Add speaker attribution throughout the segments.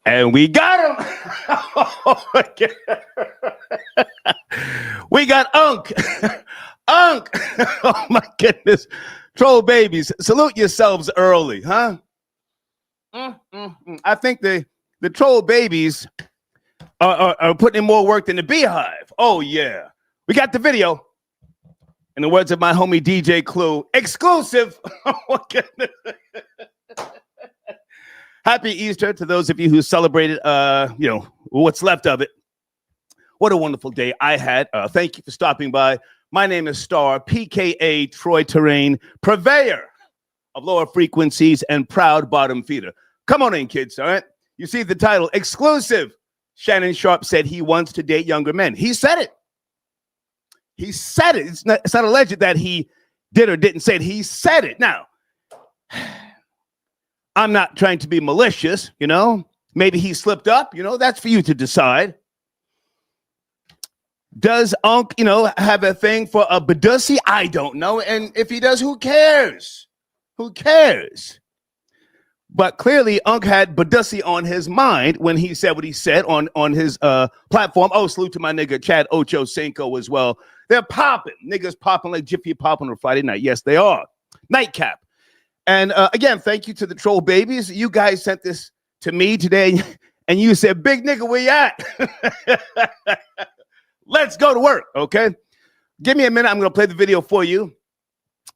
Speaker 1: And we got him. We got Unk. Unk. Oh, my goodness. Troll babies, salute yourselves early, huh? I think the troll babies are putting in more work than the beehive. Oh, yeah. We got the video. In the words of my homie DJ Clue, exclusive. Oh, my goodness. Happy Easter to those of you who celebrated, what's left of it. What a wonderful day I had. Thank you for stopping by. My name is Star, PKA Troy Terrain, purveyor of lower frequencies and proud bottom feeder. Come on in, kids, all right? You see the title, exclusive. Shannon Sharpe said he wants to date younger men. He said it. He said it. It's not alleged that he did or didn't say it. He said it. Now, I'm not trying to be malicious, Maybe he slipped up, That's for you to decide. Does Unk, have a thing for a badussi? I don't know. And if he does, who cares? Who cares? But clearly, Unk had badussi on his mind when he said what he said on his platform. Oh, salute to my nigga Chad Ocho Cinco as well. They're popping. Niggas popping like Jiffy Pop on a Friday night. Yes, they are. Nightcap. And again, thank you to the troll babies. You guys sent this to me today, and you said, big nigga, where you at? Let's go to work, okay? Give me a minute. I'm going to play the video for you.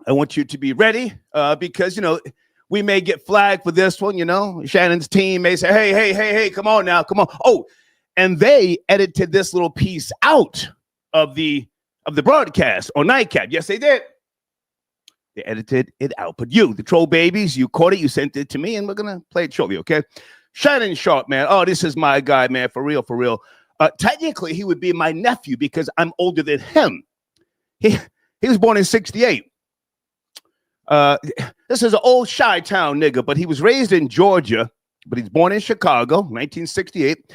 Speaker 1: I want you to be ready because, we may get flagged for this one, Shannon's team may say, hey, come on now, come on. Oh, and they edited this little piece out of the broadcast on Nightcap. Yes, they did. They edited it out. But you, the troll babies, you caught it, you sent it to me, and we're going to play it shortly, okay? Shannon Sharpe, man. Oh, this is my guy, man, for real, for real. Technically, he would be my nephew because I'm older than him. He was born in 68. This is an old Chi-town nigga, but he was raised in Georgia, but he's born in Chicago, 1968.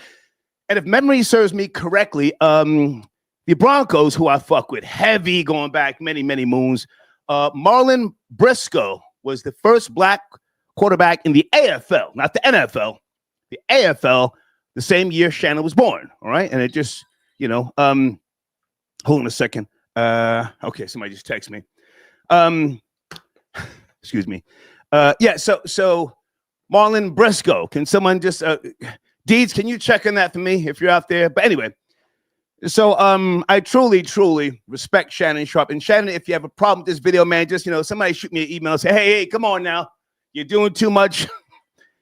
Speaker 1: And if memory serves me correctly, the Broncos, who I fuck with heavy going back many, many moons, Marlon Briscoe was the first black quarterback in the AFL, not the NFL, the AFL, the same year Shannon was born. All right. And it just, hold on a second. Okay. Somebody just text me. Excuse me. So Marlon Briscoe, can someone just, Deeds, can you check on that for me if you're out there? But anyway, so I truly, truly respect Shannon Sharpe. And Shannon, if you have a problem with this video, man, just, somebody shoot me an email and say, hey, come on now. You're doing too much.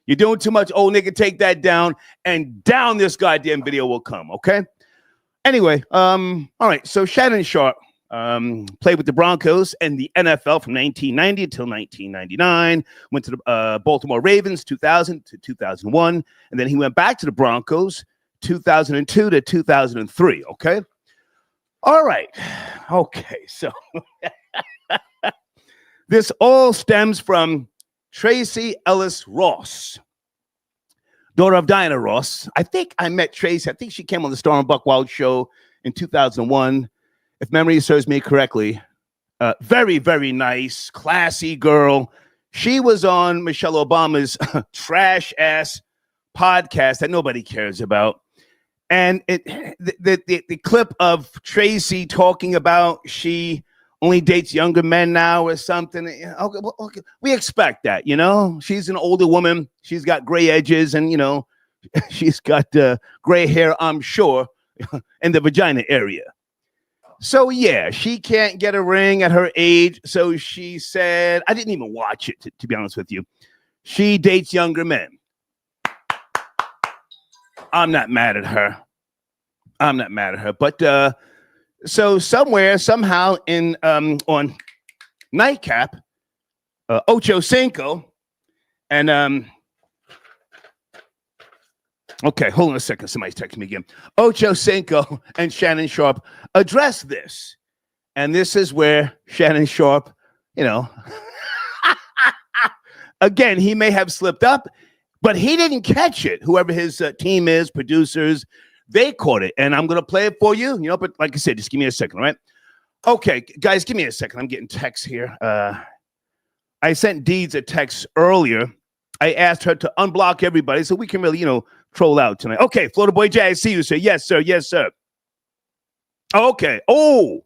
Speaker 1: You're doing too much. Old nigga, take that down. And down this goddamn video will come, okay? Anyway, all right. So Shannon Sharpe played with the Broncos and the NFL from 1990 until 1999. Went to the Baltimore Ravens 2000 to 2001. And then he went back to the Broncos 2002 to 2003, okay? All right. Okay, so this all stems from Tracy Ellis Ross, daughter of Diana Ross. I think I met Tracy. I think she came on the Star and Buck Wild show in 2001, if memory serves me correctly. Very, very nice, classy girl. She was on Michelle Obama's trash-ass podcast that nobody cares about. And the clip of Tracy talking about she only dates younger men now or something. Okay, we expect that, She's an older woman. She's got gray edges and, she's got gray hair, I'm sure, in the vagina area. So, yeah, she can't get a ring at her age. So she said, I didn't even watch it, to be honest with you. She dates younger men. I'm not mad at her. But so somewhere, somehow in on Nightcap, Ocho Cinco, and okay, hold on a second. Somebody's texting me again. Ocho Cinco and Shannon Sharpe addressed this. And this is where Shannon Sharpe, again, he may have slipped up, but he didn't catch it. Whoever his team is, producers, they caught it. And I'm going to play it for you, but like I said, just give me a second, all right? Okay, guys, give me a second. I'm getting texts here. I sent Deeds a text earlier. I asked her to unblock everybody so we can really, troll out tonight. Okay, Florida Boy Jay, I see you, sir. Yes, sir. Yes, sir. Okay. Oh,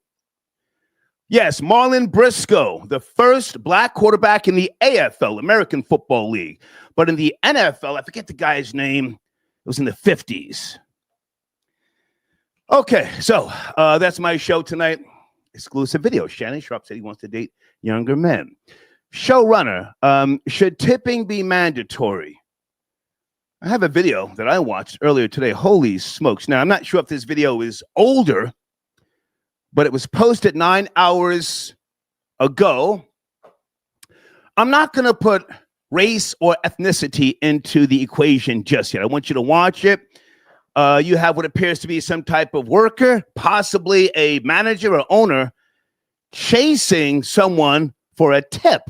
Speaker 1: yes, Marlon Briscoe, the first black quarterback in the AFL, American Football League. But in the NFL, I forget the guy's name. It was in the 50s. Okay, so that's my show tonight. Exclusive video. Shannon Sharpe said he wants to date younger men. Showrunner, should tipping be mandatory? I have a video that I watched earlier today. Holy smokes. Now, I'm not sure if this video is older, but it was posted 9 hours ago. I'm not going to put race or ethnicity into the equation just yet. I want you to watch it. You have what appears to be some type of worker, possibly a manager or owner, chasing someone for a tip.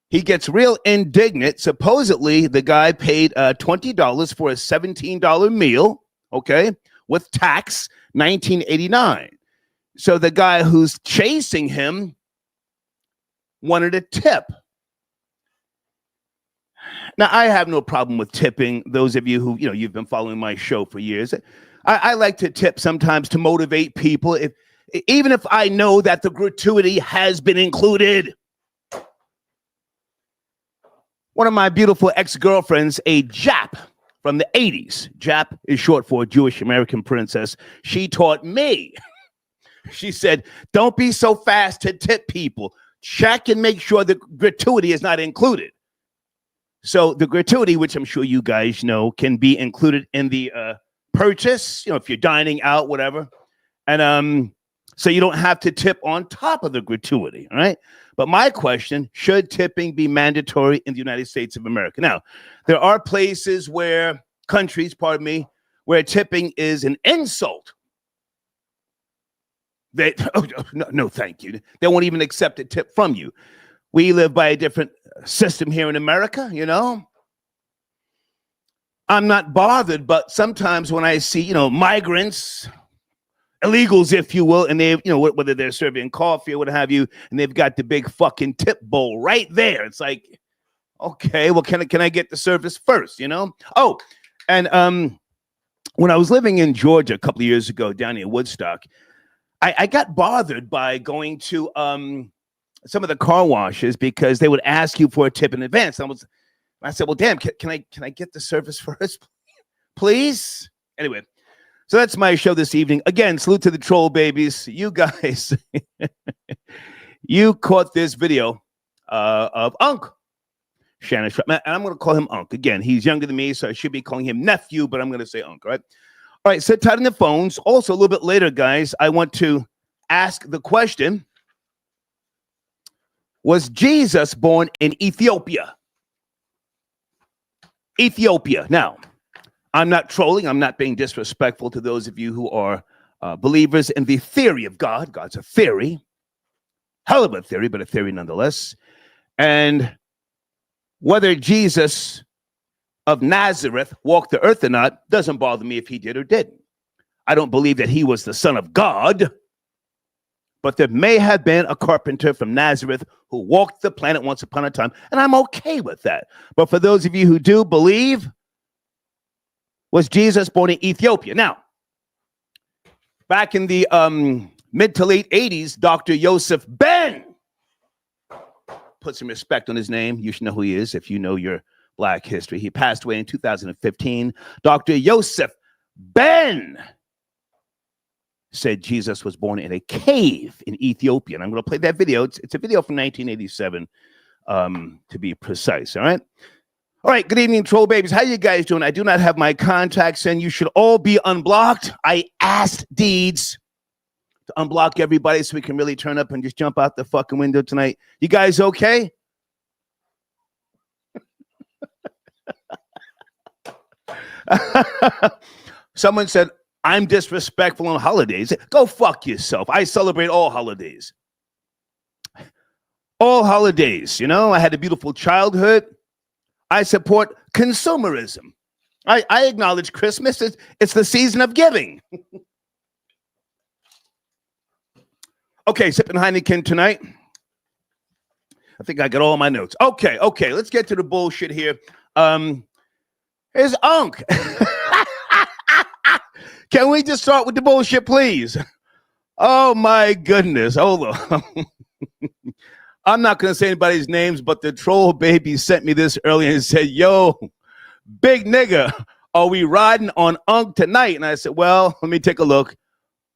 Speaker 1: He gets real indignant. Supposedly, the guy paid $20 for a $17 meal, okay, with tax, $19.89. So the guy who's chasing him wanted a tip. Now, I have no problem with tipping. Those of you who, you've been following my show for years, I like to tip sometimes to motivate people, even if I know that the gratuity has been included. One of my beautiful ex-girlfriends, a Jap from the 80s. Jap is short for Jewish American princess. She taught me. She said, don't be so fast to tip people. Check and make sure the gratuity is not included. So the gratuity, which I'm sure you guys know, can be included in the purchase, if you're dining out, whatever. And so you don't have to tip on top of the gratuity, all right? But my question, should tipping be mandatory in the United States of America? Now, there are places countries, where tipping is an insult. No, thank you. They won't even accept a tip from you. We live by a different system here in America, I'm not bothered, but sometimes when I see, migrants, illegals, if you will, and they, whether they're serving coffee or what have you, and they've got the big fucking tip bowl right there. It's like, okay, well, can I get the service first, Oh, and when I was living in Georgia a couple of years ago down in Woodstock, I got bothered by going to some of the car washes because they would ask you for a tip in advance. I said, well, damn, can I get the service first, please? Anyway, so that's my show this evening. Again, salute to the troll babies. You guys, you caught this video of Unc Shannon Sharpe. And I'm going to call him Unc. Again, he's younger than me, so I should be calling him nephew, but I'm going to say Unc, all right? All right, sit tight on the phones. Also, a little bit later, guys, I want to ask the question, was Jesus born in Ethiopia? Ethiopia. Now, I'm not trolling. I'm not being disrespectful to those of you who are believers in the theory of God. God's a theory. Hell of a theory, but a theory nonetheless. And whether Jesus of Nazareth walked the earth or not doesn't bother me if he did or didn't. I don't believe that he was the Son of God, but there may have been a carpenter from Nazareth who walked the planet once upon a time, and I'm okay with that. But for those of you who do believe, was Jesus born in Ethiopia? Now, back in the mid to late 80s, Dr. Yosef Ben, put some respect on his name. You should know who he is if you know your Black history. He passed away in 2015. Dr. Yosef Ben said Jesus was born in a cave in Ethiopia. And I'm going to play that video. It's a video from 1987, to be precise, all right? All right, good evening, troll babies. How you guys doing? I do not have my contacts, and you should all be unblocked. I asked Deeds to unblock everybody so we can really turn up and just jump out the fucking window tonight. You guys okay? Someone said, I'm disrespectful on holidays. Go fuck yourself. I celebrate all holidays. All holidays, I had a beautiful childhood. I support consumerism. I acknowledge Christmas. It's the season of giving. Okay, sipping Heineken tonight. I think I got all my notes. Okay, let's get to the bullshit here. is Unc. Can we just start with the bullshit, please? Oh my goodness. Hold on. I'm not going to say anybody's names, but the troll baby sent me this earlier and said, yo, big nigga, are we riding on Unc tonight? And I said, well, let me take a look.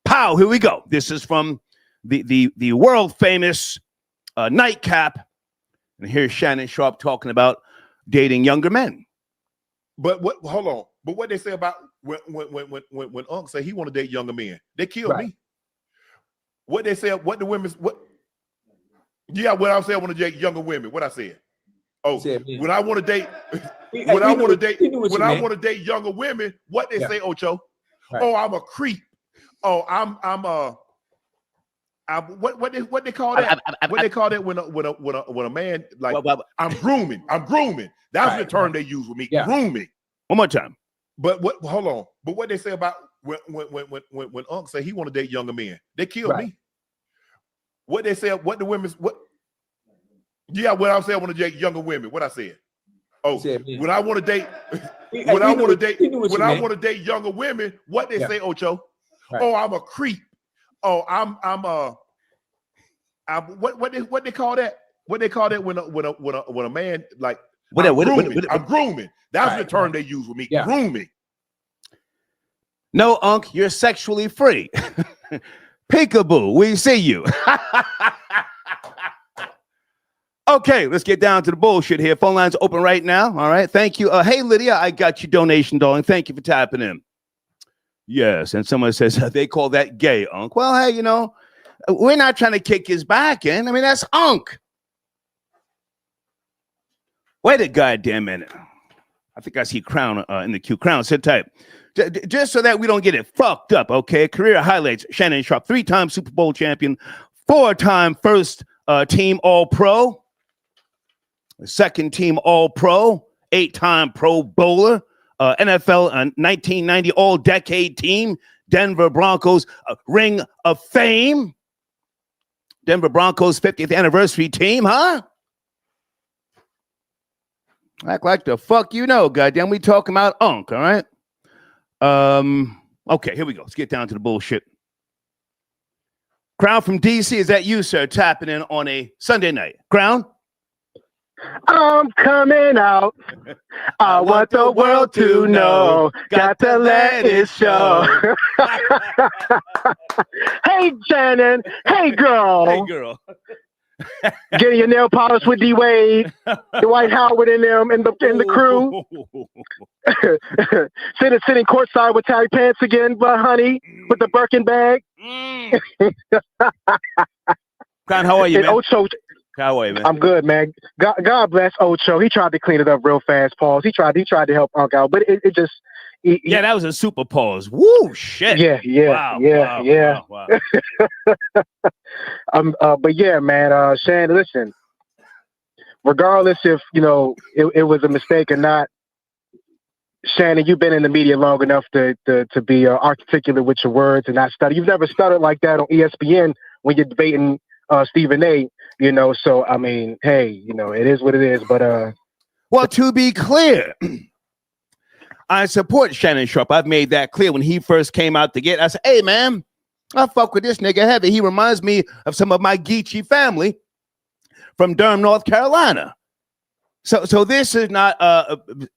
Speaker 1: Pow, here we go. This is from the world famous Nightcap. And here's Shannon Sharpe talking about dating younger men.
Speaker 2: But what? Hold on. But what they say about when Unc say he want to date younger men, they killed me. What they say? What the women? What? Yeah, what I say I want to date younger women. What I said? Oh, when I want to date, when I want to date younger women, what they say, Ocho? Right. Oh, I'm a creep. Oh, I'm what they call that? What they call that when a man like I'm grooming. That's right, the term they use with me. Yeah. Grooming.
Speaker 1: One more time.
Speaker 2: But what? Hold on. But what they say about when Unc say he want to date younger men, they killed me. What they say? What the women? What? Yeah, what I say I want to date younger women. What I said? Oh, when I want to date, when I want to date younger women, what they say, Ocho? Right. Oh, I'm a creep. Oh, I'm what they call that? What they call that when a man like I'm grooming. That's the term they use with me. Yeah. Grooming.
Speaker 1: No, Unc, you're sexually free. Peekaboo, we see you. Okay, let's get down to the bullshit here. Phone lines open right now. All right, thank you. Hey, Lydia, I got your donation, darling. Thank you for tapping in. Yes, and someone says they call that gay, Unc. Well, hey, you know, we're not trying to kick his back in. I mean, that's Unc. Wait a goddamn minute. I think I see Crown in the queue. Crown, sit tight. Just so that we don't get it fucked up, okay? Career highlights, Shannon Sharpe, 3-time Super Bowl champion, 4-time first team All-Pro, second team All-Pro, 8-time Pro Bowler, NFL 1990 All-Decade Team, Denver Broncos Ring of Fame, Denver Broncos 50th Anniversary Team, huh? Act like the fuck you know, goddamn. We talking about Unc, all right? Okay, here we go. Let's get down to the bullshit. Crown from DC, is that you, sir, tapping in on a Sunday night? Crown?
Speaker 3: I'm coming out. I want the world to know. Got to let it show. Hey, Shannon. Hey, girl.
Speaker 1: Hey, girl.
Speaker 3: Getting your nail polish with D Wade, Dwight Howard in them, and the crew. sitting courtside with tight pants again, but honey, with the Birkin bag.
Speaker 1: Crown, how are you, man?
Speaker 3: Ocho,
Speaker 1: how are you, man?
Speaker 3: I'm good, man. God bless Ocho. He tried to clean it up real fast, Pauls. He tried to help Unc out, but it just.
Speaker 1: Yeah, that was a super pause. Woo, shit.
Speaker 3: Yeah. Wow. But yeah, man, Shannon, listen, regardless if, you know, it was a mistake or not, Shannon, you've been in the media long enough to be articulate with your words and not stutter. You've never stuttered like that on ESPN when you're debating Stephen A, you know, so, I mean, hey, you know, it is what it is, but...
Speaker 1: Well, to be clear... I support Shannon Sharpe. I've made that clear when he first came out to get. I said, hey, man, I fuck with this nigga heavy. He reminds me of some of my Geechee family from Durham, North Carolina. So this is not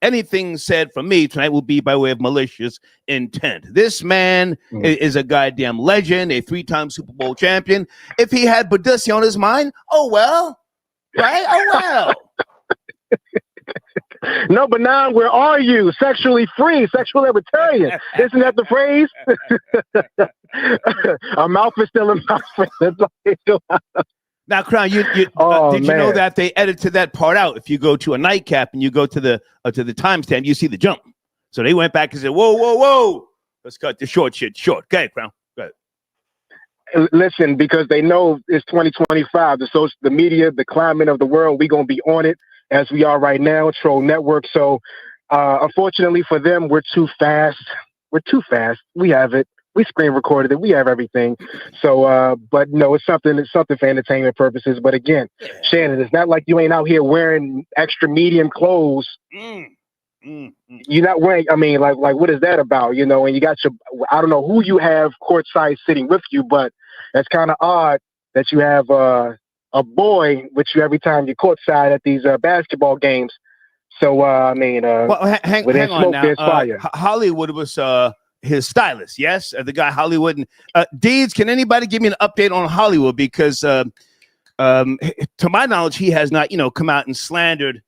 Speaker 1: anything said from me tonight will be by way of malicious intent. This man is a goddamn legend, a 3-time Super Bowl champion. If he had Badussi on his mind, oh, well, right? Oh, well.
Speaker 3: No, but now where are you? Sexually free, sexual libertarian. Isn't that the phrase? A mouth is still a mouth.
Speaker 1: Now, Crown, did you know that they edited that part out? If you go to a Nightcap and you go to the timestamp, you see the jump. So they went back and said, whoa. Let's cut the short shit short. Okay, Crown. Go ahead.
Speaker 3: Listen, because they know it's 2025. The media, the climate of the world, we're going to be on it. As we are right now, Troll Network. So, unfortunately for them, we're too fast. We have it. We screen recorded it. We have everything. So, but no, it's something for entertainment purposes. But again, Shannon, it's not like you ain't out here wearing extra medium clothes You're not wearing. I mean, like what is that about? You know, and you got your. I don't know who you have courtside sitting with you, but that's kind of odd that you have a boy with you every time you're courtside at these basketball games. So I mean,
Speaker 1: hang on
Speaker 3: smoke,
Speaker 1: now.
Speaker 3: there's fire.
Speaker 1: Hollywood was his stylist, yes, the guy Hollywood. And Deeds, can anybody give me an update on Hollywood? Because to my knowledge, he has not, come out and slandered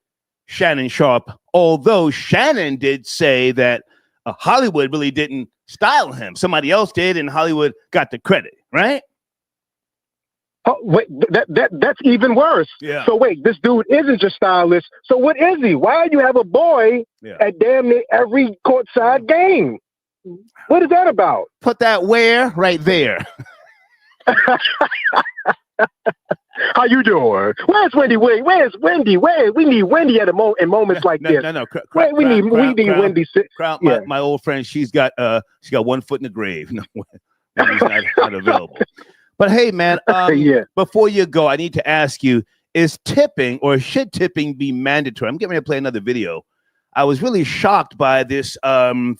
Speaker 1: Shannon Sharpe. Although Shannon did say that Hollywood really didn't style him, somebody else did, and Hollywood got the credit, right?
Speaker 3: Oh, wait, that's even worse.
Speaker 1: Yeah.
Speaker 3: So wait, this dude isn't your stylist. So what is he? Why do you have a boy at damn near every courtside game? What is that about?
Speaker 1: Put that where right there.
Speaker 3: How you doing? Where's Wendy? Where's Wendy? We need Wendy at in moments like this.
Speaker 1: No.
Speaker 3: We need Wendy.
Speaker 1: My old friend, she's got 1 foot in the grave. No, Wendy's not available. But hey, man, before you go, I need to ask you: is tipping or should tipping be mandatory? I'm getting ready to play another video. I was really shocked by this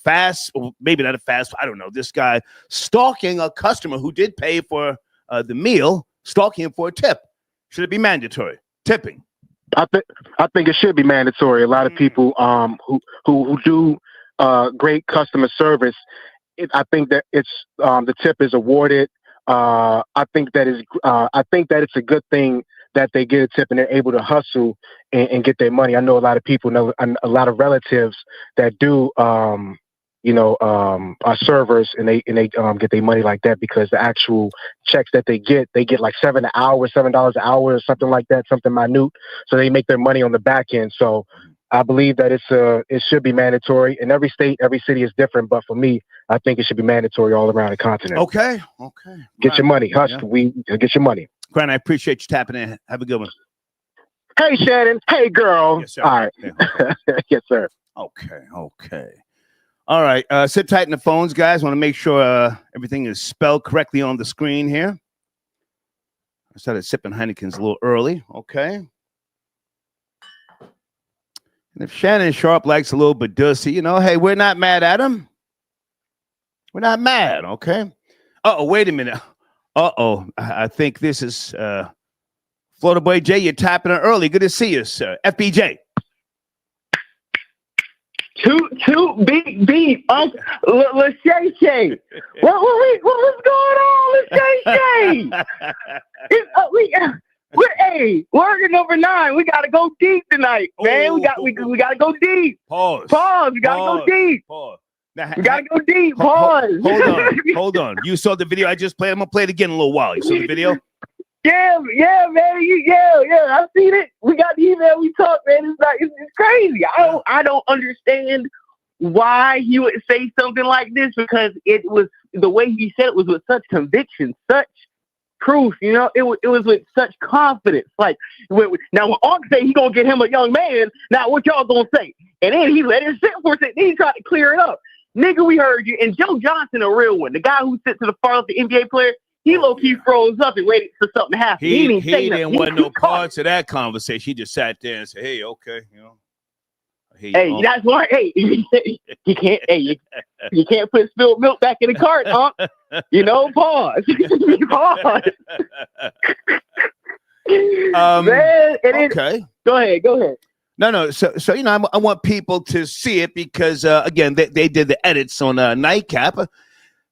Speaker 1: fast, or maybe not a fast. I don't know. This guy stalking a customer who did pay for the meal, stalking him for a tip. Should it be mandatory? Tipping?
Speaker 3: I think it should be mandatory. A lot of people who do great customer service, I think that it's the tip is awarded. I think that it's a good thing that they get a tip and they're able to hustle and get their money. I know a lot of people know a lot of relatives that do are servers and they get their money like that because the actual checks that they get like $7 an hour or something like that, something minute. So they make their money on the back end. So I believe that it should be mandatory. In every state, every city is different, but for me, I think it should be mandatory all around the continent.
Speaker 1: Okay.
Speaker 3: Get your money, hustle. We get your money.
Speaker 1: Grant, I appreciate you tapping in. Have a good one.
Speaker 3: Hey, Shannon. Hey, girl.
Speaker 1: Yes, sir.
Speaker 3: All right. Yes, sir.
Speaker 1: Okay. All right. Sit tight in the phones, guys. Want to make sure everything is spelled correctly on the screen here. I started sipping Heineken's a little early. Okay. And if Shannon Sharpe likes a little Badussy, hey, we're not mad at him. We're not mad, okay? Uh-oh, wait a minute. I think this is Florida Boy J. You're tapping it early. Good to see you, sir. FBJ.
Speaker 4: Two beat, Let's Shay Shay. What's going on, Let's Shay Shay? We're at number 9. We gotta go deep tonight, man. We gotta go deep.
Speaker 1: Pause.
Speaker 4: We gotta go deep.
Speaker 1: Pause. Now,
Speaker 4: we gotta go deep. Pause.
Speaker 1: Hold on. You saw the video I just played. I'm gonna play it again in a little while. You saw the video?
Speaker 4: Yeah, man. I've seen it. We got the email. We talked, man. It's crazy. I don't understand why he would say something like this because it was the way he said it was with such conviction, such truth. It was with such confidence. Like now, when Unc say he gonna get him a young man, now what y'all gonna say? And then he let it sit for a second. Then he tried to clear it up. Nigga, we heard you. And Joe Johnson, a real one, the guy who sits to the far left, the NBA player, he low-key froze up and waited for something to happen. He
Speaker 1: didn't want no parts of that conversation. He just sat there and said, hey, okay,
Speaker 4: Hey, that's why. Hey, you can't. Hey, you can't put spilled milk back in the cart, huh? Pause. Pause. Man,
Speaker 1: okay.
Speaker 4: Go ahead.
Speaker 1: No. So I want people to see it because again, they did the edits on Nightcap,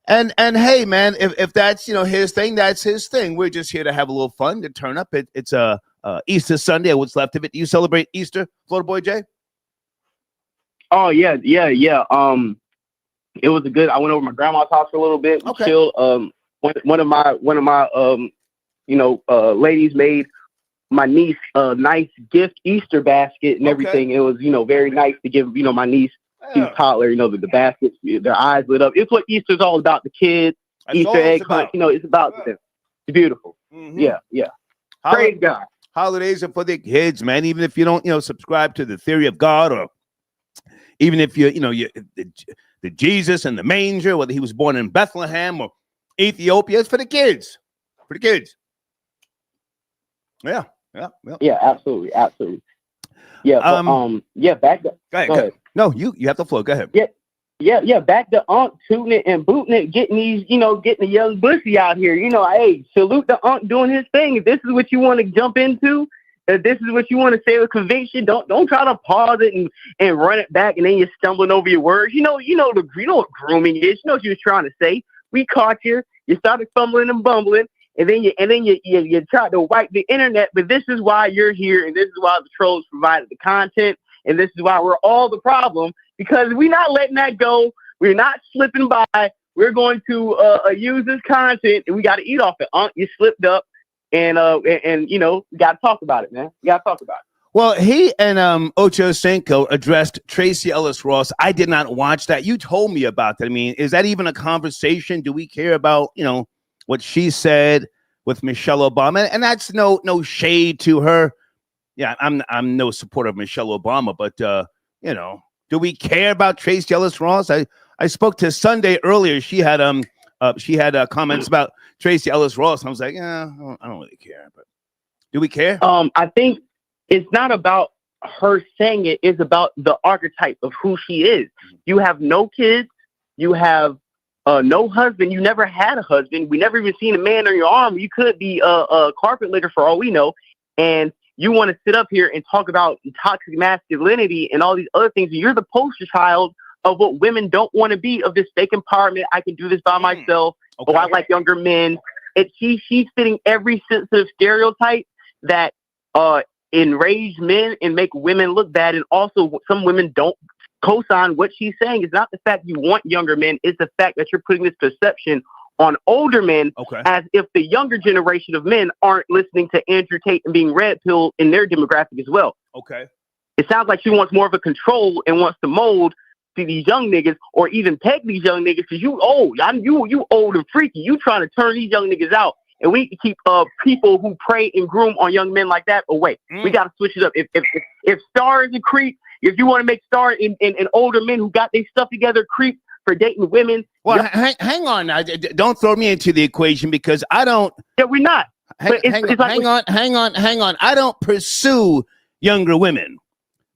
Speaker 1: and hey, man, if that's his thing, that's his thing. We're just here to have a little fun, to turn up. It's Easter Sunday, what's left of it. Do you celebrate Easter, Florida Boy Jay?
Speaker 4: Oh yeah. It was I went over to my grandma's house for a little bit.
Speaker 1: Okay.
Speaker 4: Chilled. One of my ladies made my niece a nice gift Easter basket and everything. It was very nice to give my niece. She's a toddler. The baskets, their eyes lit up. It's what Easter's all about. The kids, that's Easter egg hunt. It's about them. It's beautiful. Mm-hmm. Yeah. Praise God.
Speaker 1: Holidays are for the kids, man. Even if you don't subscribe to the theory of God, or even if you the Jesus and the manger, whether he was born in Bethlehem or Ethiopia, it's for the kids. For the kids. Yeah.
Speaker 4: Yeah, absolutely. Yeah, but, back up.
Speaker 1: Go ahead. No, you have the floor. Go ahead.
Speaker 4: Yeah. Back to Unc tooting it and booting it, getting the young bussy out here. Hey, salute the Unc doing his thing. If this is what you want to jump into, if this is what you want to say with conviction, don't try to pause it and run it back and then you're stumbling over your words. You know what grooming is. You know what you was trying to say. We caught you. You started fumbling and bumbling, and then you tried to wipe the internet. But this is why you're here, and this is why the trolls provided the content, and this is why we're all the problem, because we're not letting that go. We're not slipping by. We're going to use this content, and we got to eat off it. You slipped up, and we got to talk about it, man. We got to talk about it.
Speaker 1: Well, he and Ocho Cinco addressed Tracy Ellis Ross. I did not watch that. You told me about that. I mean, is that even a conversation? Do we care about, what she said with Michelle Obama? And that's no shade to her. Yeah, I'm no supporter of Michelle Obama, but do we care about Tracy Ellis Ross? I spoke to Sunday earlier. She had comments about Tracy Ellis Ross. I was like, I don't really care. But do we care?
Speaker 4: I think it's not about her saying it. It's about the archetype of who she is. You have no kids. You have no husband. You never had a husband. We never even seen a man on your arm. You could be a carpet litter for all we know. And you want to sit up here and talk about toxic masculinity and all these other things. You're the poster child of what women don't want to be, of this fake empowerment. I can do this by myself. Okay. Oh, I like younger men. She's fitting every sensitive stereotype that enrage men and make women look bad. And also some women don't co-sign what she's saying. It's not the fact you want younger men. It's the fact that you're putting this perception on older men, as if the younger generation of men aren't listening to Andrew Tate and being red pilled in their demographic as well.
Speaker 1: Okay.
Speaker 4: It sounds like she wants more of a control and wants to mold to these young niggas, or even peg these young niggas, because you old. You old and freaky. You trying to turn these young niggas out. And we keep people who prey and groom on young men like that away. We got to switch it up. If Star is a creep, if you want to make Star and older men who got their stuff together creep for dating women.
Speaker 1: Well, hang on now. Don't throw me into the equation, because I don't.
Speaker 4: Yeah, we're not.
Speaker 1: Hang on. I don't pursue younger women.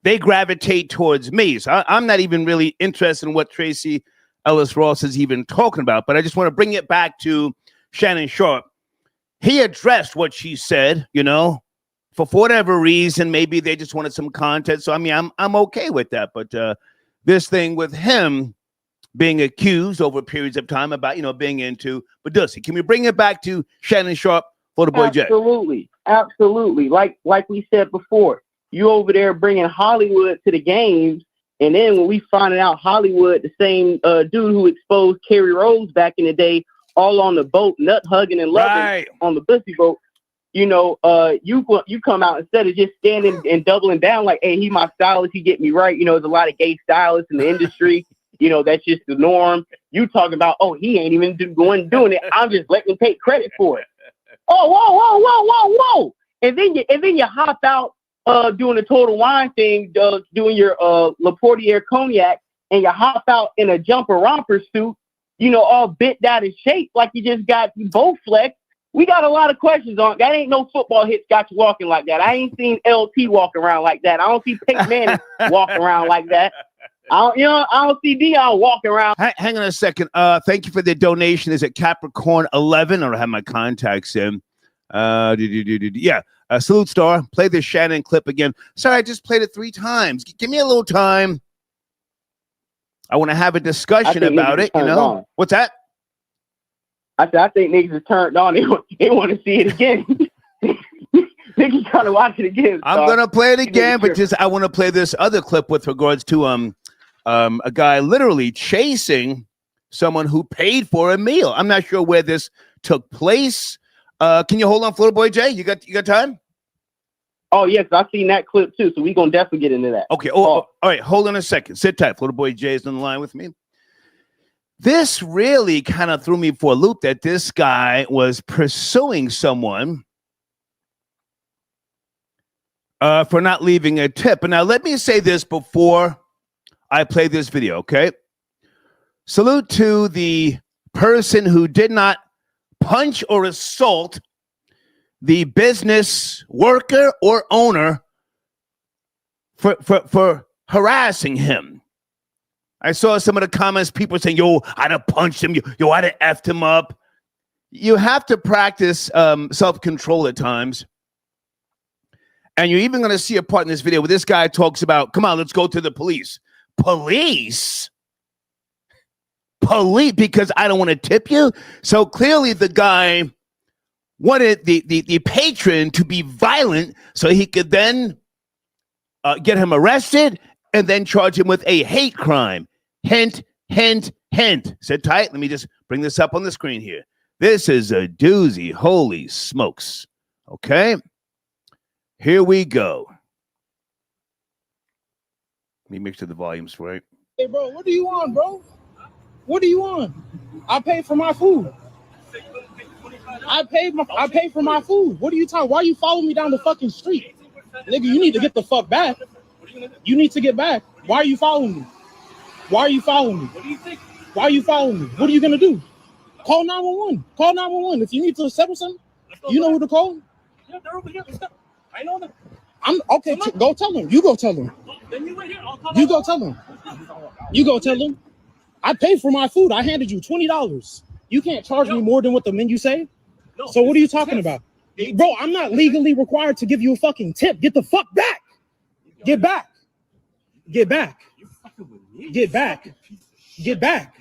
Speaker 1: They gravitate towards me. So I'm not even really interested in what Tracy Ellis Ross is even talking about. But I just want to bring it back to Shannon Sharpe. He addressed what she said, for whatever reason. Maybe they just wanted some content. So, I mean, I'm okay with that. But this thing with him being accused over periods of time about, being into Badusi. Can we bring it back to Shannon Sharpe for the boy Jay?
Speaker 4: Absolutely. Like we said before, you over there bringing Hollywood to the games. And then when we finding out Hollywood, the same dude who exposed Kerry Rose back in the day, all on the boat, nut hugging and loving on the bussy boat, you come out, instead of just standing and doubling down like, hey, he my stylist, he get me right. There's a lot of gay stylists in the industry. That's just the norm. You talking about, oh, he ain't even doing it. I'm just letting him take credit for it. Oh, whoa. And then you hop out doing the Total Wine thing, doing your Le Portier cognac, and you hop out in a jumper romper suit, all bent out in shape like you just got both flex. We got a lot of questions on that. Ain't no football hits got you walking like that. I ain't seen LT walking around like that. I don't see Peyton Manning walking around like that. I don't see Dion walking around.
Speaker 1: Hang on a second. Thank you for the donation. Is it Capricorn 11? Or I have my contacts in. Yeah. Salute Star. Play the Shannon clip again. Sorry, I just played it 3 times. Give me a little time. I want to have a discussion about it. On. What's that?
Speaker 4: I think niggas are turned on. They want to see it again. Niggas trying to watch it again.
Speaker 1: I'm gonna play it again, but I want to play this other clip with regards to a guy literally chasing someone who paid for a meal. I'm not sure where this took place. Can you hold on, Florida Boy Jay? You got time?
Speaker 4: Oh yes, I've seen that clip too. So we're gonna definitely get into that.
Speaker 1: Okay. All right. Hold on a second. Sit tight. Florida Boy Jay is on the line with me. This really kind of threw me for a loop that this guy was pursuing someone for not leaving a tip. And now let me say this before I play this video, okay? Salute to the person who did not punch or assault the business worker or owner for harassing him. I saw some of the comments, people saying, yo, I'd have punched him. Yo, I'd have effed him up. You have to practice self-control at times. And you're even going to see a part in this video where this guy talks about, come on, let's go to the police. Police? Police, because I don't want to tip you? So clearly the guy wanted the patron to be violent so he could then get him arrested and then charge him with a hate crime. Hint, hint, hint. Sit tight. Let me just bring this up on the screen here. This is a doozy. Holy smokes. Okay. Here we go. Let me make sure the volume's right.
Speaker 5: Hey, bro, what do you want, bro? What do you want? I paid for my food. I paid for my food. What are you talking? Why you following me down the fucking street? Nigga, you need to get the fuck back. You need to get back. Why are you following me? Why are you following me? What do you think? Why are you following me? What are you gonna do? Call 911. Call 911. If you need to settle something, you know who to call? Yeah, they're over here. I know them. I'm okay. Go tell them. You go tell them. Then you wait here. You go tell them. You go tell them. I paid for my food. I handed you $20. You can't charge me more than what the menu say. No, so what are you talking about? Bro, I'm not legally required to give you a fucking tip. Get the fuck back. Get back. Get back. Get back. Get back.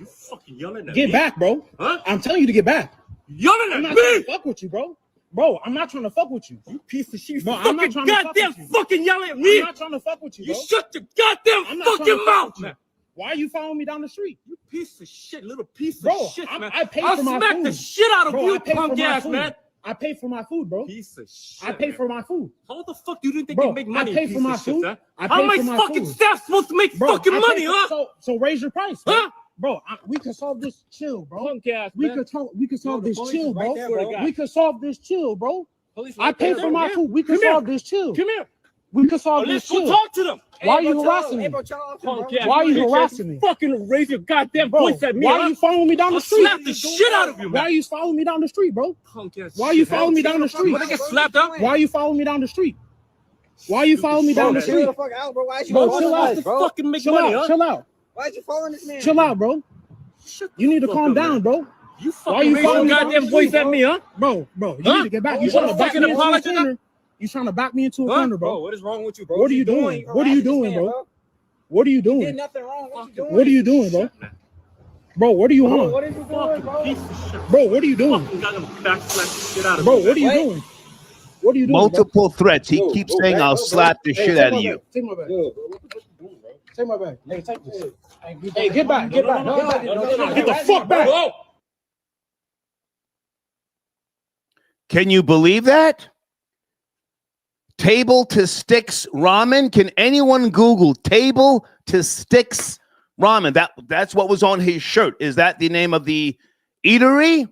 Speaker 5: Get back, bro. Huh? I'm telling you to get back. Yelling at me. I'm not trying to fuck with you, bro. Bro, I'm not trying to fuck with you. You piece of shit. Bro, I'm not trying to goddamn fucking yelling at me. I'm not trying to fuck with you, bro. You shut your goddamn fucking mouth, man. Why are you following me down the street? You piece of shit, little piece of shit, man. I paid for my food. I'll smack the shit out of you, punk ass, man. I paid for my food, bro. Piece of shit. I paid for my food. How the fuck you didn't think you make money? I paid for my food. How am I fucking staff supposed to make fucking money, huh? So raise your price, huh? Bro, we can solve this chill, bro. We can solve this chill, bro. We can solve this chill, bro. I paid for my food. We can solve this chill. Come here. We can solve this chill. Let's go talk to them. Why are you harassing me? Why are you harassing me? Fucking raise your goddamn voice at me. Why are you following me down the street? Slap the shit out of you, man. Why are you following me down the street, bro? Why are you following me down the street? When I get slapped up? Why are you following me down the street? Why are you following me down the street? Bro, chill out. Fucking make money, huh? Chill out. Why are you following this man? Chill out, bro. You need to calm down, bro. You fucking raise your goddamn voice at me, huh? Bro, you need to get back. You trying to back me into a corner? You trying to back me into a corner, bro? What is wrong with you, bro? What are you doing? What are you doing, bro? What are you doing? There's nothing wrong. What are you doing, bro? Bro, what are you on? What are you doing, bro? Bro, what are you doing? Bro, what are you doing? What are you doing?
Speaker 1: Multiple threats. He keeps saying, "I'll slap the shit out of you."
Speaker 5: Take my bag. Take my bag. Hey, take this. Hey, get back. Get back. Get the fuck back.
Speaker 1: Can you believe that? Table to sticks ramen. Can anyone Google table to sticks ramen? That's what was on his shirt. Is that the name of the eatery?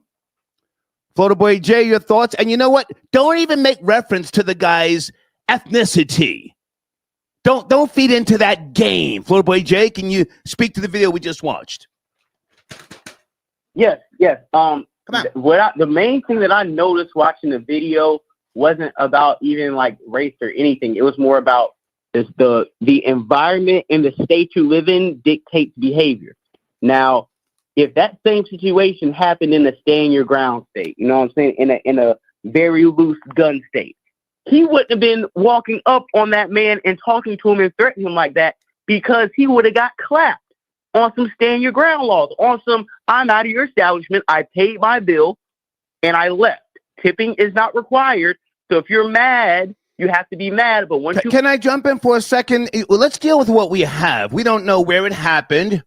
Speaker 1: Floater Boy J, your thoughts? And you know what? Don't even make reference to the guy's ethnicity. Don't feed into that game. Floater Boy J, can you speak to the video we just watched?
Speaker 4: Yes. Come on. The main thing that I noticed watching the video wasn't about even like race or anything. It was more about the environment and the state you live in dictates behavior. Now, if that same situation happened in a stand your ground state, you know what I'm saying, in a very loose gun state, he wouldn't have been walking up on that man and talking to him and threatening him like that, because he would have got clapped on some stand your ground laws, on some I'm out of your establishment, I paid my bill, and I left. Tipping is not required. So if you're mad, you have to be mad. But once
Speaker 1: Can I jump in for a second? Well, let's deal with what we have. We don't know where it happened.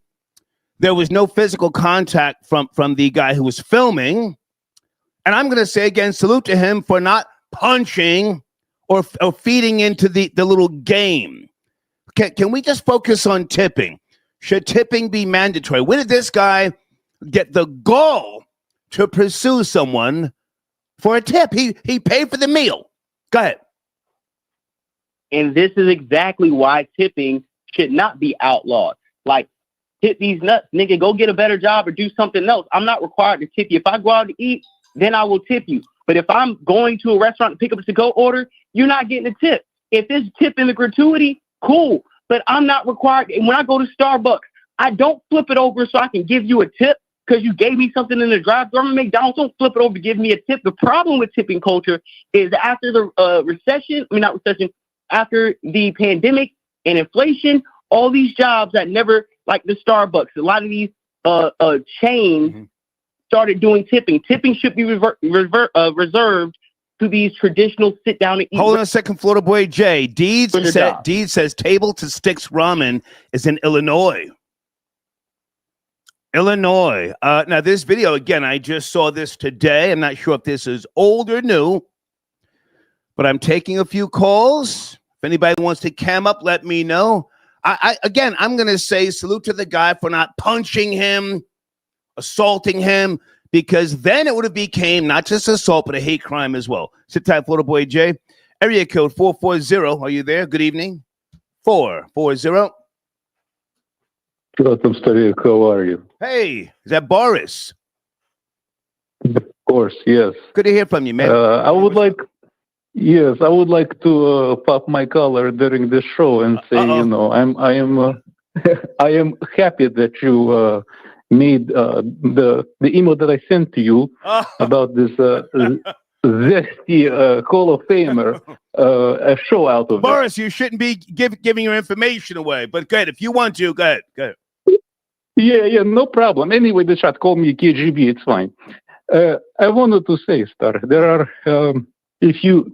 Speaker 1: There was no physical contact from the guy who was filming. And I'm going to say again, salute to him for not punching or feeding into the little game. Can we just focus on tipping? Should tipping be mandatory? Where did this guy get the gall to pursue someone for a tip? He paid for the meal. Go ahead.
Speaker 4: And this is exactly why tipping should not be outlawed. Like, tip these nuts, nigga, go get a better job or do something else. I'm not required to tip you. If I go out to eat, then I will tip you. But if I'm going to a restaurant to pick up a to-go order, you're not getting a tip. If there's tip in the gratuity, cool. But I'm not required. And when I go to Starbucks, I don't flip it over so I can give you a tip because you gave me something in the drive-thru. I'm McDonald's, don't flip it over to give me a tip. The problem with tipping culture is after the after the pandemic and inflation, all these jobs that never, like the Starbucks, a lot of these chains started doing tipping. Tipping should be reserved to these traditional sit down and eat.
Speaker 1: Hold on a second, Florida boy Jay. Deeds says Table to Sticks Ramen is in Illinois. Now this video, again, I just saw this today. I'm not sure if this is old or new, but I'm taking a few calls. If anybody wants to cam up, let me know. I'm going to say salute to the guy for not punching him, assaulting him, because then it would have became not just assault, but a hate crime as well. Sit tight, Florida boy Jay. Area code 440. Are you there? Good evening. 440.
Speaker 6: How are you?
Speaker 1: Hey, is that Boris?
Speaker 6: Of course, yes.
Speaker 1: Good to hear from you, man.
Speaker 6: I would like to pop my collar during this show and say, I am happy that you made the email that I sent to you about this zesty Hall of Famer a show out of
Speaker 1: Boris, you shouldn't be giving your information away, but go ahead. If you want to, go ahead.
Speaker 6: Yeah, no problem. Anyway, the chat, call me KGB, it's fine. I wanted to say, Star, there are, if you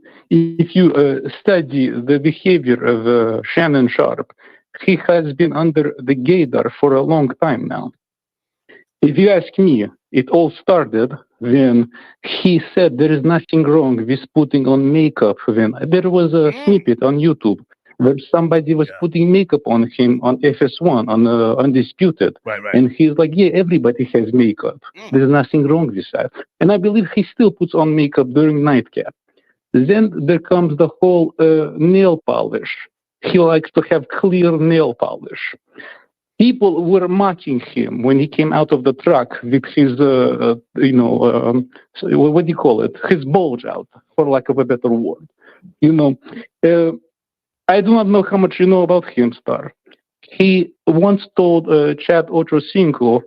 Speaker 6: study the behavior of Shannon Sharpe, he has been under the gaydar for a long time now. If you ask me, it all started when he said there is nothing wrong with putting on makeup. When there was a snippet on YouTube where somebody was putting makeup on him on FS1, on Undisputed.
Speaker 1: Right.
Speaker 6: And he's like, yeah, everybody has makeup. There's nothing wrong with that. And I believe he still puts on makeup during Nightcap. Then there comes the whole nail polish. He likes to have clear nail polish. People were mocking him when he came out of the truck with his, what do you call it? His bulge out, for lack of a better word. I do not know how much you know about him, Star. He once told Chad Ochocinco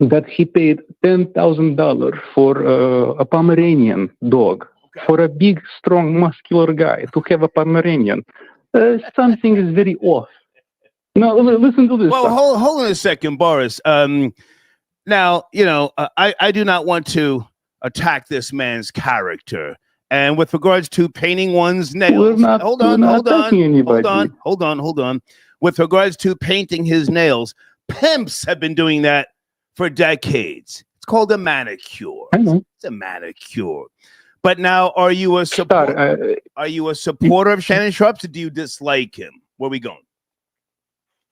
Speaker 6: that he paid $10,000 for a Pomeranian dog, for a big, strong, muscular guy to have a Pomeranian. Something is very off. Now, listen to this.
Speaker 1: Well, hold on a second, Boris. Now, I do not want to attack this man's character. And with regards to painting one's nails, hold on. With regards to painting his nails, pimps have been doing that for decades. It's called a manicure.
Speaker 6: I know.
Speaker 1: It's a manicure. But now, are you a supporter? Are you a supporter of Shannon Sharpe, or do you dislike him? Where are we going?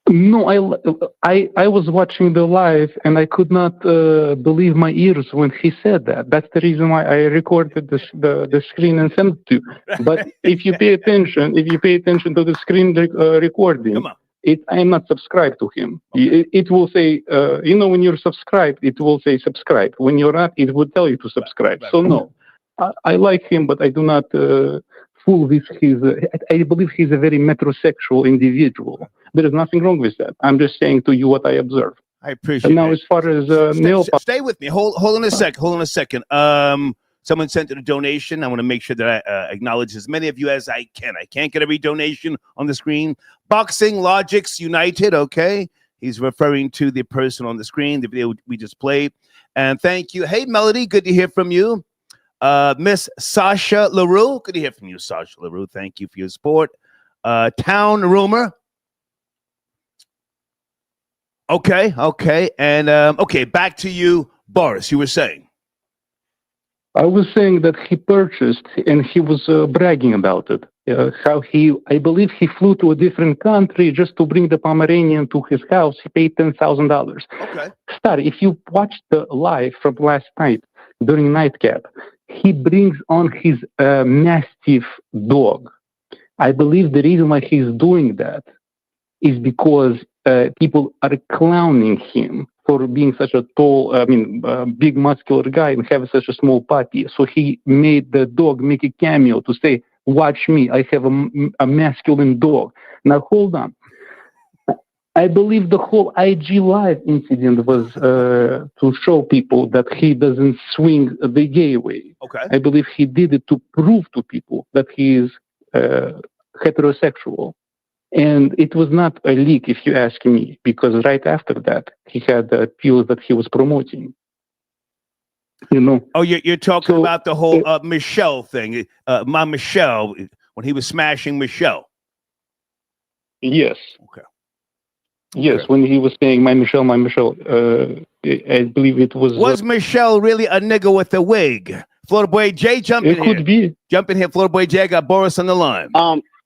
Speaker 6: No, I was watching the live and I could not believe my ears when he said that. That's the reason why I recorded the screen and sent it to you. But if you pay attention to the screen recording, I am not subscribed to him. Okay. It will say, when you're subscribed, it will say subscribe. When you're not, it will tell you to subscribe. So no, I like him, but I do not fool with his. I believe he's a very metrosexual individual. There is nothing wrong with that. I'm just saying to you what I observe.
Speaker 1: I appreciate it.
Speaker 6: And now, as far as
Speaker 1: stay with me. Hold on a second. Someone sent in a donation. I want to make sure that I acknowledge as many of you as I can. I can't get every donation on the screen. Boxing Logics United. Okay, he's referring to the person on the screen, the video we just played. And thank you. Hey, Melody, good to hear from you. Miss Sasha LaRue, good to hear from you, Sasha LaRue. Thank you for your support. Town Rumor. Okay. And back to you, Boris. You were saying.
Speaker 6: I was saying that he purchased and he was bragging about it. I believe he flew to a different country just to bring the Pomeranian to his house. He paid $10,000.
Speaker 1: Okay.
Speaker 6: Star, if you watch the live from last night during Nightcap, he brings on his Mastiff dog. I believe the reason why he's doing that is because people are clowning him for being such a tall, big muscular guy and have such a small puppy. So he made the dog make a cameo to say, watch me, I have a masculine dog. Now, hold on. I believe the whole IG Live incident was to show people that he doesn't swing the gay way.
Speaker 1: Okay.
Speaker 6: I believe he did it to prove to people that he is heterosexual. And it was not a leak, if you ask me, because right after that, he had pills that he was promoting. You know.
Speaker 1: Oh, you're talking about the whole Michelle thing. My Michelle, when he was smashing Michelle.
Speaker 6: Yes.
Speaker 1: Okay.
Speaker 6: Yes,
Speaker 1: Okay.
Speaker 6: when he was saying my Michelle, I believe it was.
Speaker 1: Was Michelle really a nigga with a wig? Florida Boy J, jump in here.
Speaker 6: It could be.
Speaker 1: Jump in here, Florida Boy J. Got Boris on the line.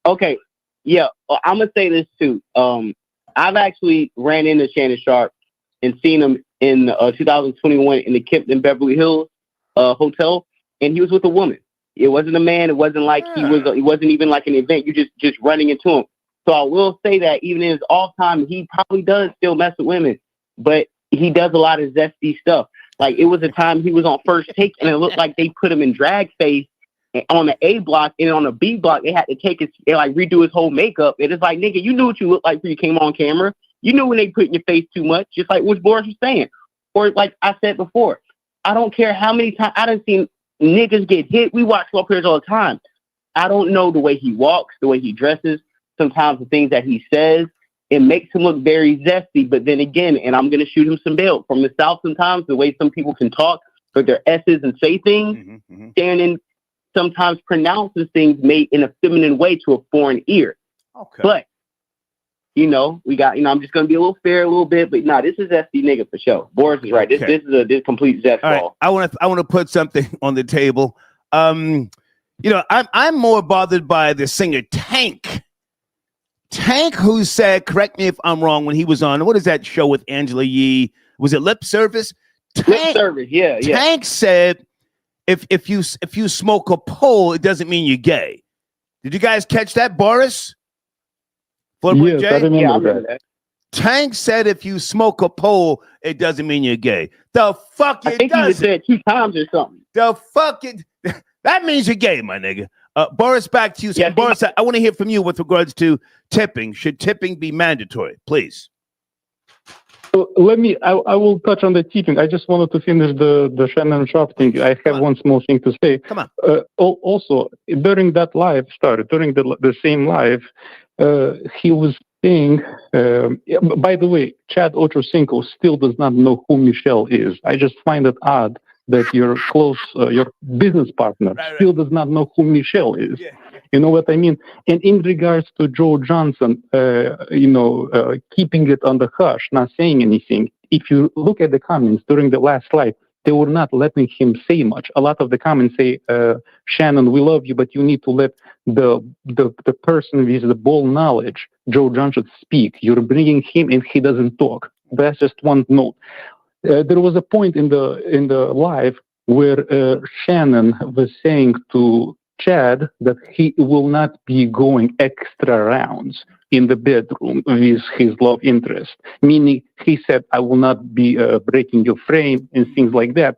Speaker 4: Okay. Yeah, I'm gonna say this too. I've actually ran into Shannon Sharpe and seen him in 2021 in the Kimpton Beverly Hills hotel, and he was with a woman. It wasn't a man. It wasn't like he wasn't even like an event. You just running into him. So I will say that even in his off time, he probably does still mess with women, but he does a lot of zesty stuff. Like it was a time he was on First Take, and it looked like they put him in drag face on the A block, and on the B block they had to take his redo his whole makeup. And it's like, nigga, you knew what you looked like when you came on camera. You knew when they put in your face too much, just like what Boris was saying. Or like I said before, I don't care how many times I done seen niggas get hit. We watch law players all the time. I don't know the way he walks, the way he dresses, sometimes the things that he says. It makes him look very zesty. But then again, and I'm going to shoot him some bail from the South sometimes, the way some people can talk with their S's and say things, Shannon sometimes pronounces things made in a feminine way to a foreign ear.
Speaker 1: Okay.
Speaker 4: But, we got, I'm just going to be a little fair a little bit, but this is zesty nigga for sure. Boris is right. This is a complete zest ball.
Speaker 1: I want to put something on the table. I'm more bothered by the singer Tank. Tank, who said, correct me if I'm wrong, when he was on, what is that show with Angela Yee? Was it Lip Service?
Speaker 4: Lip Service, yeah.
Speaker 1: Tank said, if you smoke a pole, it doesn't mean you're gay. Did you guys catch that, Boris?
Speaker 6: Yes, I remember that.
Speaker 1: Tank said, if you smoke a pole, it doesn't mean you're gay. The fuck it doesn't.
Speaker 4: I think he said 2 times or something.
Speaker 1: The fuck it. That means you're gay, my nigga. Boris, back to you.
Speaker 4: Yeah,
Speaker 1: Boris, I want to hear from you with regards to tipping. Should tipping be mandatory, please?
Speaker 6: So I will touch on the tipping. I just wanted to finish the Shannon Sharpe thing. I have one small thing to say.
Speaker 1: Come on.
Speaker 6: Also, during that live during the same live, he was saying, by the way, Chad Ochocinco still does not know who Michelle is. I just find it odd that your business partner still does not know who Michelle is. Yeah. You know what I mean? And in regards to Joe Johnson, keeping it on the hush, not saying anything, if you look at the comments during the last live, they were not letting him say much. A lot of the comments say, Shannon, we love you, but you need to let the person with the ball knowledge, Joe Johnson, speak. You're bringing him and he doesn't talk. That's just one note. There was a point in the live where Shannon was saying to Chad that he will not be going extra rounds in the bedroom with his love interest, meaning he said, I will not be breaking your frame and things like that.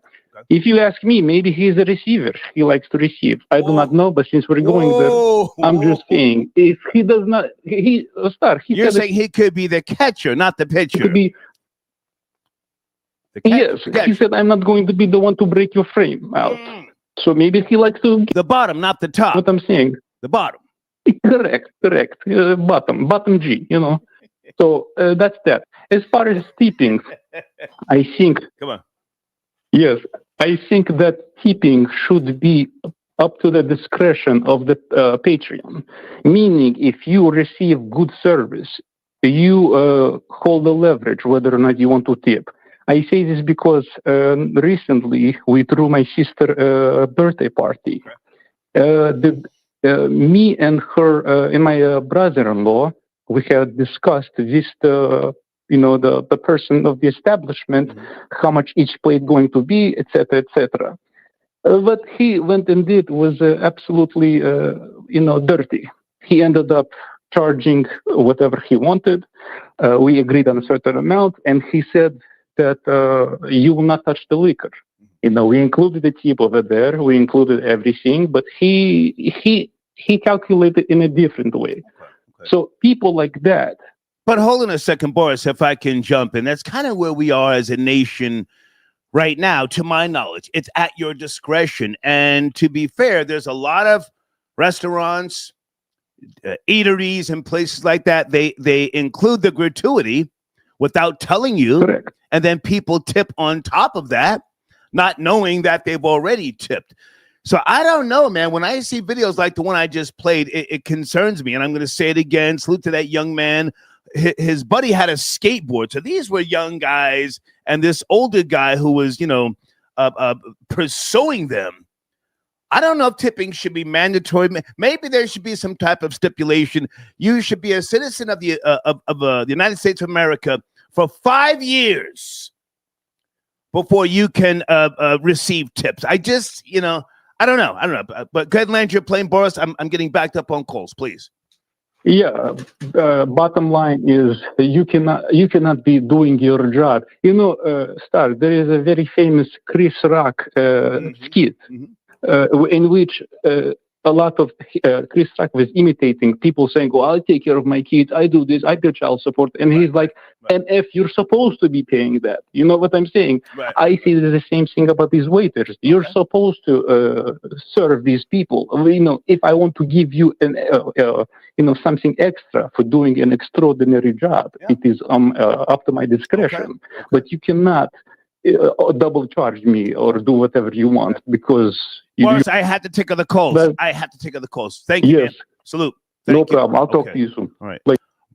Speaker 6: If you ask me, maybe he's a receiver. He likes to receive. I do not know, but since we're going there, I'm just saying, if he does not, he's a star.
Speaker 1: You're saying he could be the catcher, not the pitcher.
Speaker 6: Could be. Yes, he said, I'm not going to be the one to break your frame out. So maybe he likes to...
Speaker 1: The bottom, not the top.
Speaker 6: What I'm saying.
Speaker 1: The bottom.
Speaker 6: Correct. Bottom G, So that's that. As far as tipping, I think...
Speaker 1: Come on.
Speaker 6: Yes, I think that tipping should be up to the discretion of the Patreon. Meaning, if you receive good service, you hold the leverage whether or not you want to tip. I say this because recently we threw my sister birthday party. Me and her and my brother-in-law, we had discussed with the person of the establishment how much each plate going to be, etc., etc. What he went and did was absolutely dirty. He ended up charging whatever he wanted. We agreed on a certain amount, and he said that you will not touch the liquor. We included the tip over there. We included everything, but he calculated in a different way. Okay. So people like that,
Speaker 1: But hold on a second, Boris, if I can jump in. That's kind of where we are as a nation right now, to my knowledge. It's at your discretion. And to be fair, there's a lot of restaurants, eateries, and places like that. They include the gratuity without telling you.
Speaker 6: Correct.
Speaker 1: And then people tip on top of that, not knowing that they've already tipped. So I don't know, man. When I see videos like the one I just played, it concerns me. And I'm going to say it again. Salute to that young man. His buddy had a skateboard. So these were young guys, and this older guy who was, pursuing them. I don't know if tipping should be mandatory. Maybe there should be some type of stipulation. You should be a citizen of the United States of America for 5 years before you can receive tips. I just, I don't know. But go ahead and land your plane, Boris. I'm getting backed up on calls, please.
Speaker 6: Yeah, bottom line is you cannot be doing your job. Star, there is a very famous Chris Rock skit in which a lot of Chris Rock was imitating people saying, "Oh, I'll take care of my kids. I do this. I pay child support." And he's like, "And if you're supposed to be paying that, you know what I'm saying?"
Speaker 1: Right.
Speaker 6: I see the same thing about these waiters. You're supposed to serve these people. If I want to give you something extra for doing an extraordinary job, it is up to my discretion.
Speaker 1: Okay.
Speaker 6: But you cannot double charge me or do whatever you want because
Speaker 1: Boris, I had to take other calls. Thank you.
Speaker 6: Yes.
Speaker 1: Man. Salute.
Speaker 6: No problem. I'll talk to you soon.
Speaker 1: All right.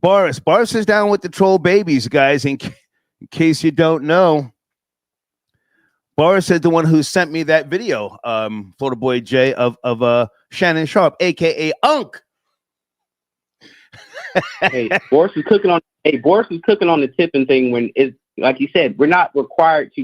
Speaker 1: Boris is down with the troll babies, guys. In case you don't know, Boris is the one who sent me that video, Florida Boy J, of Shannon Sharpe, aka Unk.
Speaker 4: Hey, Boris is cooking on the tipping thing when it's like you said, we're not required to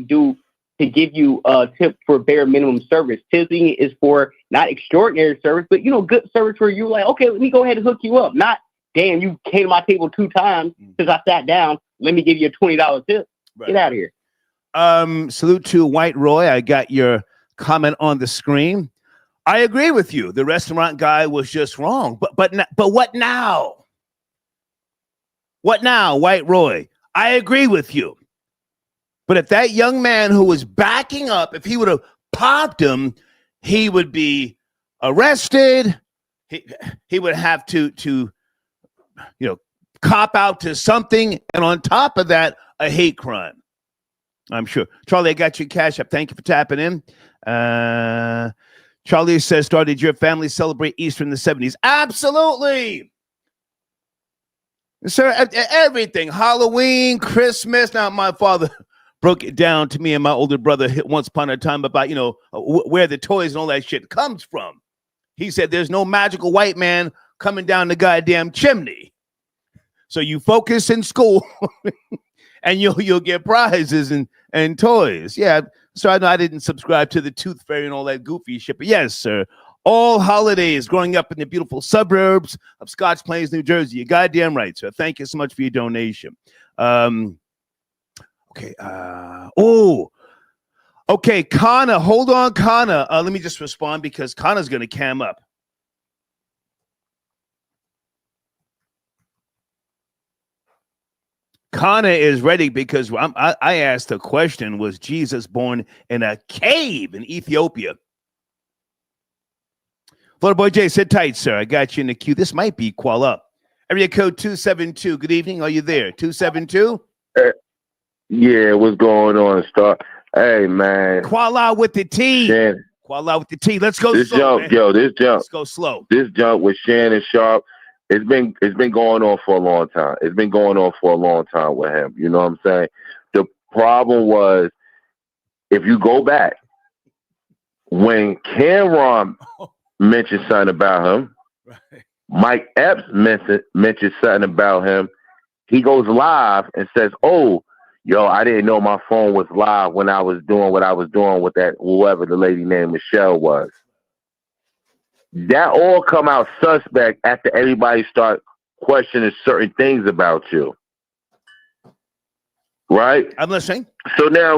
Speaker 4: give you a tip for bare minimum service. Tipping is for not extraordinary service, but good service where you're like, okay, let me go ahead and hook you up. Not, damn, you came to my table 2 times since I sat down. Let me give you a $20 tip. Right. Get out of here.
Speaker 1: Salute to White Roy. I got your comment on the screen. I agree with you. The restaurant guy was just wrong. But what now? What now, White Roy? I agree with you. But if that young man who was backing up, if he would have popped him, he would be arrested. He would have to cop out to something. And on top of that, a hate crime. I'm sure. Charlie, I got your cash up. Thank you for tapping in. Charlie says, did your family celebrate Easter in the 70s? Absolutely. Sir, everything. Halloween, Christmas. Now, my father broke it down to me and my older brother once upon a time about, where the toys and all that shit comes from. He said there's no magical white man coming down the goddamn chimney. So you focus in school and you'll get prizes and toys. Yeah, so I know I didn't subscribe to the Tooth Fairy and all that goofy shit. But yes, sir, all holidays growing up in the beautiful suburbs of Scotch Plains, New Jersey. You're goddamn right, sir. Thank you so much for your donation. Okay. Okay, Connor. Hold on, Connor. Let me just respond because Connor's going to cam up. Connor is ready because I asked a question. Was Jesus born in a cave in Ethiopia? Florida Boy J, sit tight, sir. I got you in the queue. This might be Qual Up. Area code 272. Good evening. Are you there? 272?
Speaker 7: Yeah, what's going on, Star? Hey, man.
Speaker 1: Qual Out with the T.
Speaker 7: Shannon.
Speaker 1: Qual Out with the T. Let's go
Speaker 7: this
Speaker 1: slow,
Speaker 7: jump, man. This jump.
Speaker 1: Let's go slow.
Speaker 7: This jump with Shannon Sharpe, it's been going on for a long time. It's been going on for a long time with him. You know what I'm saying? The problem was, if you go back, when Cameron mentioned something about him, right. Mike Epps mentioned something about him, he goes live and says, "Oh, yo, I didn't know my phone was live when I was doing what I was doing with that whoever the lady named Michelle was." That all come out suspect after everybody start questioning certain things about you. Right?
Speaker 1: I'm listening.
Speaker 7: So now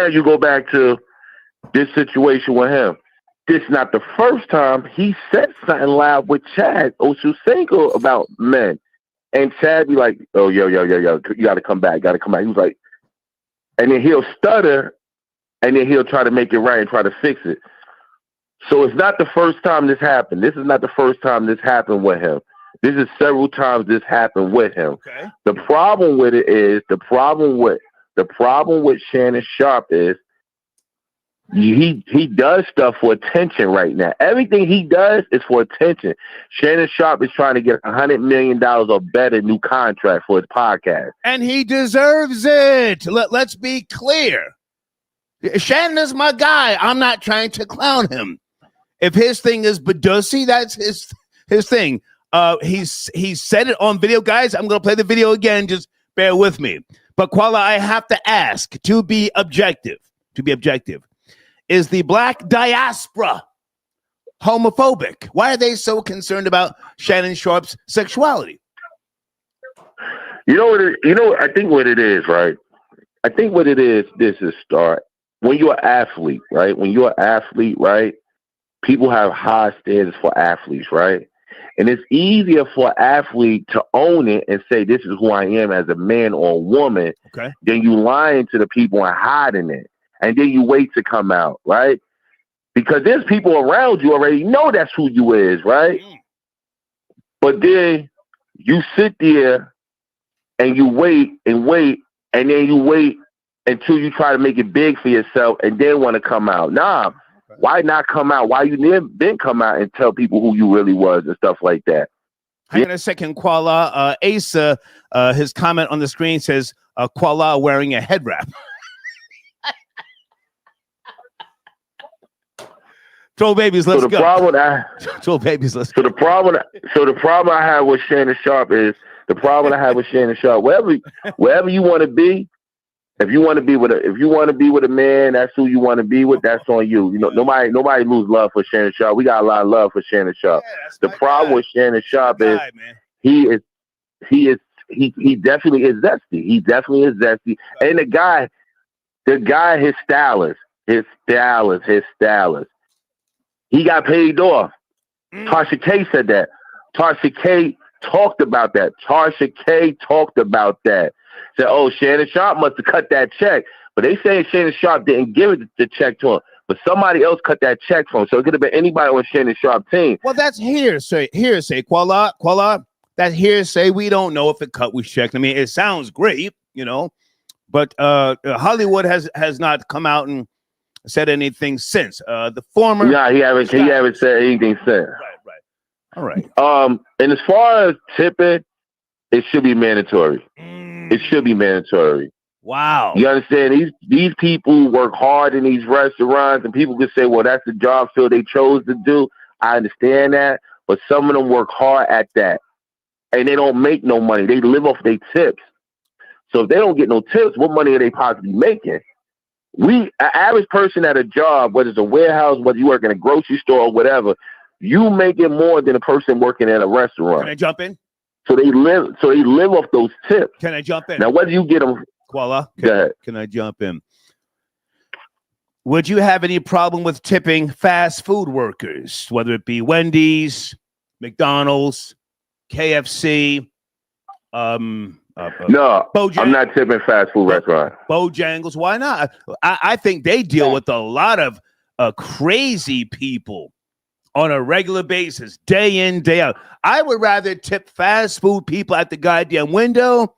Speaker 7: you go back to this situation with him. This is not the first time he said something loud with Chad Ochocinco about men. And Chad be like, oh, yo, you got to come back. He was like, and then he'll stutter, and then he'll try to make it right and try to fix it. So it's not the first time this happened. This is not the first time this happened with him. This is several times this happened with him.
Speaker 1: Okay.
Speaker 7: The problem with it is, the problem with Shannon Sharpe is, he does stuff for attention right now. Everything he does is for attention. Shannon Sharpe is trying to get $100 million or better new contract for his podcast.
Speaker 1: And he deserves it. Let's be clear. Shannon is my guy. I'm not trying to clown him. If his thing is Badusi, that's his thing. He said it on video. Guys, I'm going to play the video again. Just bear with me. But Kuala, I have to ask, to be objective, is the black diaspora homophobic? Why are they so concerned about Shannon Sharpe's sexuality?
Speaker 7: I think what it is, right? I think what it is, this is start. When you're an athlete, right? People have high standards for athletes, right? And it's easier for an athlete to own it and say, this is who I am as a man or a woman, than you lying to the people and hiding it. And then you wait to come out, right? Because there's people around you already know that's who you is, right? But then you sit there and you wait, and then you wait until you try to make it big for yourself and then want to come out. Nah, why not come out? Why you didn't come out and tell people who you really was and stuff like that?
Speaker 1: Hang on a second, Kuala. Asa, his comment on the screen says, Kuala wearing a head wrap. Throw babies, let's go. Throw babies, let's go.
Speaker 7: The problem I have with Shannon Sharpe is wherever you want to be, if you want to be with a man, that's who you want to be with. That's on you. Nobody lose love for Shannon Sharpe. We got a lot of love for Shannon Sharpe. Yeah, the problem with Shannon Sharpe is he definitely is zesty. He definitely is zesty. And the guy, his stylist. He got paid off. Tasha K said that. Tasha K talked about that. Said, oh, Shannon Sharpe must have cut that check. But they say Shannon Sharpe didn't give the check to him. But somebody else cut that check for him. So it could have been anybody on Shannon Sharpe's team.
Speaker 1: Well, that's hearsay. Kuala. That hearsay, we don't know if it cut was checked. I mean, it sounds great, but Hollywood has not come out and said anything since. The former...
Speaker 7: Nah, he haven't said anything since.
Speaker 1: Right. All right.
Speaker 7: And as far as tipping, it should be mandatory. It should be mandatory.
Speaker 1: Wow.
Speaker 7: You understand? These people work hard in these restaurants, and people can say, well, that's the job field they chose to do. I understand that. But some of them work hard at that. And they don't make no money. They live off their tips. So if they don't get no tips, what money are they possibly making? An average person at a job, whether it's a warehouse, whether you work in a grocery store or whatever, you make it more than a person working at a restaurant.
Speaker 1: Can I jump in?
Speaker 7: So they live off those tips.
Speaker 1: Can I jump in?
Speaker 7: Now, whether you get them,
Speaker 1: Kuala,
Speaker 7: go ahead.
Speaker 1: Can I jump in? Would you have any problem with tipping fast food workers, whether it be Wendy's, McDonald's, KFC?
Speaker 7: No,
Speaker 1: Bojangles?
Speaker 7: I'm not tipping fast food restaurants.
Speaker 1: Bojangles, why not? I think they deal with a lot of crazy people on a regular basis, day in, day out. I would rather tip fast food people at the goddamn window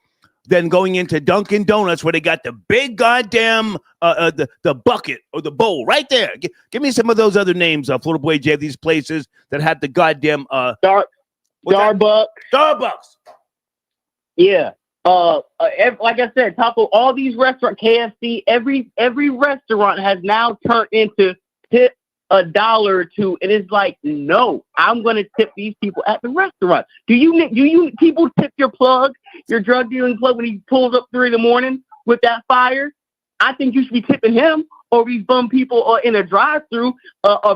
Speaker 1: than going into Dunkin' Donuts where they got the big goddamn the bucket or the bowl right there. Give me some of those other names, Florida Boy J, these places that had the goddamn
Speaker 4: Starbucks.
Speaker 1: Starbucks.
Speaker 4: Yeah. Like I said, Taco, all these restaurants, KFC, every restaurant has now turned into tip $1 or $2, and it's like, no, I'm going to tip these people at the restaurant. Do you people tip your drug dealing plug when he pulls up 3 a.m. with that fire? I think you should be tipping him, or these bum people in a drive-through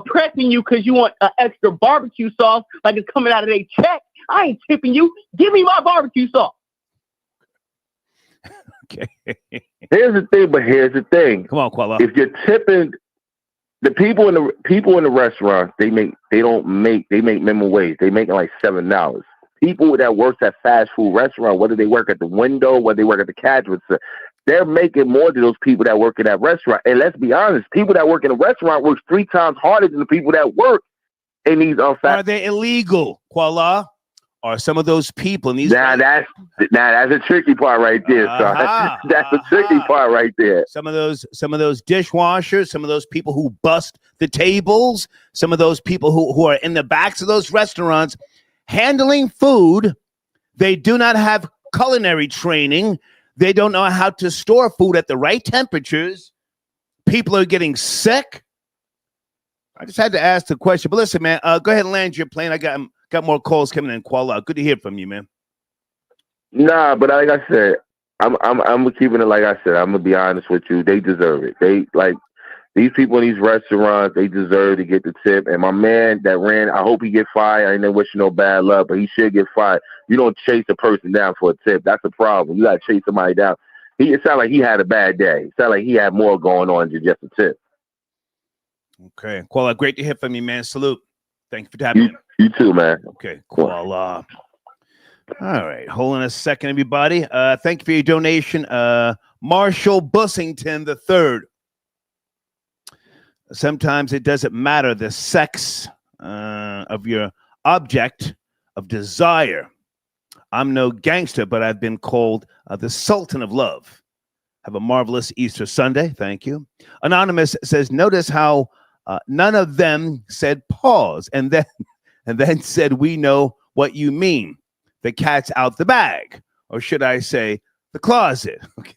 Speaker 4: pressing you because you want extra barbecue sauce like it's coming out of their check. I ain't tipping you. Give me my barbecue sauce.
Speaker 1: Okay.
Speaker 7: Here's the thing.
Speaker 1: Come on, Kuala.
Speaker 7: If you're tipping the people in the restaurants, they make minimum wage. They make like $7. people that work at fast food restaurant, whether they work at the window, whether they work at the cash register, they're making more than those people that work in that restaurant. And let's be honest, people that work in a restaurant work 3 times harder than the people that work in these
Speaker 1: Are they illegal, Kuala? Are some of those people in these?
Speaker 7: That's a tricky part right there, son. That's a tricky part right there.
Speaker 1: Some of those dishwashers, some of those people who bust the tables, some of those people who are in the backs of those restaurants handling food. They do not have culinary training. They don't know how to store food at the right temperatures. People are getting sick. I just had to ask the question. But listen, man, go ahead and land your plane. I got more calls coming in, Kuala. Good to hear from you, man.
Speaker 7: Nah, but like I said, I'm keeping it like I said. I'm gonna be honest with you. They deserve it. They like these people in these restaurants. They deserve to get the tip. And my man that ran, I hope he get fired. I ain't wishing no bad luck, but he should get fired. You don't chase a person down for a tip. That's a problem. You gotta chase somebody down. It sounded like he had a bad day. It sounded like he had more going on than just a tip.
Speaker 1: Okay, Kuala, great to hear from you, man. Salute. Thank you for tapping in.
Speaker 7: You too, man.
Speaker 1: Okay, Kuala. All right, hold on a second, everybody. Thank you for your donation. Marshall Bussington III. Sometimes it doesn't matter the sex of your object of desire. I'm no gangster, but I've been called the Sultan of Love. Have a marvelous Easter Sunday. Thank you. Anonymous says, notice how none of them said pause and then said, we know what you mean. The cat's out the bag. Or should I say the closet? Okay.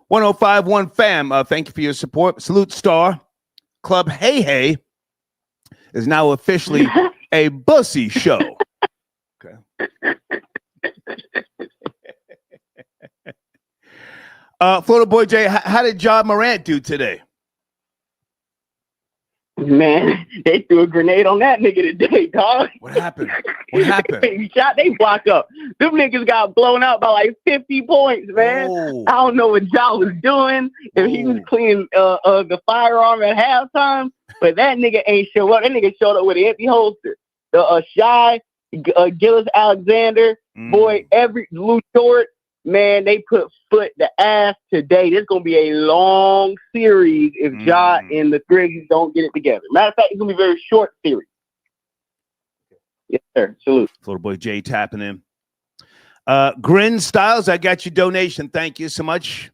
Speaker 1: 1051 fam, thank you for your support. Salute Star. Club Hey Hey is now officially a bussy show. Okay. Florida Boy J, how did John Morant do today?
Speaker 4: Man, they threw a grenade on that nigga today, dog.
Speaker 1: What happened? What happened?
Speaker 4: He shot they block up. Them niggas got blown out by like 50 points, man.
Speaker 1: Oh.
Speaker 4: I don't know what Ja was doing, if he was cleaning the firearm at halftime, but that nigga ain't show up. That nigga showed up with an empty holster. Shy, Gillis Alexander, boy, every Lou Short, man, they put foot to ass today. This is going to be a long series if Ja and the Grizzlies don't get it together. Matter of fact, it's going to be a very short series. Yes, sir. Salute.
Speaker 1: Florida Boy J tapping in. Grin Styles, I got your donation. Thank you so much.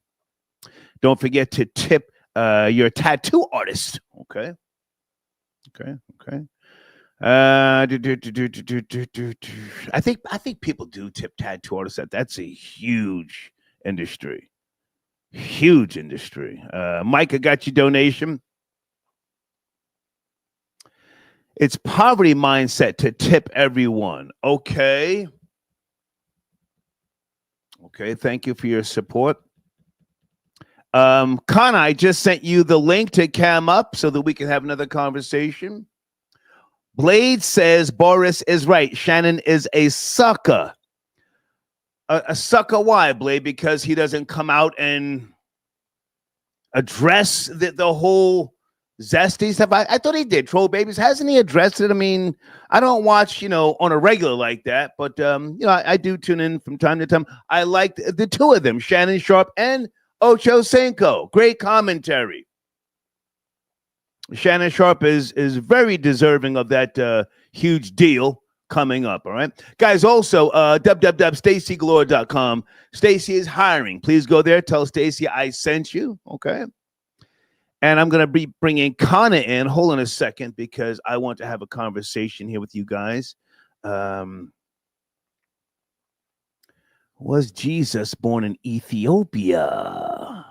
Speaker 1: Don't forget to tip your tattoo artist. Okay. I think people do tip tattoo artists. That's a huge industry. Huge industry. Mike, I got your donation. It's poverty mindset to tip everyone. Okay. Thank you for your support. Connor, I just sent you the link to Cam Up so that we can have another conversation. Blade says Boris is right. Shannon is a sucker. A sucker, why, Blade? Because he doesn't come out and address the whole zesty stuff. I thought he did. Troll Babies. Hasn't he addressed it? I mean, I don't watch, on a regular like that. But, I do tune in from time to time. I liked the two of them, Shannon Sharpe and Ocho Cinco. Great commentary. Shannon Sharpe is very deserving of that huge deal coming up, all right? Guys, also, www.stacygalore.com. Stacy is hiring. Please go there. Tell Stacy I sent you, okay? And I'm going to be bringing Connor in. Hold on a second, because I want to have a conversation here with you guys. Was Jesus born in Ethiopia?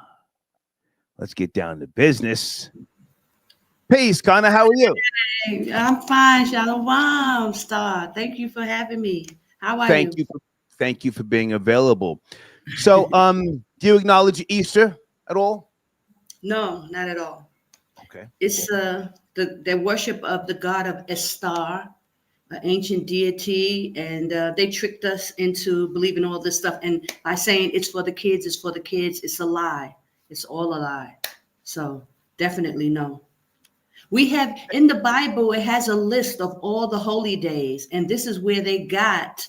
Speaker 1: Let's get down to business. Peace, Connor. How are you?
Speaker 8: Hey, I'm fine, Shalom, Star. Thank you for having me. How are you?
Speaker 1: Thank you for being available. So, do you acknowledge Easter at all?
Speaker 8: No, not at all.
Speaker 1: Okay.
Speaker 8: It's the worship of the god of Estar, an ancient deity, and they tricked us into believing all this stuff. And by saying it's for the kids, it's a lie. It's all a lie. So definitely no. We have in the Bible, it has a list of all the holy days, and this is where they got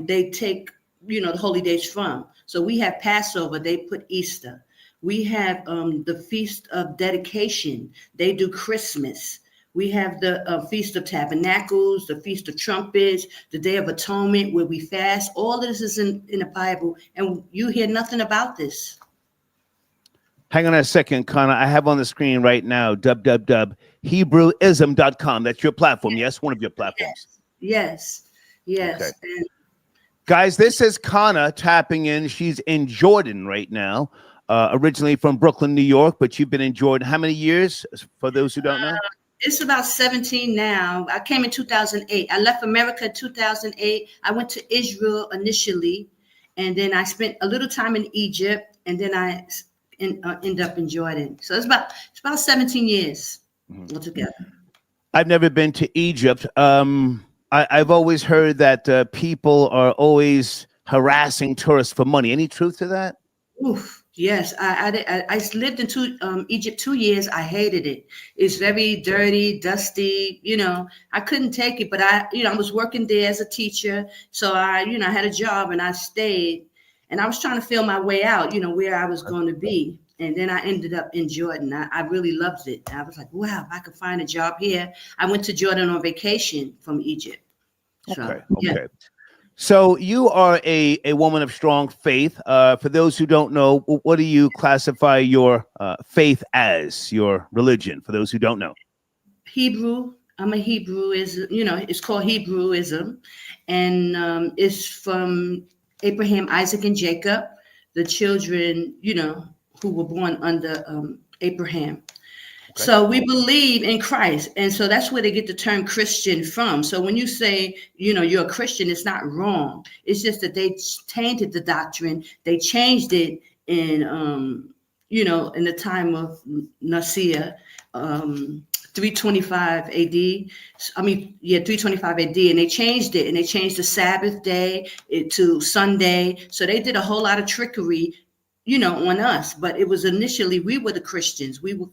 Speaker 8: they take the holy days from. So we have Passover, they put Easter. We have the Feast of Dedication, they do Christmas. We have the Feast of Tabernacles, the Feast of Trumpets, the Day of Atonement, where we fast. All of this is in the Bible, and you hear nothing about this.
Speaker 1: Hang on a second, Connor. I have on the screen right now, www.hebrewism.com. That's your platform, yes? One of your platforms.
Speaker 8: Yes.
Speaker 1: Okay. Guys, this is Connor tapping in. She's in Jordan right now, originally from Brooklyn, New York, but you've been in Jordan how many years, for those who don't know?
Speaker 8: It's about 17 now. I came in 2008. I left America in 2008. I went to Israel initially, and then I spent a little time in Egypt, and then I end up in Jordan. So it's about 17 years altogether.
Speaker 1: I've never been to Egypt. I've always heard that people are always harassing tourists for money. Any truth to that?
Speaker 8: Oof, yes. I lived in Egypt 2 years. I hated it. It's very dirty, dusty. I couldn't take it. But I was working there as a teacher, so I had a job and I stayed. And I was trying to feel my way out, where I was going to be. And then I ended up in Jordan. I really loved it. I was like, wow, if I could find a job here. I went to Jordan on vacation from Egypt. So,
Speaker 1: okay.
Speaker 8: Yeah.
Speaker 1: So you are a woman of strong faith. For those who don't know, what do you classify your faith as, your religion, for those who don't know?
Speaker 8: Hebrew. I'm a Hebrew. It's called Hebrewism. And it's from Abraham, Isaac, and Jacob, the children, who were born under Abraham. Okay. So we believe in Christ. And so that's where they get the term Christian from. So when you say, you're a Christian, it's not wrong. It's just that they tainted the doctrine. They changed it in the time of Nicaea, 325 AD. 325 AD. And they changed it. And they changed the Sabbath day to Sunday. So they did a whole lot of trickery, on us. But it was initially, we were the Christians. We were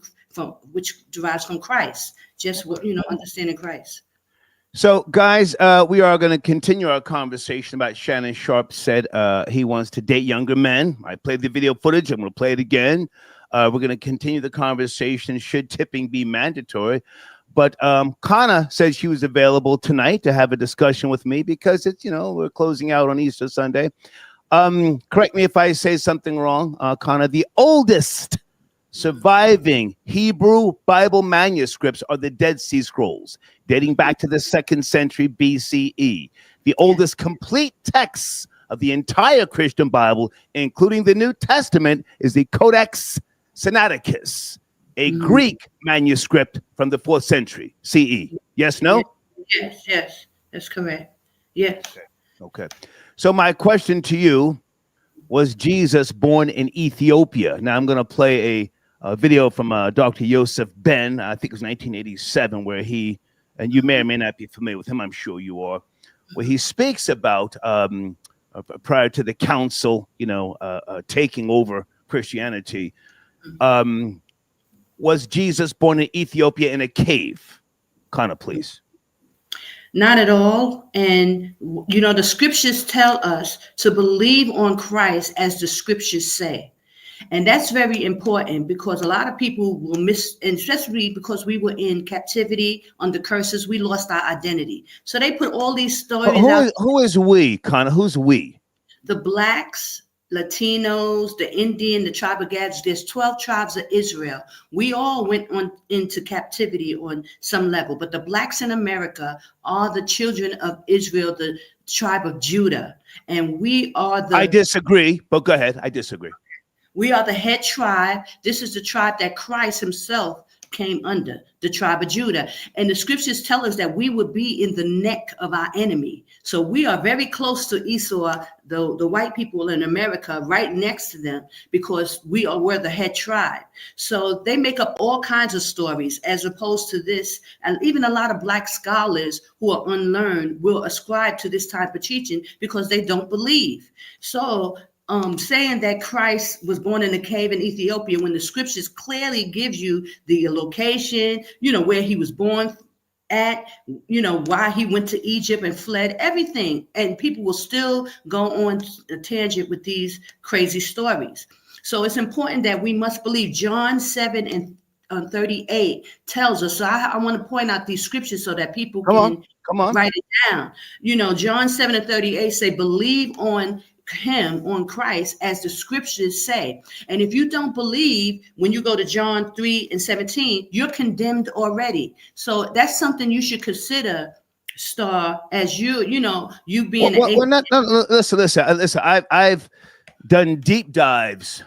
Speaker 8: which derives from Christ. Just, understanding Christ.
Speaker 1: So, guys, we are going to continue our conversation about Shannon Sharpe said he wants to date younger men. I played the video footage. I'm going to play it again. We're going to continue the conversation. Should tipping be mandatory? But Kana said she was available tonight to have a discussion with me because it's, we're closing out on Easter Sunday. Correct me if I say something wrong, Kana. The oldest surviving Hebrew Bible manuscripts are the Dead Sea Scrolls, dating back to the 2nd century BCE. The oldest complete texts of the entire Christian Bible, including the New Testament, is the Codex Sinaiticus, a Greek manuscript from the 4th century CE. Yes, no?
Speaker 8: Yes, that's correct. Yes.
Speaker 1: Okay. So my question to you, was Jesus born in Ethiopia? Now I'm going to play a video from Dr. Yosef Ben, I think it was 1987, where he, and you may or may not be familiar with him, I'm sure you are, where he speaks about prior to the council, taking over Christianity. Was Jesus born in Ethiopia in a cave? Connor, please.
Speaker 8: Not at all. And, the scriptures tell us to believe on Christ as the scriptures say. And that's very important because a lot of people will miss, and especially because we were in captivity under curses, we lost our identity. So they put all these stories out.
Speaker 1: Who is we, Connor? Who's we?
Speaker 8: The Blacks, Latinos, the Indian, the tribe of Gad. There's 12 tribes of Israel. We all went into captivity on some level, but the Blacks in America are the children of Israel, the tribe of Judah. And we are the...
Speaker 1: I disagree, but go ahead. I disagree.
Speaker 8: We are the head tribe. This is the tribe that Christ himself came under, the tribe of Judah. And the scriptures tell us that we would be in the neck of our enemy. So we are very close to Esau, the white people in America, right next to them, because we're the head tribe. So they make up all kinds of stories as opposed to this. And even a lot of Black scholars who are unlearned will ascribe to this type of teaching because they don't believe. So saying that Christ was born in a cave in Ethiopia when the scriptures clearly gives you the location, where he was born at, why he went to Egypt and fled, everything. And people will still go on a tangent with these crazy stories. So it's important that we must believe John 7 and 38 tells us. So I want to point out these scriptures so that people can write it down. John 7 and 38 say, believe on him, on Christ, as the scriptures say. And if you don't believe, when you go to John 3 and 17, you're condemned already. So that's something you should consider, Star, as you being
Speaker 1: listen. I've done deep dives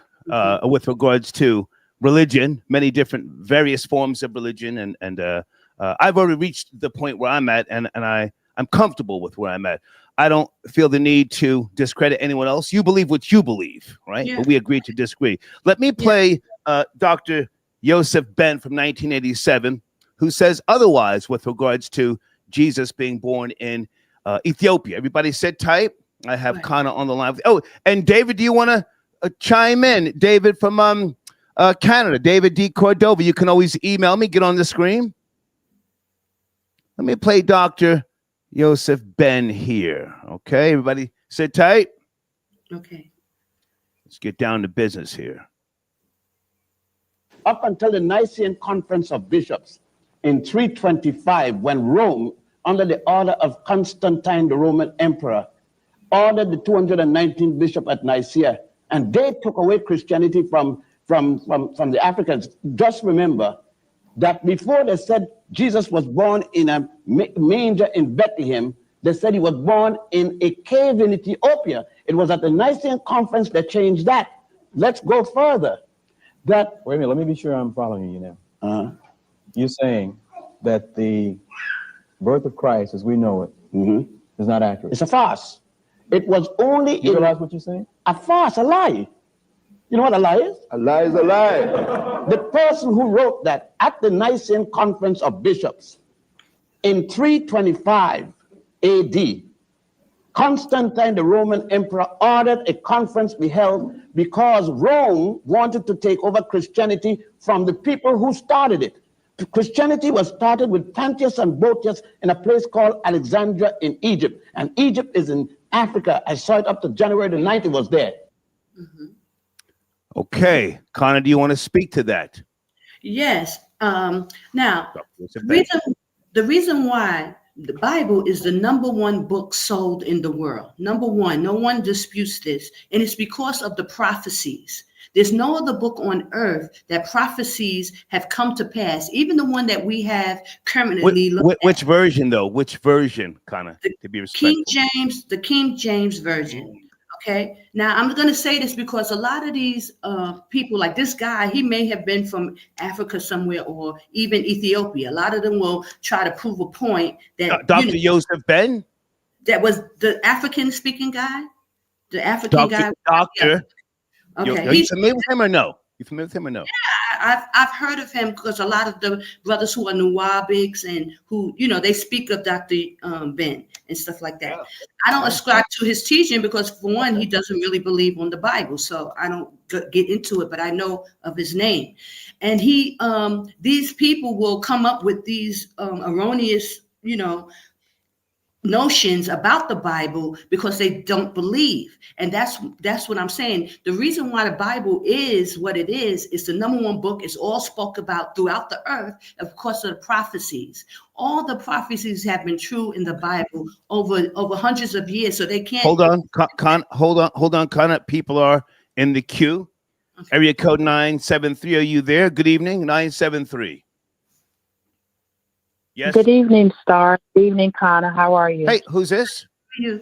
Speaker 1: with regards to religion, many different various forms of religion, and I've already reached the point where I'm at, and I'm comfortable with where I'm at. I don't feel the need to discredit anyone else. You believe what you believe, right? Yeah. But we agree to disagree. Let me play Dr. Yosef Ben from 1987, who says otherwise with regards to Jesus being born in Ethiopia. Everybody sit tight. I have Connor on the line. Oh, and David, do you want to chime in? David from Canada, David D. Cordova. You can always email me. Get on the screen. Let me play Dr. Yosef Ben here. Okay, everybody sit tight.
Speaker 8: Okay.
Speaker 1: Let's get down to business here.
Speaker 9: Up until the Nicene Conference of Bishops in 325, when Rome, under the order of Constantine, the Roman emperor, ordered the 219 bishop at Nicaea, and they took away Christianity from the Africans. Just remember that before they said Jesus was born in a manger in Bethlehem, they said he was born in a cave in Ethiopia. It was at the Nicene Conference that changed that. Let's go further.
Speaker 10: Wait a minute, let me be sure I'm following you now. You're saying that the birth of Christ as we know it is not accurate.
Speaker 9: It's a farce. It was only...
Speaker 10: You realize what you're saying?
Speaker 9: A farce, a lie. You know what a lie is?
Speaker 7: A lie is a lie.
Speaker 9: The person who wrote that at the Nicene Conference of Bishops in 325 AD, Constantine, the Roman emperor, ordered a conference be held because Rome wanted to take over Christianity from the people who started it. Christianity was started with Pantius and Boetius in a place called Alexandria in Egypt. And Egypt is in Africa. I saw it up to January the 9th, it was there.
Speaker 1: Okay, Connor, do you want to speak to that?
Speaker 8: Yes. Now, the reason why the Bible is the #1 book sold in the world, #1, no one disputes this, and it's because of the prophecies. There's no other book on earth that prophecies have come to pass, even the one that we have currently.
Speaker 1: Which version, though? Which version, Connor, to be respectful?
Speaker 8: The King James Version. Okay, now I'm going to say this because a lot of these people, like this guy, he may have been from Africa somewhere or even Ethiopia. A lot of them will try to prove a point that
Speaker 1: Dr. Yosef Ben,
Speaker 8: that was the African speaking guy, the African guy.
Speaker 1: Doctor.
Speaker 8: Okay,
Speaker 1: are you familiar with him or no? You familiar with him or no?
Speaker 8: Yeah, I've heard of him because a lot of the brothers who are Nuwabics and who, they speak of Dr. Ben and stuff like that. I don't ascribe to his teaching because, for one, he doesn't really believe on the Bible, so I don't get into it, but I know of his name. And these people will come up with these erroneous, notions about the Bible because they don't believe. And that's what I'm saying. The reason why the Bible is what it is the #1 book. It's all spoke about throughout the earth, of course, of the prophecies. All the prophecies have been true in the Bible over hundreds of years, so they can't.
Speaker 1: Hold on, Connor. People are in the queue. Okay. Area code 973. Are you there? Good evening, 973. Yes.
Speaker 11: Good evening, Star. Good evening, Connor. How are you?
Speaker 1: Hey, who's this?
Speaker 8: You.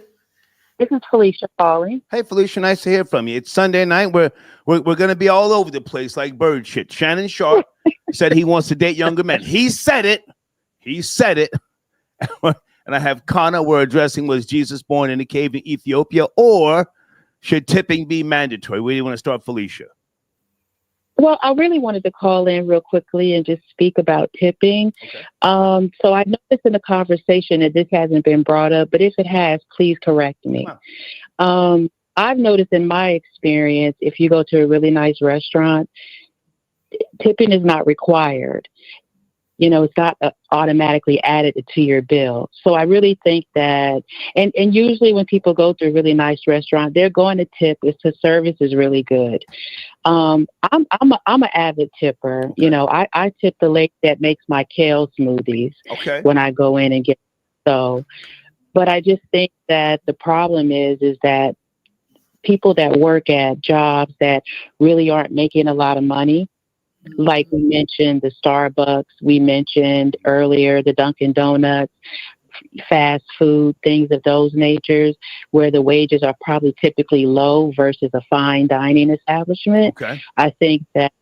Speaker 11: This is Felicia calling.
Speaker 1: Hey, Felicia, nice to hear from you. It's Sunday night. We're going to be all over the place like bird shit. Shannon Sharpe said he wants to date younger men. He said it. And I have Connor. We're addressing, was Jesus born in a cave in Ethiopia, or should tipping be mandatory? Where do you want to start, Felicia?
Speaker 11: Well, I really wanted to call in real quickly and just speak about tipping. Okay. So I noticed in the conversation that this hasn't been brought up, but if it has, please correct me. I've noticed in my experience, if you go to a really nice restaurant, tipping is not required. You know, it's not automatically added to your bill. So I really think that, and usually when people go to a really nice restaurant, they're going to tip if the service is really good. I'm an avid tipper. You know, I tip the lady that makes my kale smoothies when I go in and get so. But I just think that the problem is that people that work at jobs that really aren't making a lot of money, like we mentioned the Starbucks, we mentioned earlier the Dunkin' Donuts, fast food, things of those natures, where the wages are probably typically low versus a fine dining establishment. I think that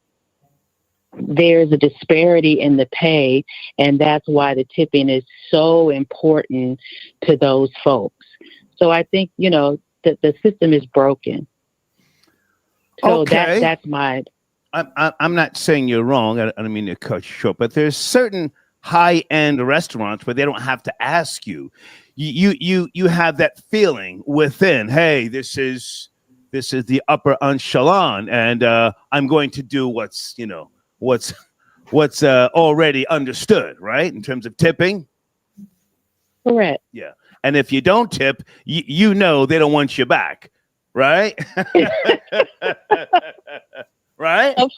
Speaker 11: there's a disparity in the pay, and that's why the tipping is so important to those folks. So I think, you know, the system is broken. So that's my...
Speaker 1: I'm not saying you're wrong. I don't mean to cut you short, but there's certain high-end restaurants where they don't have to ask you. You have that feeling within. Hey, this is the upper echelon, and I'm going to do what's already understood, right? In terms of tipping.
Speaker 11: Correct.
Speaker 1: Yeah, and if you don't tip, you know they don't want you back, right? Right?
Speaker 11: Of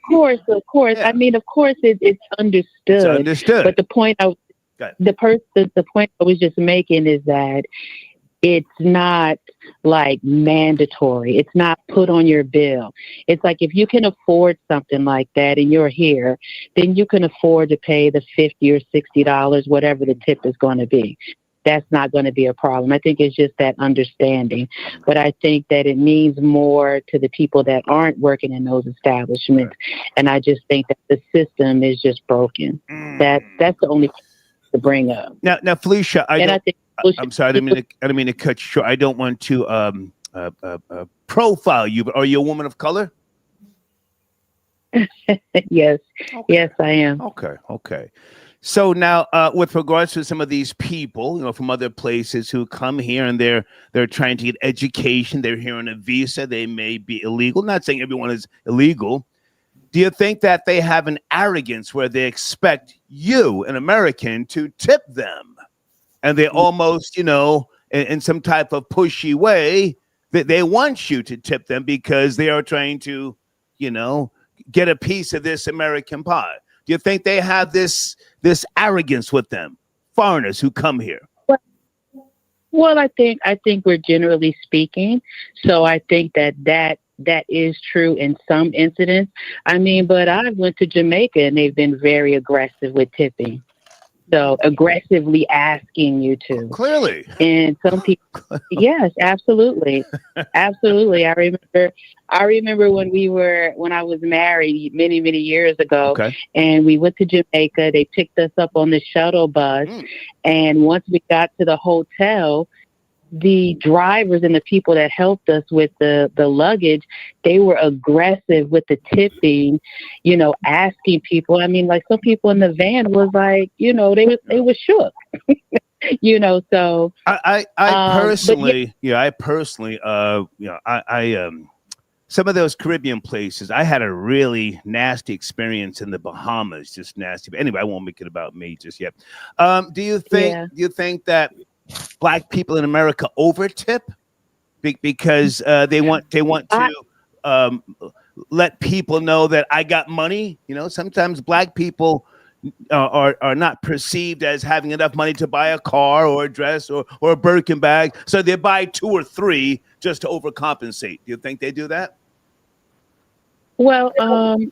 Speaker 11: course. Yeah. I mean, of course, it's understood.
Speaker 1: It's understood.
Speaker 11: But the point I was just making is that it's not like mandatory. It's not put on your bill. It's like if you can afford something like that and you're here, then you can afford to pay the $50 or $60, whatever the tip is going to be. That's not going to be a problem. I think it's just that understanding. But I think that it means more to the people that aren't working in those establishments. And I just think that the system is just broken. That's the only thing to bring up.
Speaker 1: Now, Felicia, I'm sorry, I didn't mean to cut you short. I don't want to profile you, but are you a woman of color?
Speaker 11: Yes. Yes, I am.
Speaker 1: Okay. So now, with regards to some of these people, you know, from other places who come here and they're trying to get education, they're here on a visa, they may be illegal. Not saying everyone is illegal. Do you think that they have an arrogance where they expect you, an American, to tip them, and they almost, you know, in some type of pushy way, that they want you to tip them because they are trying to, you know, get a piece of this American pie? Do you think they have this arrogance with them, foreigners who come here?
Speaker 11: Well, I think we're generally speaking. So I think that is true in some incidents. I mean, but I went to Jamaica and they've been very aggressive with tipping. So aggressively asking you to.
Speaker 1: Clearly.
Speaker 11: And some people, yes, absolutely. Absolutely. I remember when I was married many, many years ago, and we went to Jamaica. They picked us up on the shuttle bus. And once we got to the hotel, the drivers and the people that helped us with the luggage, they were aggressive with the tipping, you know, asking people. I mean, like some people in the van was like, you know, they were shook, you know. So
Speaker 1: I personally, some of those Caribbean places, I had a really nasty experience in the Bahamas, just nasty. But anyway, I won't make it about me just yet. Do you think that Black people in America over tip because they want to let people know that I got money? You know, sometimes Black people are not perceived as having enough money to buy a car or a dress or a Birkin bag, so they buy 2 or 3 just to overcompensate. Do you think they do that?
Speaker 11: Well,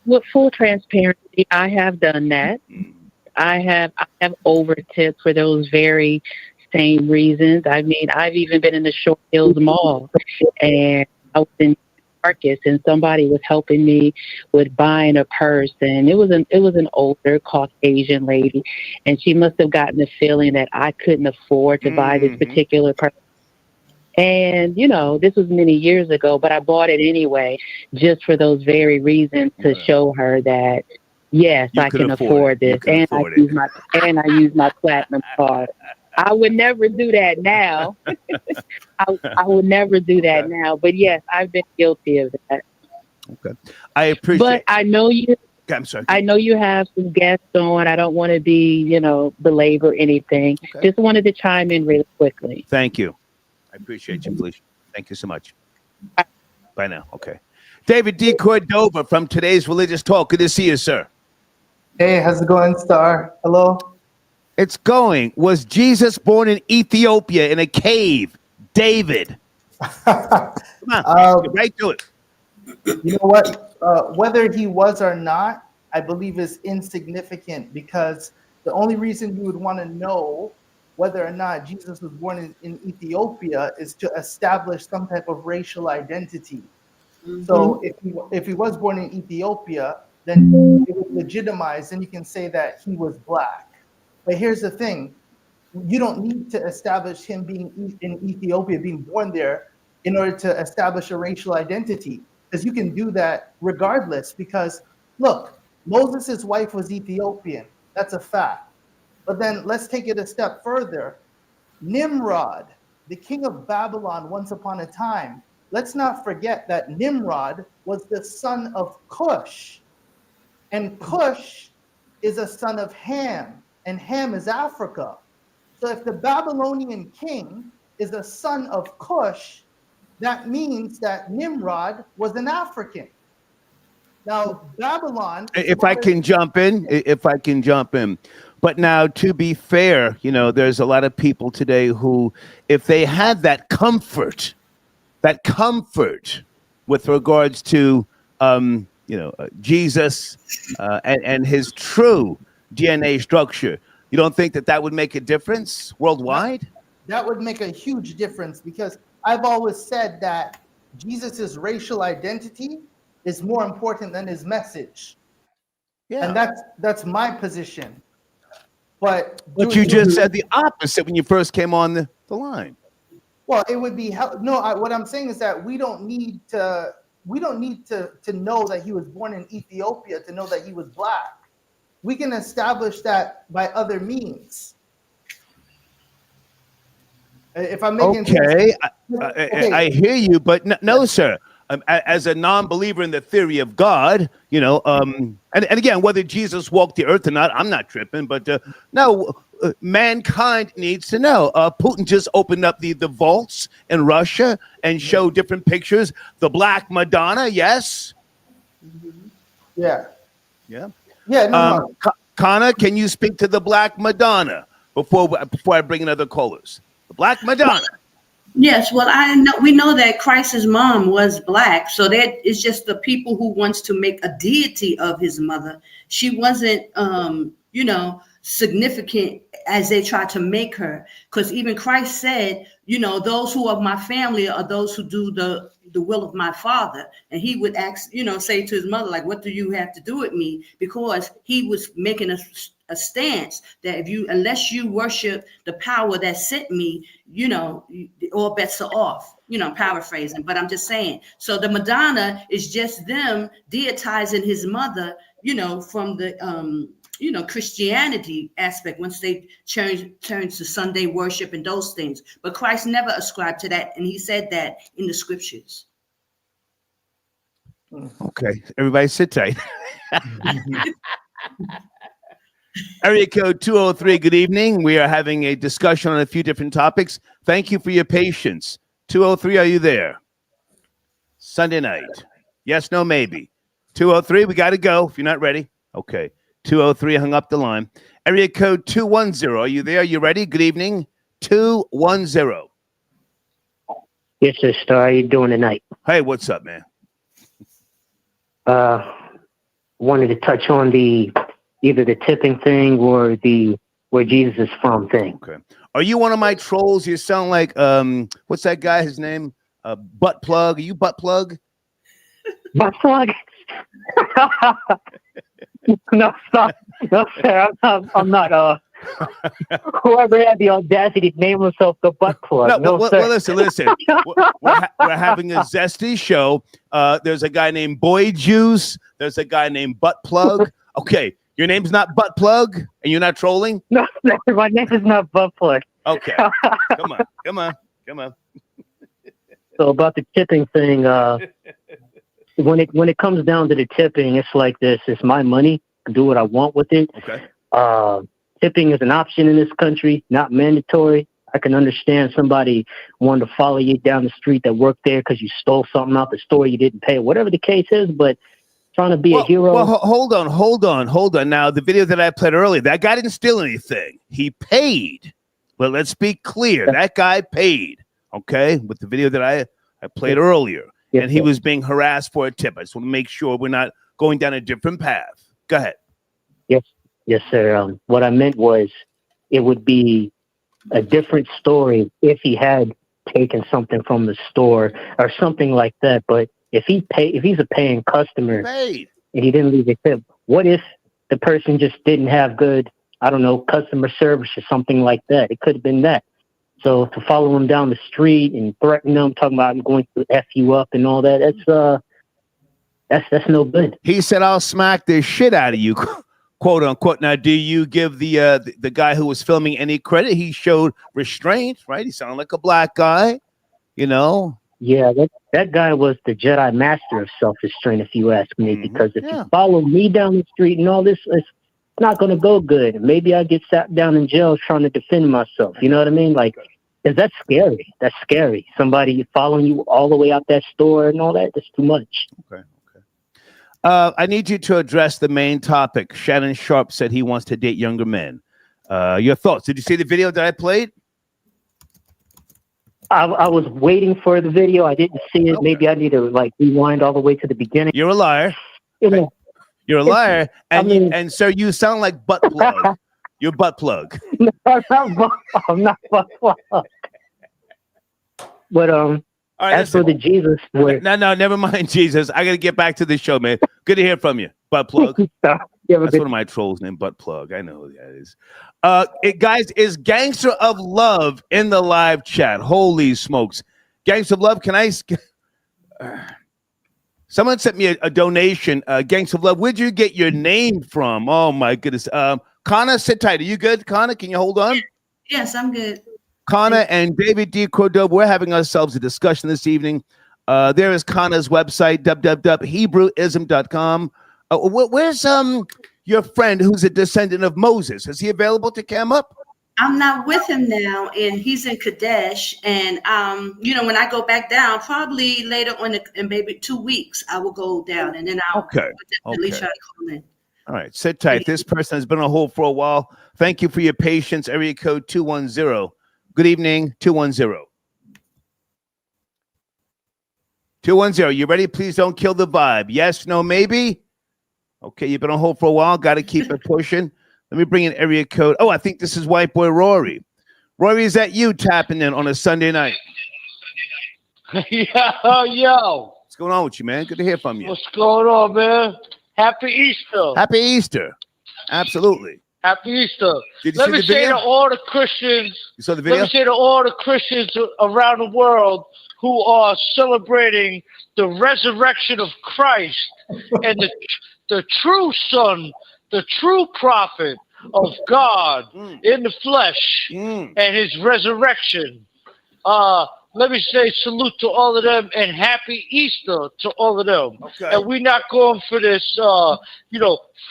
Speaker 11: with full transparency, I have done that. I have over tipped for those very same reasons. I mean, I've even been in the Short Hills Mall, and I was in Marcus, and somebody was helping me with buying a purse, and it was an older Caucasian lady, and she must have gotten the feeling that I couldn't afford to buy this particular purse. And, you know, this was many years ago, but I bought it anyway, just for those very reasons, to show her that, yes, I can afford this, and I use my platinum card. I would never do that now. I would never do that now. But yes, I've been guilty of that.
Speaker 1: Okay. I appreciate
Speaker 11: But I know you.
Speaker 1: Okay, I'm sorry.
Speaker 11: I know you have some guests on. I don't want to be, belabor anything.
Speaker 1: Okay.
Speaker 11: Just wanted to chime in really quickly.
Speaker 1: Thank you. I appreciate you, Felicia. Thank you so much. Bye now. Okay. David D. Cordova from Today's Religious Talk. Good to see you, sir.
Speaker 12: Hey, how's it going, Star? Hello?
Speaker 1: It's going. Was Jesus born in Ethiopia in a cave? David. Come on. Get right to it.
Speaker 12: You know what? Whether he was or not, I believe is insignificant, because the only reason you would want to know whether or not Jesus was born in Ethiopia is to establish some type of racial identity. Mm-hmm. So if he was born in Ethiopia, then it would legitimize, and you can say that he was black. But here's the thing. You don't need to establish him being in Ethiopia, being born there, in order to establish a racial identity. Because you can do that regardless. Because, look, Moses' wife was Ethiopian. That's a fact. But then let's take it a step further. Nimrod, the king of Babylon once upon a time, let's not forget that Nimrod was the son of Cush. And Cush is a son of Ham, and Ham is Africa. So if the Babylonian king is a son of Cush, that means that Nimrod was an African. Now, Babylon...
Speaker 1: If I can jump in. But now, to be fair, there's a lot of people today who, if they had that comfort with regards to, Jesus and his true DNA structure, you don't think that would make a difference worldwide?
Speaker 12: That would make a huge difference, because I've always said that Jesus's racial identity is more important than his message. Yeah. And that's my position. But
Speaker 1: you just said the opposite when you first came on the line.
Speaker 12: Well, it would be what I'm saying is that we don't need to know that he was born in Ethiopia to know that he was black. We can establish that by other means. If I'm making
Speaker 1: sense. I hear you, but no, sir. As a non-believer in the theory of God, and again, whether Jesus walked the earth or not, I'm not tripping. But mankind needs to know. Putin just opened up the vaults in Russia and showed different pictures. The Black Madonna, yes.
Speaker 12: Yeah.
Speaker 1: Yeah.
Speaker 12: Yeah. No.
Speaker 1: Connor, can you speak to the Black Madonna before I bring in other callers? The Black Madonna.
Speaker 8: Yes, well, we know that Christ's mom was black, so that is just the people who wants to make a deity of his mother. She wasn't, significant as they try to make her, because even Christ said, those who are my family are those who do the will of my Father. And he would ask, say to his mother, like, what do you have to do with me? Because he was making a stance that unless you worship the power that sent me, all bets are off, paraphrasing, but I'm just saying. So the Madonna is just them deitizing his mother, from the, Christianity aspect once they turn to Sunday worship and those things. But Christ never ascribed to that. And he said that in the scriptures.
Speaker 1: Okay. Everybody sit tight. Area code 203, good evening. We are having a discussion on a few different topics. Thank you for your patience. 203, are you there? Sunday night. Yes, no, maybe. 203, we got to go if you're not ready. Okay. 203 hung up the line. Area code 210, are you there? Are you ready? Good evening. 210.
Speaker 13: Yes, sir, Star. How you doing tonight?
Speaker 1: Hey, what's up, man?
Speaker 13: Wanted to touch on either the tipping thing or the where Jesus is from thing.
Speaker 1: Okay. Are you one of my trolls? You sound like what's that guy? His name? Butt Plug. Are you Butt Plug?
Speaker 13: Butt Plug? No, stop. No, sir. I'm not. Whoever had the audacity to name himself the Butt Plug.
Speaker 1: Well, listen. We're having a zesty show. There's a guy named Boy Juice. There's a guy named Butt Plug. Okay. Your name's not Butt Plug, and you're not trolling?
Speaker 13: No, my name is not Butt Plug.
Speaker 1: Okay. Come on.
Speaker 13: So about the tipping thing, when it comes down to the tipping, it's like this: it's my money, I can do what I want with it.
Speaker 1: Okay.
Speaker 13: Tipping is an option in this country, not mandatory. I can understand somebody wanting to follow you down the street that worked there because you stole something out the store you didn't pay, whatever the case is. But trying to be a hero.
Speaker 1: Well, hold on. Now, the video that I played earlier, that guy didn't steal anything. He paid. Well, let's be clear. That guy paid. Okay, with the video that I played earlier, and he was being harassed for a tip. I just want to make sure we're not going down a different path. Go ahead.
Speaker 13: Yes, sir. What I meant was it would be a different story if he had taken something from the store or something like that. But if he's a paying customer and he didn't leave a tip, what if the person just didn't have good, I don't know, customer service or something like that? It could have been that. So to follow him down the street and threaten them, talking about I'm going to F you up and all that, that's no good.
Speaker 1: He said, "I'll smack the shit out of you." Quote unquote. Now, do you give the guy who was filming any credit? He showed restraint, right? He sounded like a black guy, you know.
Speaker 13: Yeah, that guy was the Jedi master of self-restraint, if you ask me, because if you follow me down the street and all this, it's not going to go good. Maybe I get sat down in jail trying to defend myself. You know what I mean? Like, that's scary. That's scary. Somebody following you all the way out that store and all that, that's too much.
Speaker 1: Okay. I need you to address the main topic. Shannon Sharpe said he wants to date younger men. Your thoughts? Did you see the video that I played?
Speaker 13: I was waiting for the video. I didn't see it. Okay. Maybe I need to rewind all the way to the beginning.
Speaker 1: You're a liar. You're a liar. And sir, you sound like butt plug. You're butt plug.
Speaker 13: No, I'm not butt plug. But
Speaker 1: all right,
Speaker 13: as for the Jesus,
Speaker 1: no, never mind Jesus. I got to get back to the show, man. Good to hear from you, butt plug. That's one of my trolls named Butt Plug. I know who that is. Guys, is Gangster of Love in the live chat? Holy smokes. Gangster of Love, can I... someone sent me a donation. Gangster of Love, where'd you get your name from? Oh, my goodness. Connor, sit tight. Are you good, Connor? Can you hold on?
Speaker 8: Yes, I'm good.
Speaker 1: Connor and David D. Cordoba, we're having ourselves a discussion this evening. There is Connor's website, www.hebrewism.com. Where's your friend who's a descendant of Moses? Is he available to come up?
Speaker 8: I'm not with him now, and he's in Kadesh. And when I go back down, probably later on in maybe 2 weeks, I will go down, and then I'll definitely try to call in.
Speaker 1: All right, sit tight. This person has been on hold for a while. Thank you for your patience. Area code 210. Good evening, 210. 210, you ready? Please don't kill the vibe. Yes, no, maybe? Okay, you've been on hold for a while. Got to keep it pushing. Let me bring in area code. Oh, I think this is white boy Rory. Rory, is that you tapping in on a Sunday night?
Speaker 14: Yo.
Speaker 1: What's going on with you, man? Good to hear from you.
Speaker 14: What's going on, man? Happy Easter.
Speaker 1: Happy Easter. Absolutely.
Speaker 14: Happy Easter.
Speaker 1: Let me
Speaker 14: say to all the Christians.
Speaker 1: You saw the video?
Speaker 14: Let me say to all the Christians around the world who are celebrating the resurrection of Christ and the true Son, the true prophet of God in the flesh and his resurection. Let me say salute to all of them and happy Easter to all of them. Okay. And we're not going for this,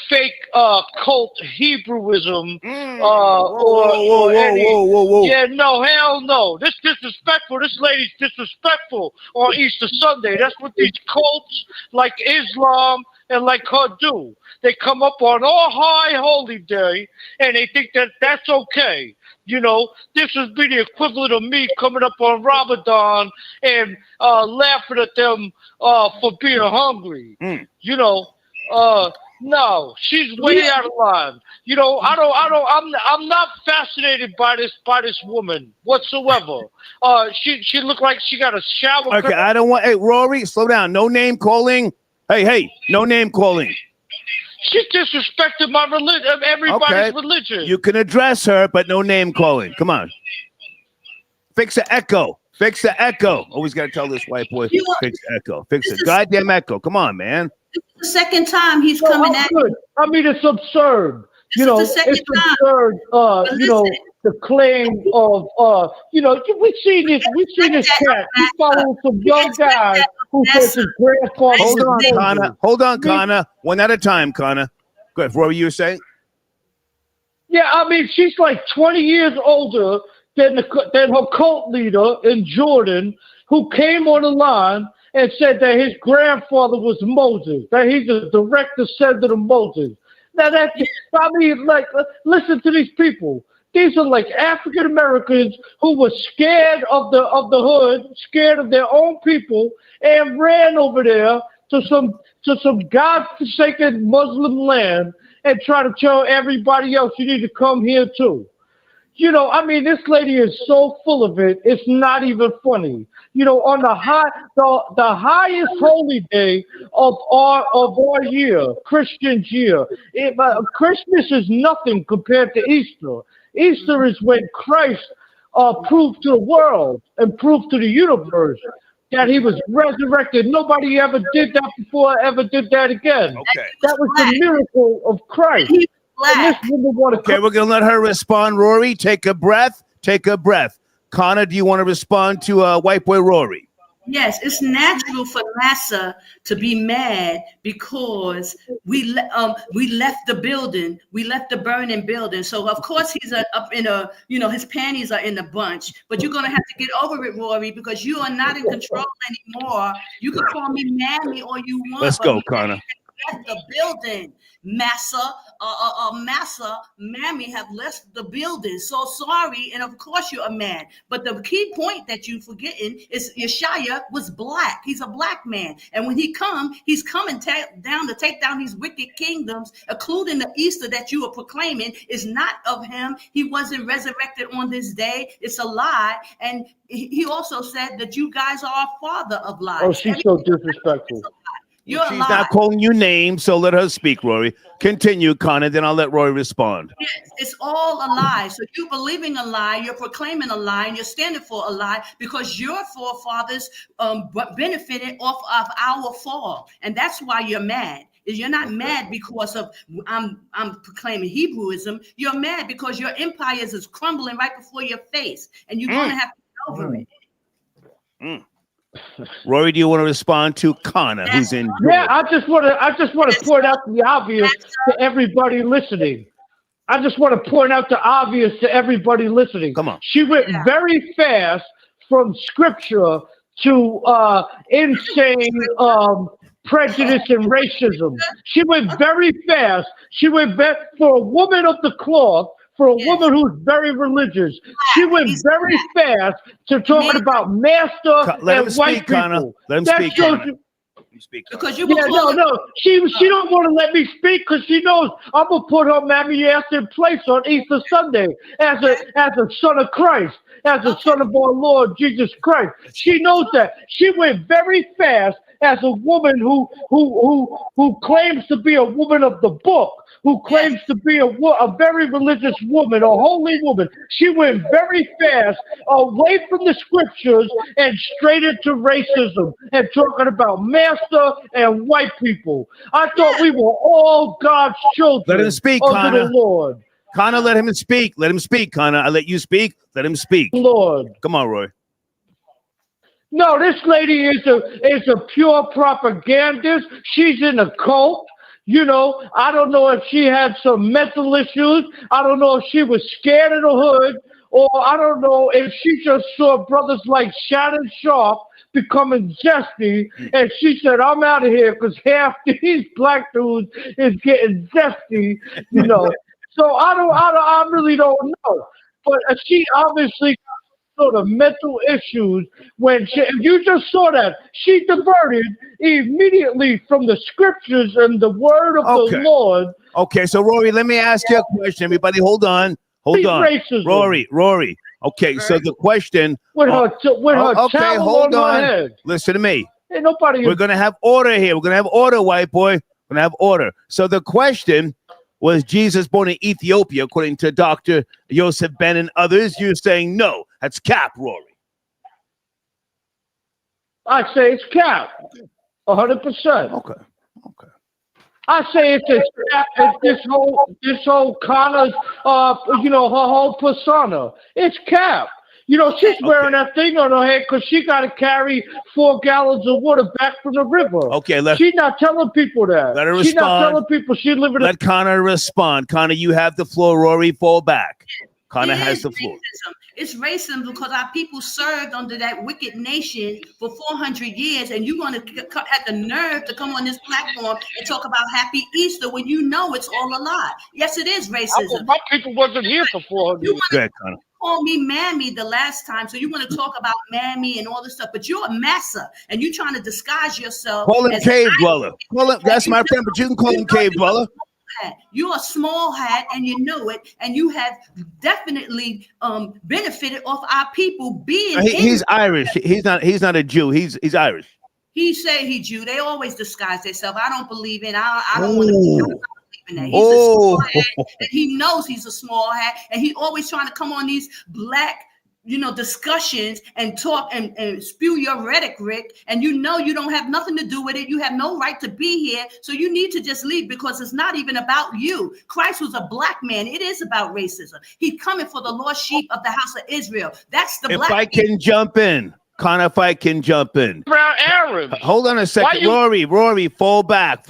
Speaker 14: fake cult Hebrewism. Whoa. Yeah, no, hell no. This disrespectful. This lady's disrespectful on Easter Sunday. That's what these cults like Islam and like her do. They come up on all high holy day and they think that that's okay. This would be the equivalent of me coming up on Ramadan and laughing at them for being hungry. No, she's way out of line. I'm not fascinated by this woman whatsoever. She looked like she got a shower.
Speaker 1: Okay, I don't want. Hey, Rory, slow down. No name calling. Hey, no name calling.
Speaker 14: She disrespected my religion, everybody's religion.
Speaker 1: You can address her, but no name calling. Come on. Fix the echo. Always got to tell this white boy, fix the echo. Fix the goddamn echo. Come on, man.
Speaker 8: This is the second time he's coming at you.
Speaker 14: I mean, it's absurd. It's absurd, the claim of we've seen this cat. He followed some young guy who says his grandfather.
Speaker 1: Hold on, Connor. One at a time, Connor. Good. What were you saying?
Speaker 14: Yeah, I mean, she's like 20 years older than her cult leader in Jordan, who came on the line and said that his grandfather was Moses, that he's a direct descendant of Moses. Now listen to these people. These are like African Americans who were scared of the hood, scared of their own people, and ran over there to some godforsaken Muslim land and try to tell everybody else you need to come here too. I mean, this lady is so full of it. It's not even funny. On the highest holy day of our year, Christian's year, Christmas is nothing compared to Easter. Easter is when Christ proved to the world and proved to the universe that he was resurrected. Nobody ever did that before, ever did that again.
Speaker 1: Okay.
Speaker 14: That was the miracle of Christ.
Speaker 1: Okay, we're going to let her respond. Rory, take a breath. Take a breath. Connor, do you want to respond to White Boy Rory?
Speaker 8: Yes, it's natural for Massa to be mad because we left the building. We left the burning building. So, of course, he's up in his panties are in a bunch. But you're going to have to get over it, Rory, because you are not in control anymore. You can call me Mammy all you want.
Speaker 1: Let's go, Connor.
Speaker 8: Left the building. Massa, Mammy have left the building. So sorry, and of course you are mad. But the key point that you forgetting is Yeshaya was black. He's a black man, and when he's coming down to take down these wicked kingdoms, including the Easter that you are proclaiming is not of him. He wasn't resurrected on this day. It's a lie, and he also said that you guys are a father of lies.
Speaker 14: Oh, she's so disrespectful.
Speaker 8: You're
Speaker 1: She's not calling you names, so let her speak, Rory. Continue, Connor, then I'll let Rory respond.
Speaker 8: Yes, it's all a lie. So you're believing a lie, you're proclaiming a lie, and you're standing for a lie because your forefathers benefited off of our fall. And that's why you're mad. You're not mad because of I'm proclaiming Hebrewism. You're mad because your empire is crumbling right before your face, and you're going to have to get over it.
Speaker 1: Rory, do you want to respond to Connor, who's in?
Speaker 14: Yeah, I just want to point out the obvious to everybody listening. I just want to point out the obvious to everybody listening.
Speaker 1: Come on.
Speaker 14: She went very fast from scripture to insane prejudice and racism. She went very fast. She went back for a woman of the cloth. For a woman who's very religious, she went very fast to talking about master and white people.
Speaker 1: Connor. Let him speak, Connor.
Speaker 8: Because you
Speaker 14: she don't want to let me speak because she knows I'm gonna put her mammy ass in place on Easter Sunday as a son of Christ, as a son of our Lord Jesus Christ. She knows that. She went very fast as a woman who claims to be a woman of the book, who claims to be a very religious woman, a holy woman. She went very fast away from the scriptures and straight into racism and talking about master and white people. I thought we were all God's children.
Speaker 1: Let him speak,
Speaker 14: under
Speaker 1: Connor.
Speaker 14: the Lord.
Speaker 1: Connor, let him speak. Let him speak, Connor. I let you speak. Let him speak.
Speaker 14: Lord.
Speaker 1: Come on, Roy.
Speaker 14: No, this lady is a pure propagandist. She's in a cult. I don't know if she had some mental issues. I don't know if she was scared of the hood, or I don't know if she just saw brothers like Shannon Sharpe becoming zesty, and she said, "I'm out of here because half these black dudes is getting zesty." So I really don't know. But she obviously sort of mental issues when you just saw that she diverted immediately from the scriptures and the word of the Lord.
Speaker 1: Okay, so Rory, let me ask you a question. Everybody, hold on.
Speaker 14: Racism.
Speaker 1: Rory. Okay, so the question
Speaker 14: with her towel on my head.
Speaker 1: Listen to me.
Speaker 14: Ain't nobody.
Speaker 1: We're gonna have order here. We're gonna have order, white boy. We're gonna have order. So the question was Jesus born in Ethiopia, according to Dr. Yosef Ben and others? You're saying no. That's cap, Rory.
Speaker 14: I say it's cap. 100%.
Speaker 1: Okay.
Speaker 14: I say it's this whole Connor's, her whole persona. It's cap. She's wearing that thing on her head because she got to carry 4 gallons of water back from the river.
Speaker 1: Okay,
Speaker 14: she's not telling people that.
Speaker 1: Let her
Speaker 14: She's
Speaker 1: respond.
Speaker 14: not telling people she's living.
Speaker 1: Let Connor respond. Connor, you have the floor. Rory, fall back. Connor has the floor.
Speaker 8: Racism. It's racism because our people served under that wicked nation for 400 years, and you want to have the nerve to come on this platform and talk about Happy Easter when you know it's all a lie. Yes, it is racism.
Speaker 14: My people wasn't here for 400 years.
Speaker 1: Go ahead, Connor.
Speaker 8: Call me Mammy the last time, so you want to talk about Mammy and all this stuff, but you're a massa and you're trying to disguise yourself.
Speaker 1: Call him Cave Dweller. Call him, that's my friend, but you can call him Cave Dweller.
Speaker 8: You're a small hat and you know it, and you have definitely benefited off our people being.
Speaker 1: He's Irish. He's not a Jew. He's Irish.
Speaker 8: He say he Jew. They always disguise themselves. I don't believe in. I don't want to. He's a small hat, and he knows he's a small hat, and he always trying to come on these black, discussions and talk and spew your rhetoric, and you don't have nothing to do with it. You have no right to be here, so you need to just leave because it's not even about you. Christ was a black man. It is about racism. He's coming for the lost sheep of the house of Israel. That's the black.
Speaker 1: If I can jump in. Connor, if I can jump in.
Speaker 14: Brown Arabs.
Speaker 1: Hold on a second. Rory, fall back.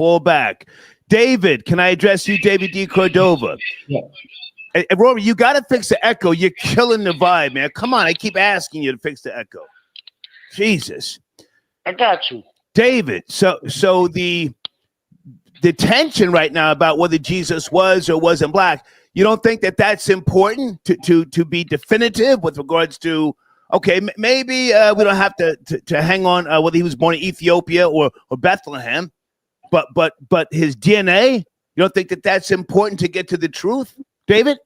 Speaker 1: David, can I address you, David D. Cordova?
Speaker 10: Yeah.
Speaker 1: Rory, you got to fix the echo. You're killing the vibe, man. Come on, I keep asking you to fix the echo. Jesus.
Speaker 14: I got you.
Speaker 1: David, so the tension right now about whether Jesus was or wasn't black, you don't think that that's important to be definitive with regards to, okay, maybe we don't have to hang on whether he was born in Ethiopia or Bethlehem, but his DNA, you don't think that that's important to get to the truth, David?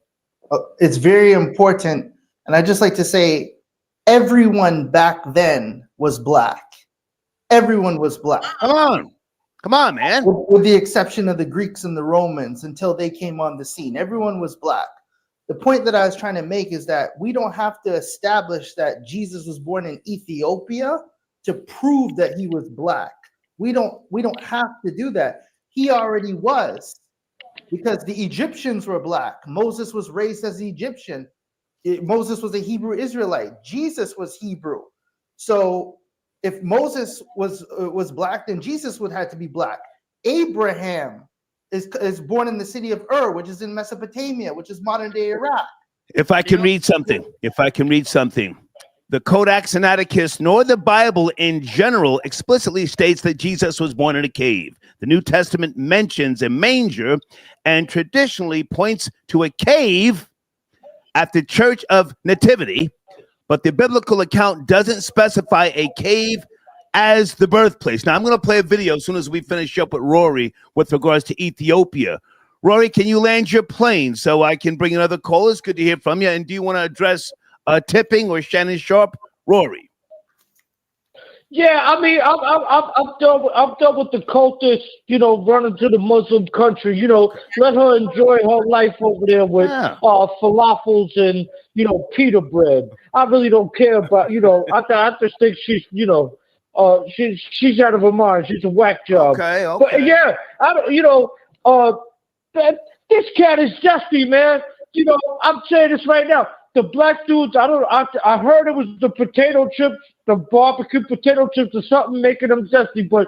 Speaker 12: It's very important, and I just like to say, everyone back then was black. Everyone was black.
Speaker 1: Come on, man.
Speaker 12: With the exception of the Greeks and the Romans, until they came on the scene, everyone was black. The point that I was trying to make is that we don't have to establish that Jesus was born in Ethiopia to prove that he was black. We don't have to do that. He already was, because the Egyptians were black. Moses was raised as an Egyptian. Moses was a Hebrew Israelite. Jesus was Hebrew. So if Moses was black, then Jesus would have to be black. Abraham is born in the city of Ur, which is in Mesopotamia, which is modern day Iraq.
Speaker 1: If I can read something, the Codex Sinaiticus nor the Bible in general explicitly states that Jesus was born in a cave. The New Testament mentions a manger and traditionally points to a cave at the Church of Nativity, but the biblical account doesn't specify a cave as the birthplace. Now, I'm going to play a video as soon as we finish up with Rory with regards to Ethiopia. Rory, can you land your plane so I can bring in other callers? Good to hear from you. And do you want to address Tipping or Shannon Sharpe? Rory.
Speaker 14: Yeah, I mean, I'm done with the cultists, running to the Muslim country. Let her enjoy her life over there with falafels and pita bread. I really don't care about I just think she's she's out of her mind. She's a whack job.
Speaker 1: Okay.
Speaker 14: But yeah, I don't. This cat is dusty, man. I'm saying this right now. The black dudes, I heard it was the potato chips, the barbecue potato chips or something making them dusty, but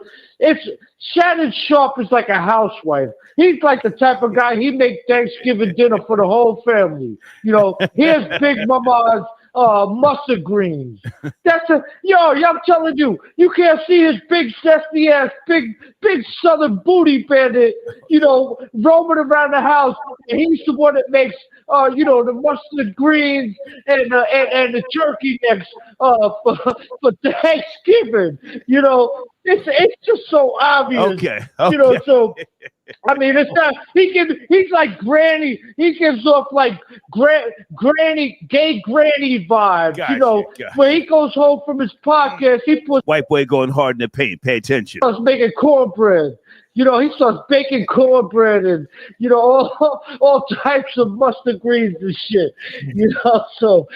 Speaker 14: Shannon Sharpe is like a housewife. He's like the type of guy, he make Thanksgiving dinner for the whole family. Here's Big Mama's mustard greens. I'm telling you, you can't see his big zesty ass, big southern booty bandit, roaming around the house. And he's the one that makes the mustard greens and the turkey necks for Thanksgiving. It's just so obvious.
Speaker 1: Okay.
Speaker 14: So I mean, it's not. He's like Granny. He gives off like Granny, gay Granny vibes.
Speaker 1: Gotcha.
Speaker 14: When he goes home from his podcast, he puts
Speaker 1: white boy going hard in the paint. Pay attention.
Speaker 14: us making cornbread. You know, he starts baking cornbread and, you know, all types of mustard greens and shit. You know, so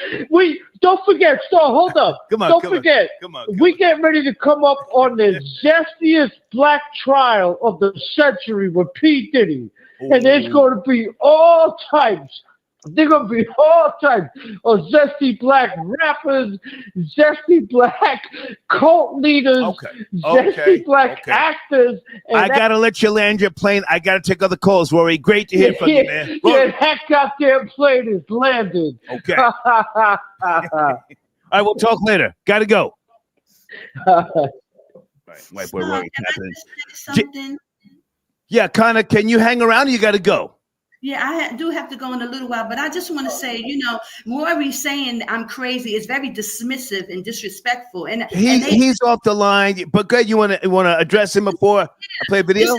Speaker 14: don't forget, hold up. Don't forget, we get ready to come up on the zestiest black trial of the century with P. Diddy. Ooh. And there's going to be all types. They're going to be all types of zesty black rappers, zesty black cult leaders, zesty black actors.
Speaker 1: I got to let you land your plane. I got to take other calls, Rory. Great to hear from you, man.
Speaker 14: That goddamn plane is landed.
Speaker 1: Okay. All right, we'll talk later. Got to go. Right, white boy Rory. Yeah, Connor, can you hang around or you got to go?
Speaker 8: Yeah, I do have to go in a little while, but I just want to say, you know, Rory saying I'm crazy is very dismissive and disrespectful. And
Speaker 1: he's off the line. But good, you want to address him before I play a video?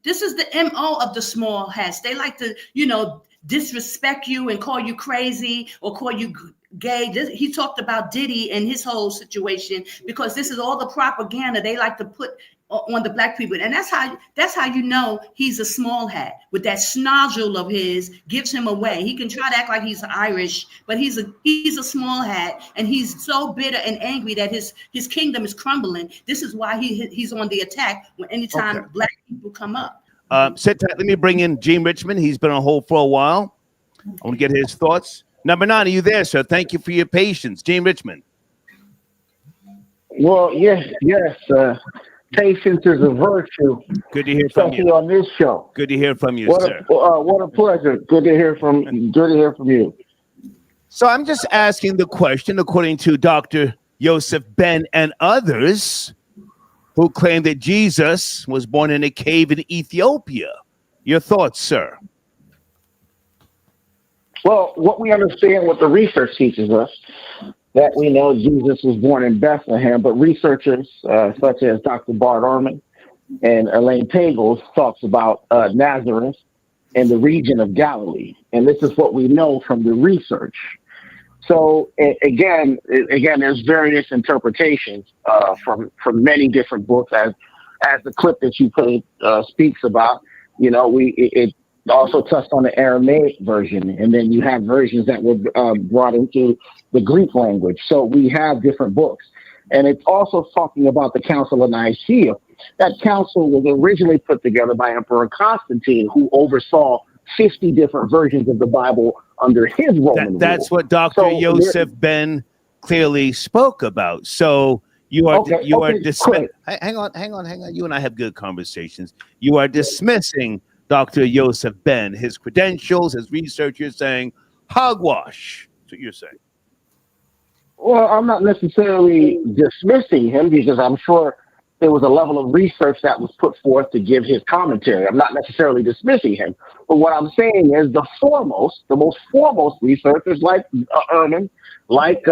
Speaker 8: This is the MO of the small hats. They like to, you know, disrespect you and call you crazy or call you gay. He talked about Diddy and his whole situation because this is all the propaganda they like to put on the black people, and that's how you know he's a small hat. With that snodule of his gives him away. He can try to act like he's Irish, but he's a small hat, and he's so bitter and angry that his kingdom is crumbling. This is why he's on the attack when anytime black people come up.
Speaker 1: Sit tight. Let me bring in Gene Richmond. He's been on hold for a while. I want to get his thoughts. Number 9, are you there, sir? Thank you for your patience, Gene Richmond.
Speaker 15: Well, yes. Patience is a virtue.
Speaker 1: Good to hear from you.
Speaker 15: Especially on this show.
Speaker 1: Good to hear from you, sir.
Speaker 15: What a pleasure. Good to hear from you.
Speaker 1: So I'm just asking the question, according to Dr. Yosef Ben and others who claim that Jesus was born in a cave in Ethiopia. Your thoughts, sir?
Speaker 15: Well, what we understand, what the research teaches us, that we know Jesus was born in Bethlehem, but researchers such as Dr. Bart Ehrman and Elaine Pagels talks about Nazareth and the region of Galilee. And this is what we know from the research. So again, there's various interpretations from many different books, as the clip that you played speaks about. You know, it also touched on the Aramaic version, and then you have versions that were brought into the Greek language. So we have different books. And it's also talking about the Council of Nicaea. That council was originally put together by Emperor Constantine, who oversaw 50 different versions of the Bible under his Roman rule.
Speaker 1: That's what Dr. Yosef Ben clearly spoke about. So you are dismissing. Hang on. You and I have good conversations. You are dismissing Dr. Yosef Ben, his credentials, his research. You're saying hogwash. That's what you're saying.
Speaker 15: Well, I'm not necessarily dismissing him because I'm sure there was a level of research that was put forth to give his commentary. I'm not necessarily dismissing him. But what I'm saying is the most foremost researchers like Ehrman, like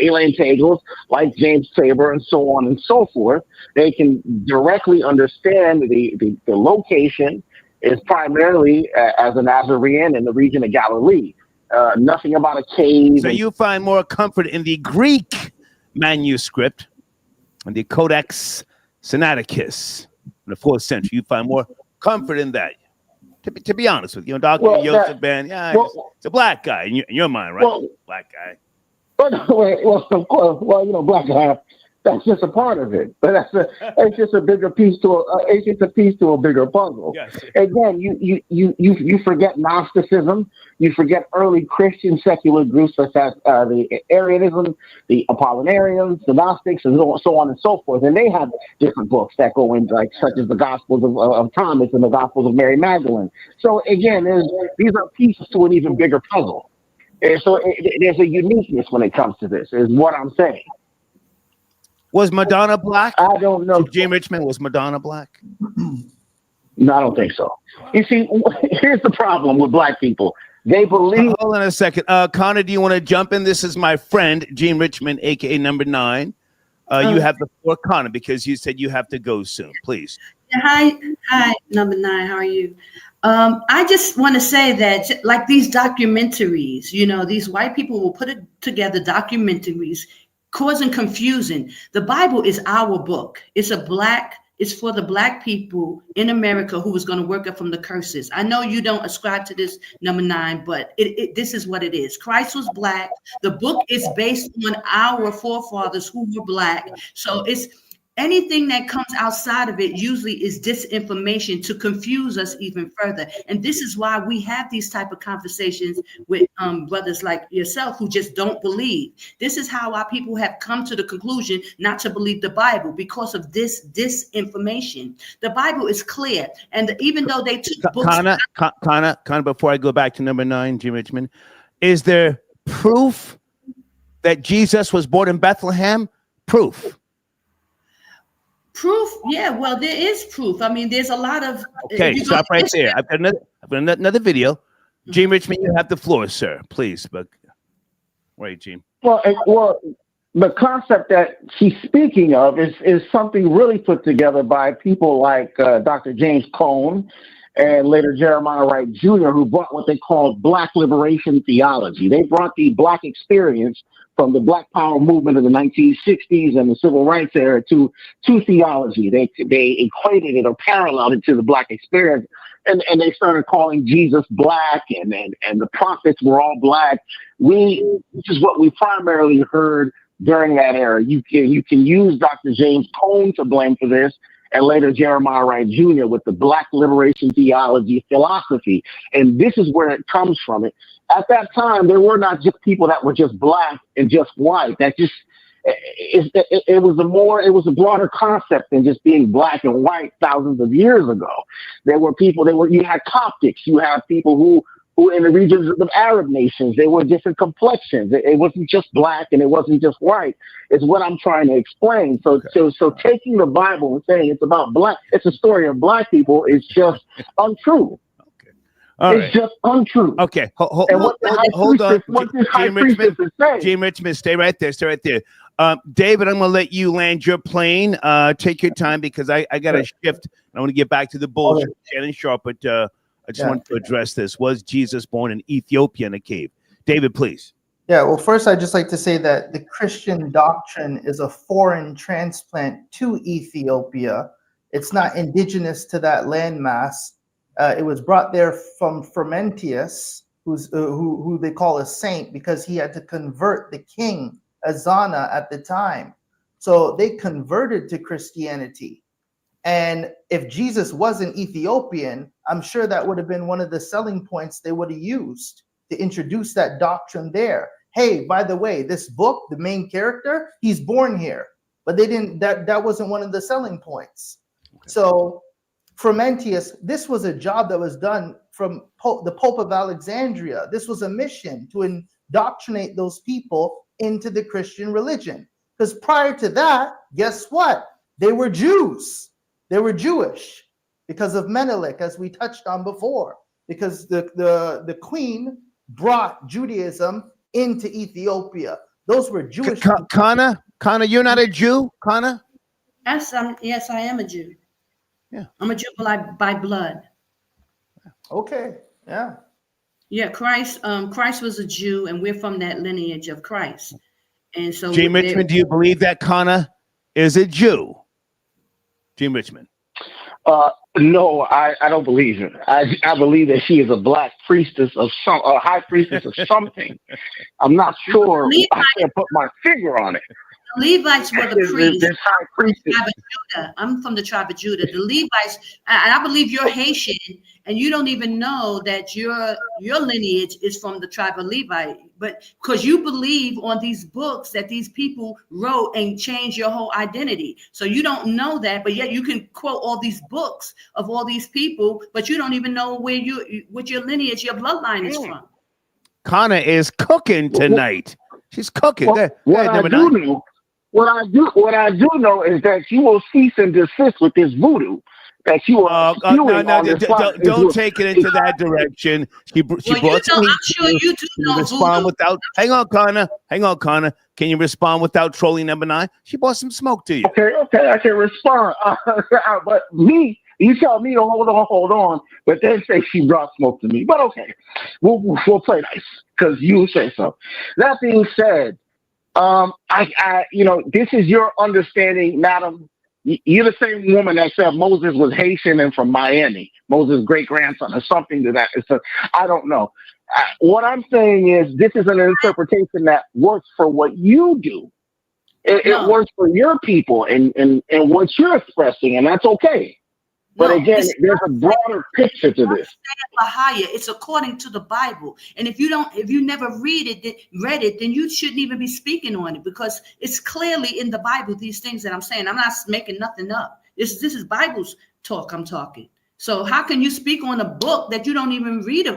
Speaker 15: Elaine Pagels, like James Tabor, and so on and so forth, they can directly understand the location is primarily as a Nazarene in the region of Galilee. Nothing about a cave.
Speaker 1: So you find more comfort in the Greek manuscript and the Codex Sinaiticus in the 4th century. You find more comfort in that. To be honest with you, Dr. Yosef Ben, it's a black guy in your mind, right? Black guy.
Speaker 15: Well, of course. Well, you know, black guy. That's just a part of it, but it's just a bigger piece to a bigger puzzle. Yes. Again, you forget Gnosticism, you forget early Christian secular groups such as the Arianism, the Apollinarians, the Gnostics, and so on and so forth, and they have different books that go in, like such as the Gospels of Thomas and the Gospels of Mary Magdalene. So again, these are pieces to an even bigger puzzle, and so there's a uniqueness when it comes to this. Is what I'm saying.
Speaker 1: Was Madonna black?
Speaker 15: I don't know.
Speaker 1: Jim Richmond, was Madonna black?
Speaker 15: No, I don't think so. You see, here's the problem with black people. They believe.
Speaker 1: Hold on a second. Connor, do you want to jump in? This is my friend, Gene Richmond, a.k.a. number 9. You have the floor, Connor, because you said you have to go soon. Please.
Speaker 8: Hi, number 9. How are you? I just want to say that, like these documentaries, you know, these white people will put together documentaries causing confusion. The Bible is our book. It's a black is for the black people in America who was going to work up from the curses. I know you don't ascribe to this, number 9, but this is what it is. Christ was black. The book is based on our forefathers who were black. So it's anything that comes outside of it usually is disinformation to confuse us even further. And this is why we have these type of conversations with brothers like yourself who just don't believe. This is how our people have come to the conclusion not to believe the Bible, because of this disinformation. The Bible is clear. And even though they took books...
Speaker 1: Connor, before I go back to number 9, Jim Richmond, is there proof that Jesus was born in Bethlehem? Proof.
Speaker 8: Proof? Yeah, well, there is proof. I mean, there's a lot of...
Speaker 1: Okay, stop right there. I've got another video. Gene Richmond, you have the floor, sir. Please. But wait, Gene.
Speaker 15: Well, the concept that she's speaking of is something really put together by people like Dr. James Cone and later Jeremiah Wright Jr., who brought what they called Black liberation theology. They brought the Black experience from the Black Power movement of the 1960s and the Civil Rights era to theology. They equated it or paralleled it to the Black experience, and they started calling Jesus black, and the prophets were all black. This is what we primarily heard during that era. You can use Dr. James Cone to blame for this, and later Jeremiah Wright Jr. with the Black liberation theology philosophy. And this is where it comes from. At that time, there were not just people that were just black and just white. It was a broader concept than just being black and white thousands of years ago. There were people, you had Coptics, you had people who in the regions of the Arab nations, they were different complexions. It wasn't just black and it wasn't just white. It's what I'm trying to explain. So taking the Bible and saying it's about black, it's a story of black people, is just untrue. It's just untrue.
Speaker 1: Okay, hold on. Gene Richmond, stay right there. David, I'm going to let you land your plane. Take your time because I got to shift. I want to get back to the bullshit, Shannon Sharpe, but I just wanted to address this. Was Jesus born in Ethiopia in a cave? David, please.
Speaker 12: Yeah, well, first, I'd just like to say that the Christian doctrine is a foreign transplant to Ethiopia. It's not indigenous to that landmass. It was brought there from Frumentius, who they call a saint, because he had to convert the king, Azana, at the time. So they converted to Christianity. And if Jesus wasn't Ethiopian, I'm sure that would have been one of the selling points they would have used to introduce that doctrine there. Hey, by the way, this book, the main character, he's born here. But they didn't, that wasn't one of the selling points. Okay. So Frumentius, this was a job that was done from the Pope of Alexandria. This was a mission to indoctrinate those people into the Christian religion. Because prior to that, guess what? They were Jews. They were Jewish because of Menelik, as we touched on before, because the queen brought Judaism into Ethiopia. Those were Jewish.
Speaker 1: Connor, you're not a Jew, Connor?
Speaker 8: Yes, I am a Jew.
Speaker 1: Yeah,
Speaker 8: I'm a Jew by blood.
Speaker 12: Okay, yeah.
Speaker 8: Yeah, Christ was a Jew, and we're from that lineage of Christ. And so,
Speaker 1: Jim Richmond, do you believe that Connor is a Jew? Jim Richmond.
Speaker 15: No, I don't believe it. I believe that she is a black priestess of a high priestess of something. I'm not sure. I can't put my finger on it.
Speaker 8: The Levites were the priests. I'm from the tribe of Judah. The Levites, and I believe you're Haitian, and you don't even know that your lineage is from the tribe of Levi, but because you believe on these books that these people wrote and changed your whole identity. So you don't know that, but yet you can quote all these books of all these people, but you don't even know what your lineage, your bloodline is from.
Speaker 1: Connor is cooking tonight. She's cooking.
Speaker 15: What I do know is that you will cease and desist with this voodoo. That you are
Speaker 1: don't take it into that direction. She brought some heat.
Speaker 8: I'm sure you do know
Speaker 1: respond without. Hang on, Connor. Can you respond without trolling number 9? She brought some smoke to you.
Speaker 15: Okay, I can respond. But me, you tell me to hold on, but then say she brought smoke to me. But okay, we'll play nice because you say so. That being said, this is your understanding, madam, You're the same woman that said Moses was Haitian and from Miami, Moses' great grandson, or something to that. So I don't know. What I'm saying is this is an interpretation that works for what you do. It works for your people and what you're expressing, and that's okay. But again, there's a broader picture to this.
Speaker 8: It's according to the Bible, and if you never read it, then you shouldn't even be speaking on it, because it's clearly in the Bible. These things that I'm saying, I'm not making nothing up. This is Bible's talk. I'm talking. So how can you speak on a book that you don't even read,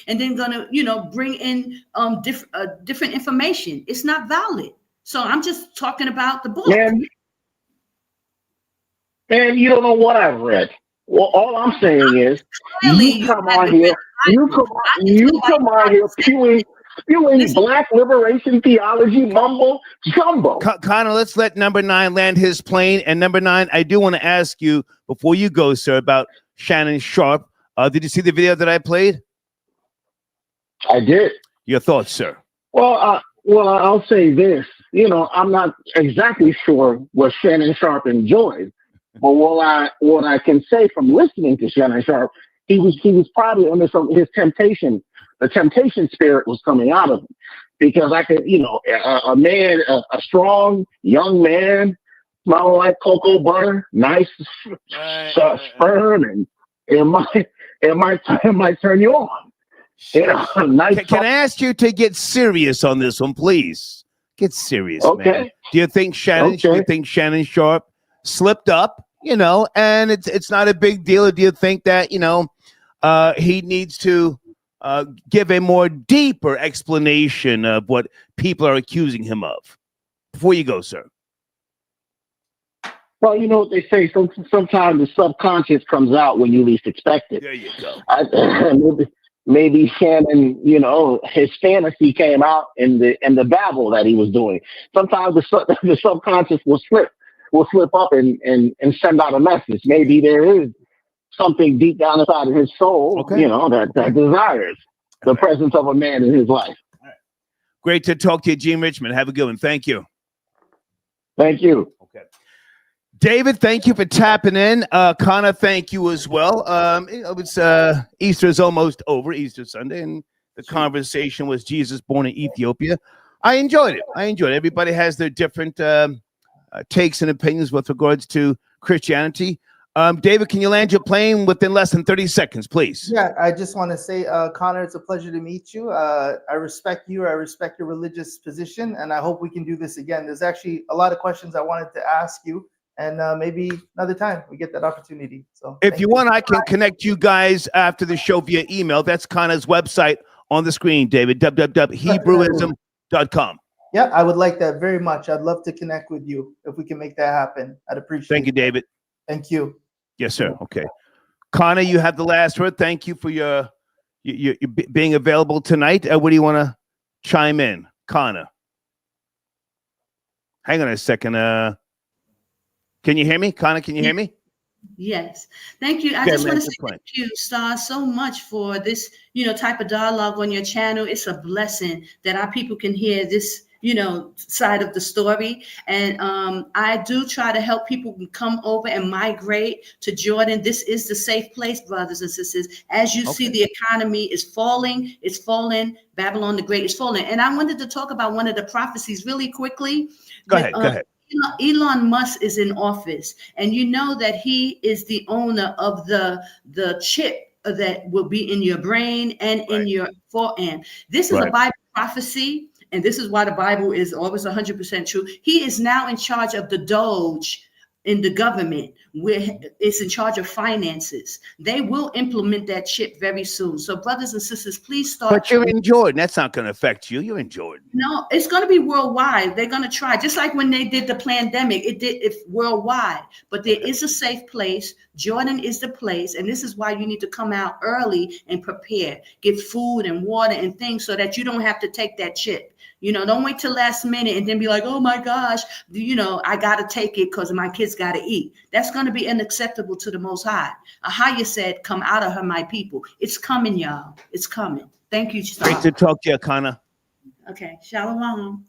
Speaker 8: and then gonna bring in different information? It's not valid. So I'm just talking about the book.
Speaker 15: Man, you don't know what I've read. Well, all I'm saying is, you come on here spewing black liberation theology mumbo jumbo.
Speaker 1: Connor, let's let number 9 land his plane. And number 9, I do want to ask you before you go, sir, about Shannon Sharpe. Did you see the video that I played?
Speaker 15: I did.
Speaker 1: Your thoughts, sir?
Speaker 15: Well, I'll say this. I'm not exactly sure what Shannon Sharpe enjoyed. But what I can say from listening to Shannon Sharpe, he was probably under his temptation. The temptation spirit was coming out of him, because I could, a strong young man, smelling like cocoa butter, nice sperm, and it might turn you on. Nice.
Speaker 1: Can I ask you to get serious on this one, please? Get serious, man. Do you think Shannon Sharpe slipped up? And it's not a big deal. Or do you think that he needs to give a more deeper explanation of what people are accusing him of? Before you go, sir.
Speaker 15: Well, you know what they say. Sometimes the subconscious comes out when you least expect it.
Speaker 1: There you go.
Speaker 15: Maybe Shannon, his fantasy came out in the babble that he was doing. Sometimes the subconscious will slip up and send out a message. Maybe there is something deep down inside of his soul, that desires the presence of a man in his life.
Speaker 1: All right. Great to talk to you, Gene Richmond. Have a good one. Thank you.
Speaker 15: Thank you.
Speaker 1: Okay. David, thank you for tapping in. Connor, thank you as well. Easter is almost over, Easter Sunday, and the conversation was Jesus born in Ethiopia. I enjoyed it. Everybody has their different takes and opinions with regards to Christianity. David, can you land your plane within less than 30 seconds, please?
Speaker 12: Yeah, I just want to say, Connor, it's a pleasure to meet you. I respect you. I respect your religious position, and I hope we can do this again. There's actually a lot of questions I wanted to ask you, and maybe another time we get that opportunity. So
Speaker 1: if you want, I can connect you guys after the show via email. That's Connor's website on the screen, David, www.hebrewism.com.
Speaker 12: Yeah, I would like that very much. I'd love to connect with you if we can make that happen. I'd appreciate it.
Speaker 1: Thank you, David.
Speaker 12: Thank you.
Speaker 1: Yes, sir. Okay. Connor, you have the last word. Thank you for your being available tonight. What do you want to chime in, Connor? Hang on a second. Can you hear me? Connor, can you hear me?
Speaker 8: Yes. Thank you. I just want to say thank you, Star, so much for this, type of dialogue on your channel. It's a blessing that our people can hear this, side of the story. And I do try to help people come over and migrate to Jordan. This is the safe place, brothers and sisters. As you see, the economy is falling. It's falling. Babylon the Great is falling. And I wanted to talk about one of the prophecies really quickly.
Speaker 1: Go ahead.
Speaker 8: Elon Musk is in office, and you know that he is the owner of the chip that will be in your brain and in your forearm. This is a Bible prophecy, and this is why the Bible is always 100% true. He is now in charge of the Doge in the government, where it's in charge of finances. They will implement that chip very soon. So brothers and sisters, please start.
Speaker 1: But you're in Jordan. That's not going to affect you. You're in Jordan.
Speaker 8: No, it's going to be worldwide. They're going to try, just like when they did the pandemic, it's worldwide. But there is a safe place. Jordan is the place. And this is why you need to come out early and prepare. Get food and water and things so that you don't have to take that chip. Don't wait till last minute and then be like, oh my gosh, I got to take it because my kids got to eat. That's going to be unacceptable to the Most High. Ahaya said, come out of her, my people. It's coming, y'all. It's coming. Thank you, Star.
Speaker 1: Great to talk to you, Connor.
Speaker 8: Okay. Shalom.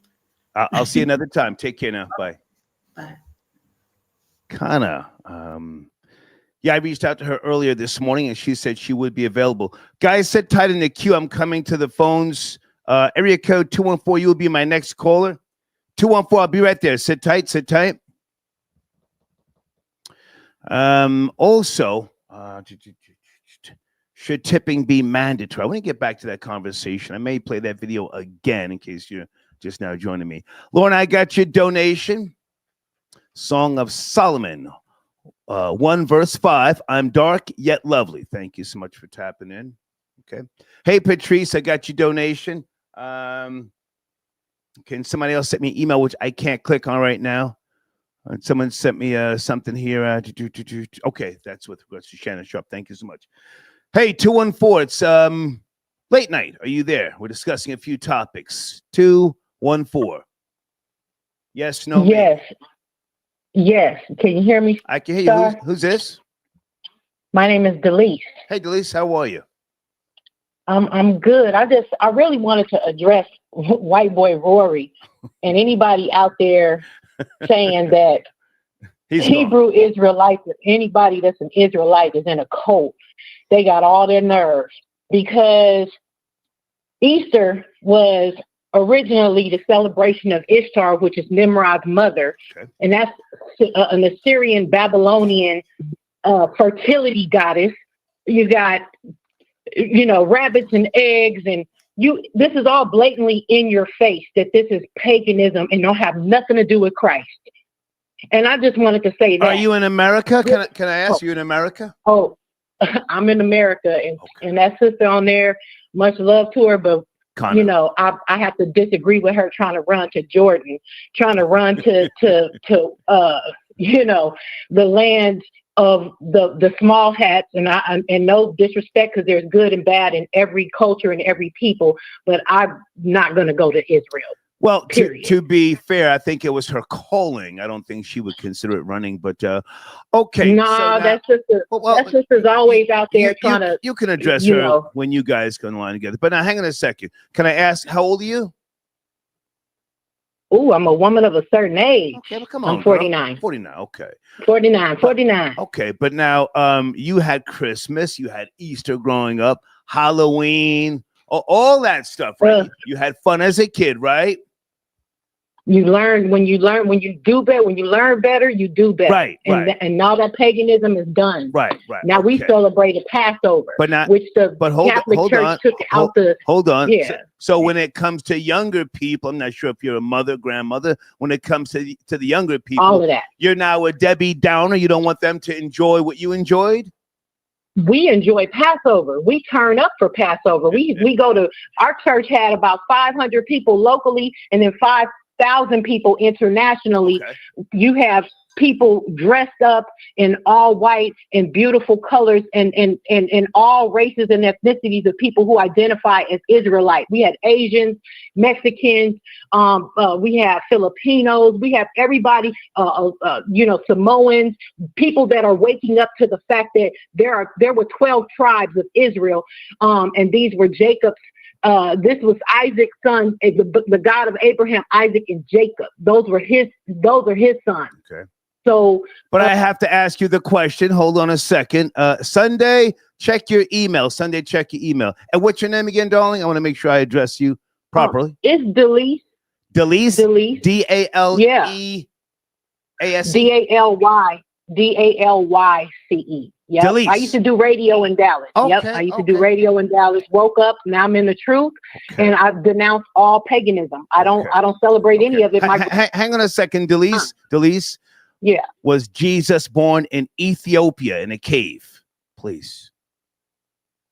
Speaker 1: I'll see you another time. Take care now. Bye.
Speaker 8: Bye.
Speaker 1: Kana. Yeah, I reached out to her earlier this morning, and she said she would be available. Guys, sit tight in the queue. I'm coming to the phones. Area code 214. You will be my next caller. 214. I'll be right there. Sit tight. Sit tight. Also, should tipping be mandatory? I want to get back to that conversation. I may play that video again in case you're just now joining me. Lauren, I got your donation. Song of Solomon, 1 verse 5. I'm dark yet lovely. Thank you so much for tapping in. Okay. Hey, Patrice, I got your donation. Can somebody else send me an email, which I can't click on right now? Someone sent me something here. Okay, that's with regards to Shannon Sharpe. Thank you so much. Hey, 214. It's late night. Are you there? We're discussing a few topics. 214. Yes, no.
Speaker 11: Yes. Maybe. Yes. Can you hear me?
Speaker 1: I can hear you. Who's this?
Speaker 11: My name is Delise.
Speaker 1: Hey, Delise, how are you?
Speaker 11: I'm good. I really wanted to address white boy Rory and anybody out there saying that Hebrew Israelites, anybody that's an Israelite is in a cult. They got all their nerves because Easter was originally the celebration of Ishtar, which is Nimrod's mother, and that's an Assyrian Babylonian fertility goddess. You got, rabbits and eggs, and this is all blatantly in your face that this is paganism and don't have nothing to do with Christ. And I just wanted to say that.
Speaker 1: Are you in America? Can I ask you in America?
Speaker 11: Oh, I'm in America, and that sister on there, much love to her, but I have to disagree with her trying to run to Jordan, trying to run to the land of the small hats, and no disrespect, because there's good and bad in every culture and every people, but I'm not going to go to Israel.
Speaker 1: Well, to be fair, I think it was her calling. I don't think she would consider it running, but okay.
Speaker 11: No, that sister's always out there trying to.
Speaker 1: You can address her when you guys go online together. But now, hang on a second. Can I ask, how old are you?
Speaker 11: Oh, I'm a woman of a certain age.
Speaker 1: Okay, well, come on.
Speaker 11: I'm 49.
Speaker 1: Girl. 49, okay.
Speaker 11: 49.
Speaker 1: Okay, but now you had Christmas, you had Easter growing up, Halloween, all that stuff, right? You had fun as a kid, right?
Speaker 11: You learn when you do better, when you learn better, you do better.
Speaker 1: Right.
Speaker 11: And now that paganism is done.
Speaker 1: Right.
Speaker 11: Now we celebrated Passover,
Speaker 1: but
Speaker 11: Catholic Church took out the.
Speaker 1: Hold on.
Speaker 11: Yeah.
Speaker 1: So when it comes to younger people, I'm not sure if you're a mother, grandmother. When it comes to the younger people,
Speaker 11: all of that,
Speaker 1: you're now a Debbie Downer. You don't want them to enjoy what you enjoyed.
Speaker 11: We enjoy Passover. We turn up for Passover. We go to, our church had about 500 people locally, and then 5,000 people internationally.
Speaker 1: Okay.
Speaker 11: You have people dressed up in all white and beautiful colors, and all races and ethnicities of people who identify as Israelite. We had Asians, Mexicans, we have Filipinos, we have everybody, Samoans, people that are waking up to the fact that there were 12 tribes of Israel, and these were Jacob's. This was Isaac's son, the God of Abraham, Isaac, and Jacob. Those are his sons.
Speaker 1: Okay.
Speaker 11: So,
Speaker 1: but I have to ask you the question. Hold on a second. Sunday, check your email. Sunday, check your email. And what's your name again, darling? I want to make sure I address you properly.
Speaker 11: It's Delise.
Speaker 1: Delise.
Speaker 11: Dalease. Dallyce. Yep.
Speaker 1: Delise.
Speaker 11: I used to do radio in Dallas.
Speaker 1: Okay,
Speaker 11: Yep. I used to do radio in Dallas. Woke up. Now I'm in the truth, and I've denounced all paganism. I don't celebrate any of it.
Speaker 1: Hang on a second, Delise. Delise.
Speaker 11: Yeah.
Speaker 1: Was Jesus born in Ethiopia in a cave? Please.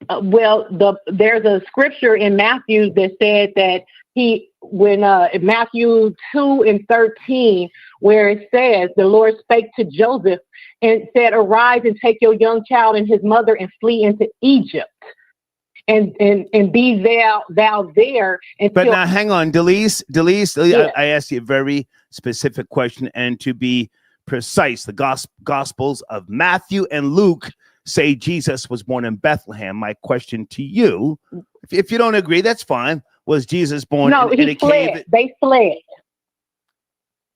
Speaker 11: There's a scripture in Matthew that said that in Matthew 2:13, where it says the Lord spake to Joseph and said, "Arise and take your young child and his mother and flee into Egypt, and be thou there."
Speaker 1: But now, hang on, Delise.
Speaker 11: Yeah.
Speaker 1: I asked you a very specific question, and to be precise, the Gospels of Matthew and Luke say Jesus was born in Bethlehem. My question to you, if you don't agree, that's fine. Was Jesus born in a cave?
Speaker 11: They fled.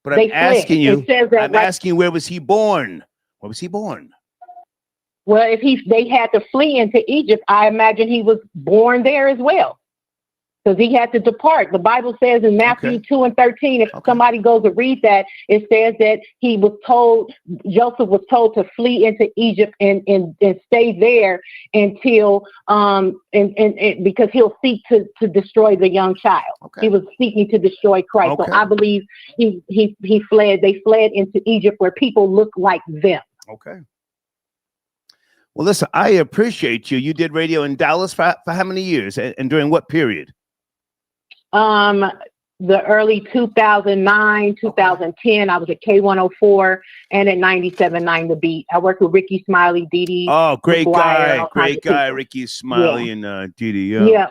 Speaker 1: But
Speaker 11: They
Speaker 1: I'm asking
Speaker 11: fled.
Speaker 1: you.
Speaker 11: It says that
Speaker 1: I'm asking, where was he born? Where was he born?
Speaker 11: Well, if they had to flee into Egypt, I imagine he was born there as well. Because he had to depart. The Bible says in Matthew 2:13, if somebody goes to read that, it says that Joseph was told to flee into Egypt and stay there until because he'll seek to destroy the young child. He was seeking to destroy Christ. So I believe he fled. They fled into Egypt where people look like them.
Speaker 1: Okay. Well, listen, I appreciate you. You did radio in Dallas for how many years, and during what period?
Speaker 11: The early 2009, 2010, I was at K104 and at 97.9 The Beat. I worked with Ricky Smiley, Dee Dee.
Speaker 1: Oh, great
Speaker 11: McGuire,
Speaker 1: guy, Ricky Smiley and Dee Dee.
Speaker 11: Yeah.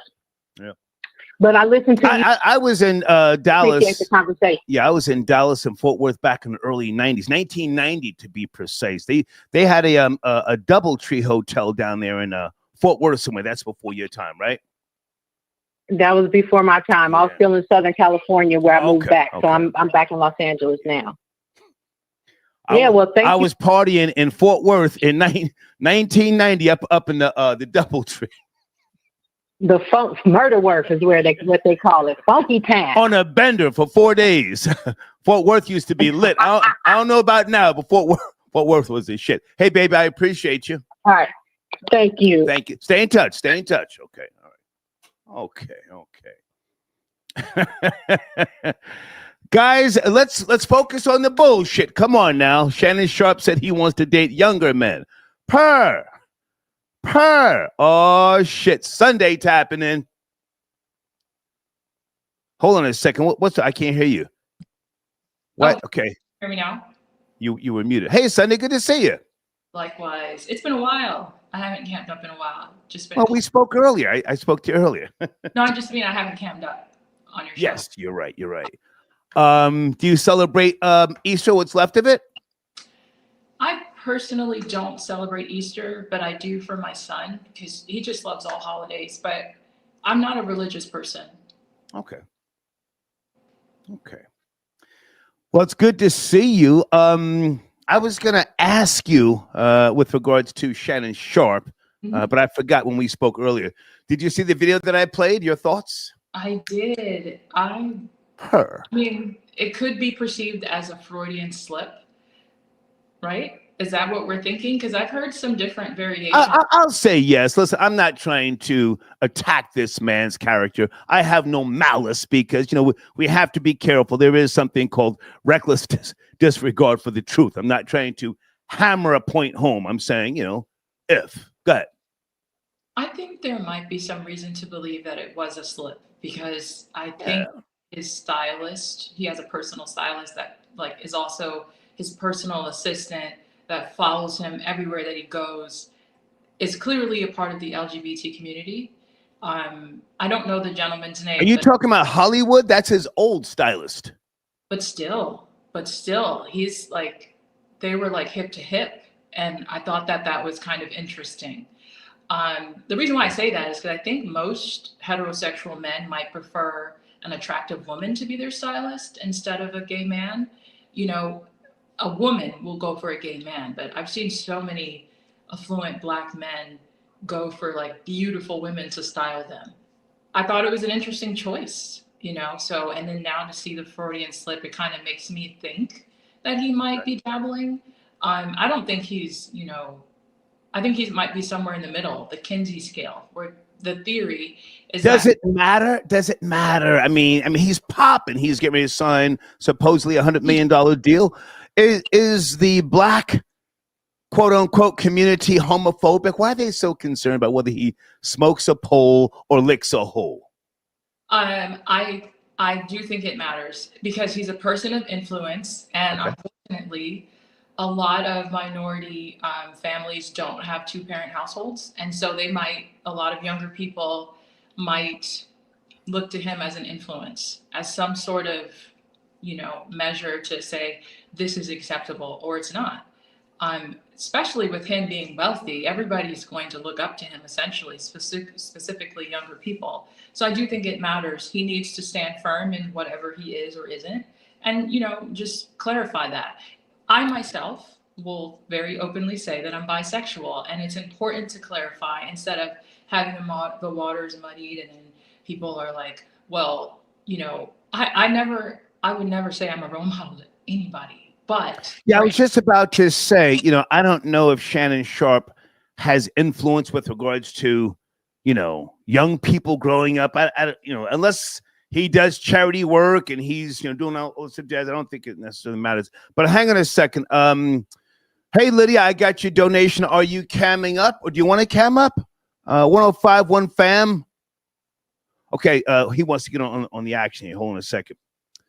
Speaker 11: But I listened to you.
Speaker 1: I was in Dallas.
Speaker 11: Appreciate the conversation.
Speaker 1: Yeah, I was in Dallas and Fort Worth back in the early 90s, 1990 to be precise. They had a DoubleTree hotel down there in Fort Worth somewhere. That's before your time, right?
Speaker 11: That was before my time. I was still in Southern California where I moved back. So I'm back in Los Angeles now. Thank you.
Speaker 1: I was partying in Fort Worth in 1990 up in the DoubleTree.
Speaker 11: The murder work is what they call it. Funky town.
Speaker 1: On a bender for 4 days. Fort Worth used to be lit. I don't know about now, but Fort Worth was the shit. Hey, baby, I appreciate you.
Speaker 11: All right. Thank you.
Speaker 1: Thank you. Stay in touch. Okay. All right. Okay. Guys, let's focus on the bullshit. Come on now. Shannon Sharpe said he wants to date younger men. Per. Oh shit. Sunday tapping in. Hold on a second. I can't hear you. What?
Speaker 16: Oh,
Speaker 1: okay.
Speaker 16: Hear me now?
Speaker 1: You were muted. Hey, Sunday, good to see you.
Speaker 16: Likewise. It's been a while. I haven't camped up in a while.
Speaker 1: Well, we spoke earlier. I spoke to you earlier.
Speaker 16: No, I just mean I haven't camped up on your show.
Speaker 1: Yes, you're right. Do you celebrate Easter, what's left of it?
Speaker 16: I personally don't celebrate Easter, but I do for my son because he just loves all holidays. But I'm not a religious person.
Speaker 1: Okay. Well, it's good to see you. I was going to ask you with regards to Shannon Sharpe, but I forgot when we spoke earlier. Did you see the video that I played? Your thoughts?
Speaker 16: I did. I mean, it could be perceived as a Freudian slip, right? Is that what we're thinking? Because I've heard some different variations.
Speaker 1: I'll say yes. Listen, I'm not trying to attack this man's character. I have no malice because, we have to be careful. There is something called reckless disregard for the truth. I'm not trying to hammer a point home. I'm saying, if. Go ahead.
Speaker 16: I think there might be some reason to believe that it was a slip because I think his stylist, he has a personal stylist that is also his personal assistant that follows him everywhere that he goes, is clearly a part of the LGBT community. I don't know the gentleman's name.
Speaker 1: Are you talking about Hollywood? That's his old stylist.
Speaker 16: But still, he's they were hip to hip. And I thought that was kind of interesting. The reason why I say that is because I think most heterosexual men might prefer an attractive woman to be their stylist instead of a gay man. A woman will go for a gay man, but I've seen so many affluent Black men go for beautiful women to style them. I thought it was an interesting choice, so, and then now to see the Freudian slip, it kind of makes me think that he might be dabbling. I don't think he's, I think he might be somewhere in the middle, the Kinsey scale, where the theory is
Speaker 1: Does it matter? I mean, he's popping. He's getting ready to sign supposedly $100 million deal. Is the Black quote unquote community homophobic? Why are they so concerned about whether he smokes a pole or licks a hole?
Speaker 16: I do think it matters because he's a person of influence, and unfortunately, a lot of minority families don't have two-parent households, and so a lot of younger people might look to him as an influence, as some sort of, measure to say this is acceptable or it's not. Especially with him being wealthy, everybody's going to look up to him, essentially, specifically younger people. So I do think it matters. He needs to stand firm in whatever he is or isn't. and, you know, just clarify that. I myself will very openly say that I'm bisexual, and it's important to clarify instead of having the waters muddied, and then people are like, well, you know, I would never say I'm a role model to anybody, but
Speaker 1: Yeah, I was just about to say, you know, I don't know if Shannon Sharpe has influence with regards to, you know, young people growing up. You know, unless he does charity work and he's, you know, doing all sorts of jazz, I don't think it necessarily matters. But hang on a second. Hey, Lydia, I got your donation. Are you camming up, or do you want to cam up? 1051 fam. Okay, he wants to get on the action here. Hold on a second.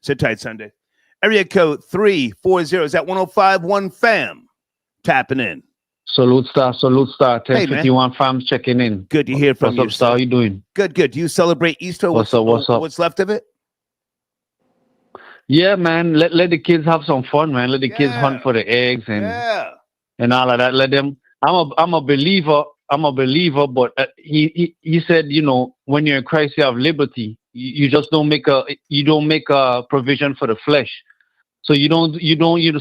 Speaker 1: Sit tight, Sunday. Area code 340. Is that 1051 fam? Tapping in.
Speaker 17: Salute star. 1051 fam checking in.
Speaker 1: Good to hear from you.
Speaker 17: What's up, star? How you doing?
Speaker 1: Good. Do you celebrate Easter?
Speaker 17: What's up?
Speaker 1: What's left of it?
Speaker 17: Yeah, man. Let the kids have some fun, man. Let the kids hunt for the eggs and all of that. Let them. I'm a believer. But he said, you know, when you're in Christ, you have liberty. You just don't make a provision for the flesh. So you don't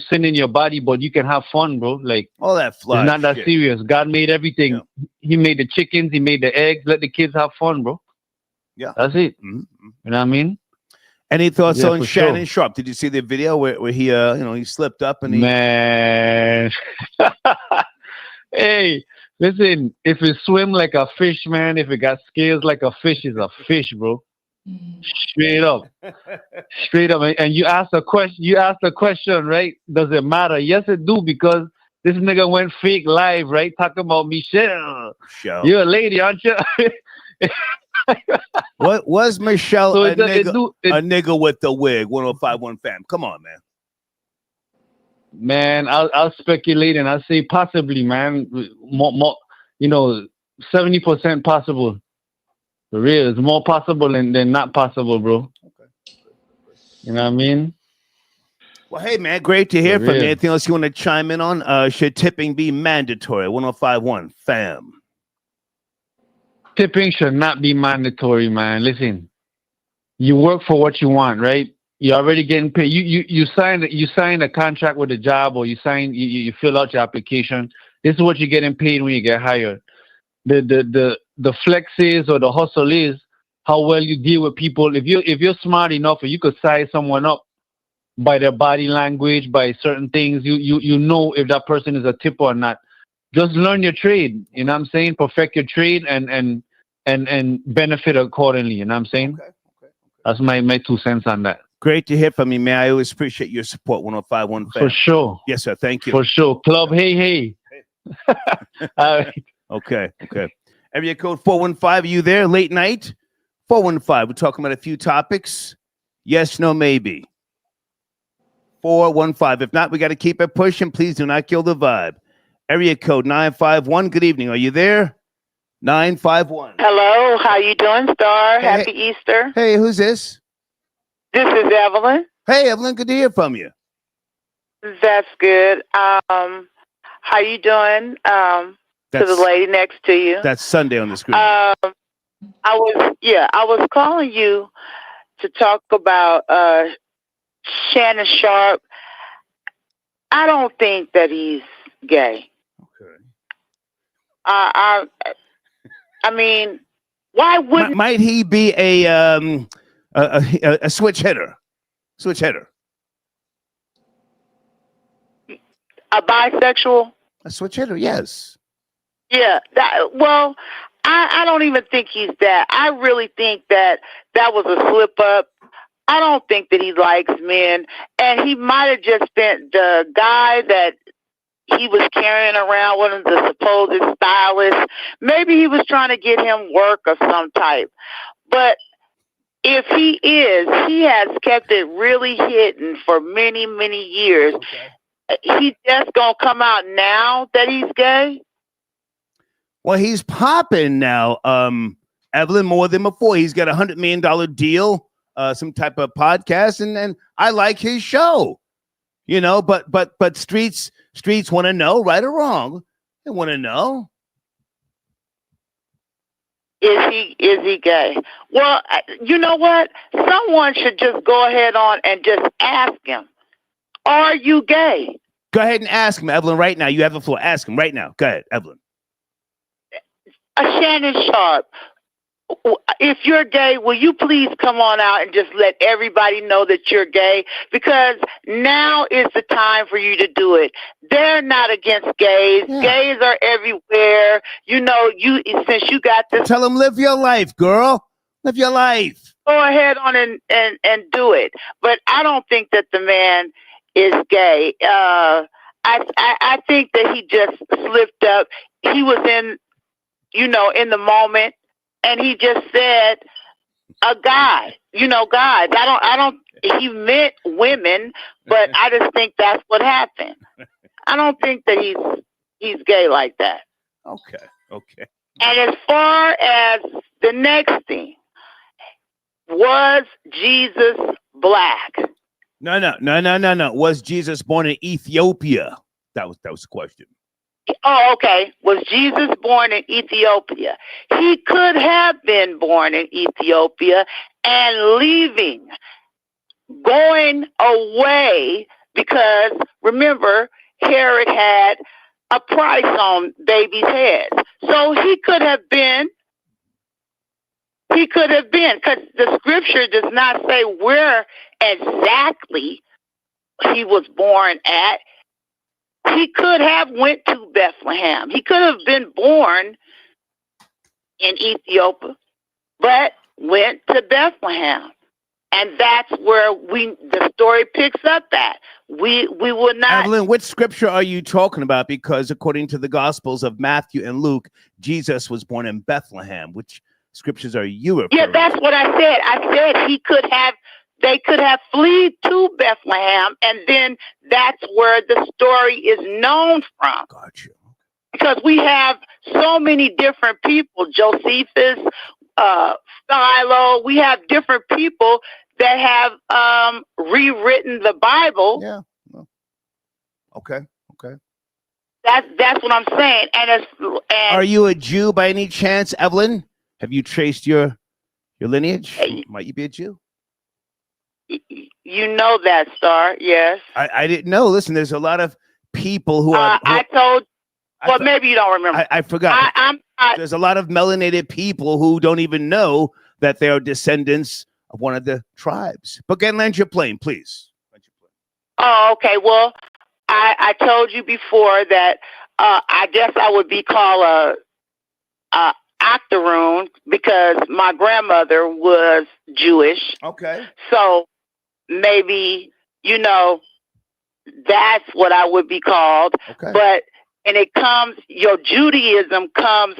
Speaker 17: sin in your body, but you can have fun, bro. Like
Speaker 1: all that fly.
Speaker 17: It's not that serious. God made everything. Yeah. He made the chickens. He made the eggs. Let the kids have fun, bro.
Speaker 1: Yeah,
Speaker 17: that's it.
Speaker 1: Mm-hmm.
Speaker 17: You know what I mean?
Speaker 1: Any thoughts on Shannon Sharpe? Did you see the video where he he slipped up and he...
Speaker 17: Man. Hey, listen, if it swim like a fish, man, if it got scales like a fish, it's a fish, bro. Straight up. And you asked the question, right? Does it matter? Yes, it do, because this nigga went fake live, right? Talking about Michelle. You're a lady, aren't you?
Speaker 1: What was Michelle so a nigga with the wig? 1051 fam. Come on, man.
Speaker 17: Man, I'll speculate and I'll say possibly, man. More, 70% possible. For real, it's more possible than not possible, bro. Okay. You know what I mean?
Speaker 1: Well, hey, man, great to hear from you. Anything else you want to chime in on? Should tipping be mandatory? 1051 fam.
Speaker 17: Tipping should not be mandatory, man. Listen, you work for what you want, right? You're already getting paid. You sign a contract with a job, or you fill out your application. This is what you're getting paid when you get hired. The flex is, or the hustle is, how well you deal with people. If you're smart enough, or you could size someone up by their body language, by certain things, you know if that person is a tipper or not. Just learn your trade. You know what I'm saying? Perfect your trade and benefit accordingly. You know what I'm saying? Okay. That's my 2 cents on that.
Speaker 1: Great to hear from you, man. I always appreciate your support. 1051 fam.
Speaker 17: For sure.
Speaker 1: Yes, sir. Thank you.
Speaker 17: For sure. Club hey. All right.
Speaker 1: Okay. Area code 415. Are you there? Late night? 415. We're talking about a few topics. Yes, no, maybe. 415. If not, we got to keep it pushing. Please do not kill the vibe. Area code 951. Good evening. Are you there? 951.
Speaker 18: Hello. How you doing, Star? Happy Easter.
Speaker 1: Hey, who's this?
Speaker 18: This is Evelyn.
Speaker 1: Hey, Evelyn. Good to hear from you.
Speaker 18: That's good. How you doing? To the lady next to you.
Speaker 1: That's Sunday on the screen.
Speaker 18: I was calling you to talk about Shannon Sharpe. I don't think that he's gay. Okay. I mean, why wouldn't
Speaker 1: might he be a switch hitter? Switch hitter.
Speaker 18: A bisexual?
Speaker 1: A switch hitter, yes.
Speaker 18: Yeah. I don't even think he's that. I really think that was a slip up. I don't think that he likes men. And he might have just been the guy that he was carrying around, one of the supposed stylists. Maybe he was trying to get him work of some type. But if he has kept it really hidden for many, many years. Okay. He's just going to come out now that he's gay?
Speaker 1: Well, he's popping now, Evelyn, more than before. He's got $100 million deal, some type of podcast, and I like his show. You know, but streets want to know, right or wrong. They want to know.
Speaker 18: Is he gay? Well, you know what? Someone should just go ahead on and just ask him, are you gay?
Speaker 1: Go ahead and ask him, Evelyn, right now. You have the floor. Ask him right now. Go ahead, Evelyn.
Speaker 18: Shannon Sharpe, if you're gay, will you please come on out and just let everybody know that you're gay? Because now is the time for you to do it. They're not against gays. Yeah. Gays are everywhere. You know, since you got this.
Speaker 1: Tell them live your life, girl. Live your life.
Speaker 18: Go ahead on and do it. But I don't think that the man is gay. I think that he just slipped up. He was in the moment. And he just said, a guy, guys. I don't, he meant women, but I just think that's what happened. I don't think that he's gay like that.
Speaker 1: Okay.
Speaker 18: And as far as the next thing, was Jesus black?
Speaker 1: No. Was Jesus born in Ethiopia? That was the question.
Speaker 18: Oh, okay. Was Jesus born in Ethiopia? He could have been born in Ethiopia and leaving, going away, because remember, Herod had a price on babies' heads. So he could have been, because the scripture does not say where exactly he was born at. He could have went to Bethlehem. He could have been born in Ethiopia, but went to Bethlehem. And that's where the story picks up at. We will not.
Speaker 1: Evelyn, which scripture are you talking about? Because according to the Gospels of Matthew and Luke, Jesus was born in Bethlehem. Which scriptures are you referring to?
Speaker 18: Yeah, that's what I said. I said they could have fled to Bethlehem, and then that's where the story is known from.
Speaker 1: Gotcha.
Speaker 18: Because we have so many different people, Josephus, Philo. We have different people that have rewritten the Bible.
Speaker 1: Yeah. Well, okay.
Speaker 18: That's what I'm saying. And
Speaker 1: are you a Jew by any chance, Evelyn? Have you traced your lineage? Might you be a Jew?
Speaker 18: You know that, Star, yes.
Speaker 1: I didn't know. Listen, there's a lot of people who are...
Speaker 18: maybe you don't remember.
Speaker 1: I forgot. There's a lot of melanated people who don't even know that they are descendants of one of the tribes. But go and land your plane, please.
Speaker 18: Oh, okay. Well, I told you before that I guess I would be called a octoroon because my grandmother was Jewish.
Speaker 1: Okay.
Speaker 18: So maybe, that's what I would be called.
Speaker 1: Okay.
Speaker 18: But, your Judaism comes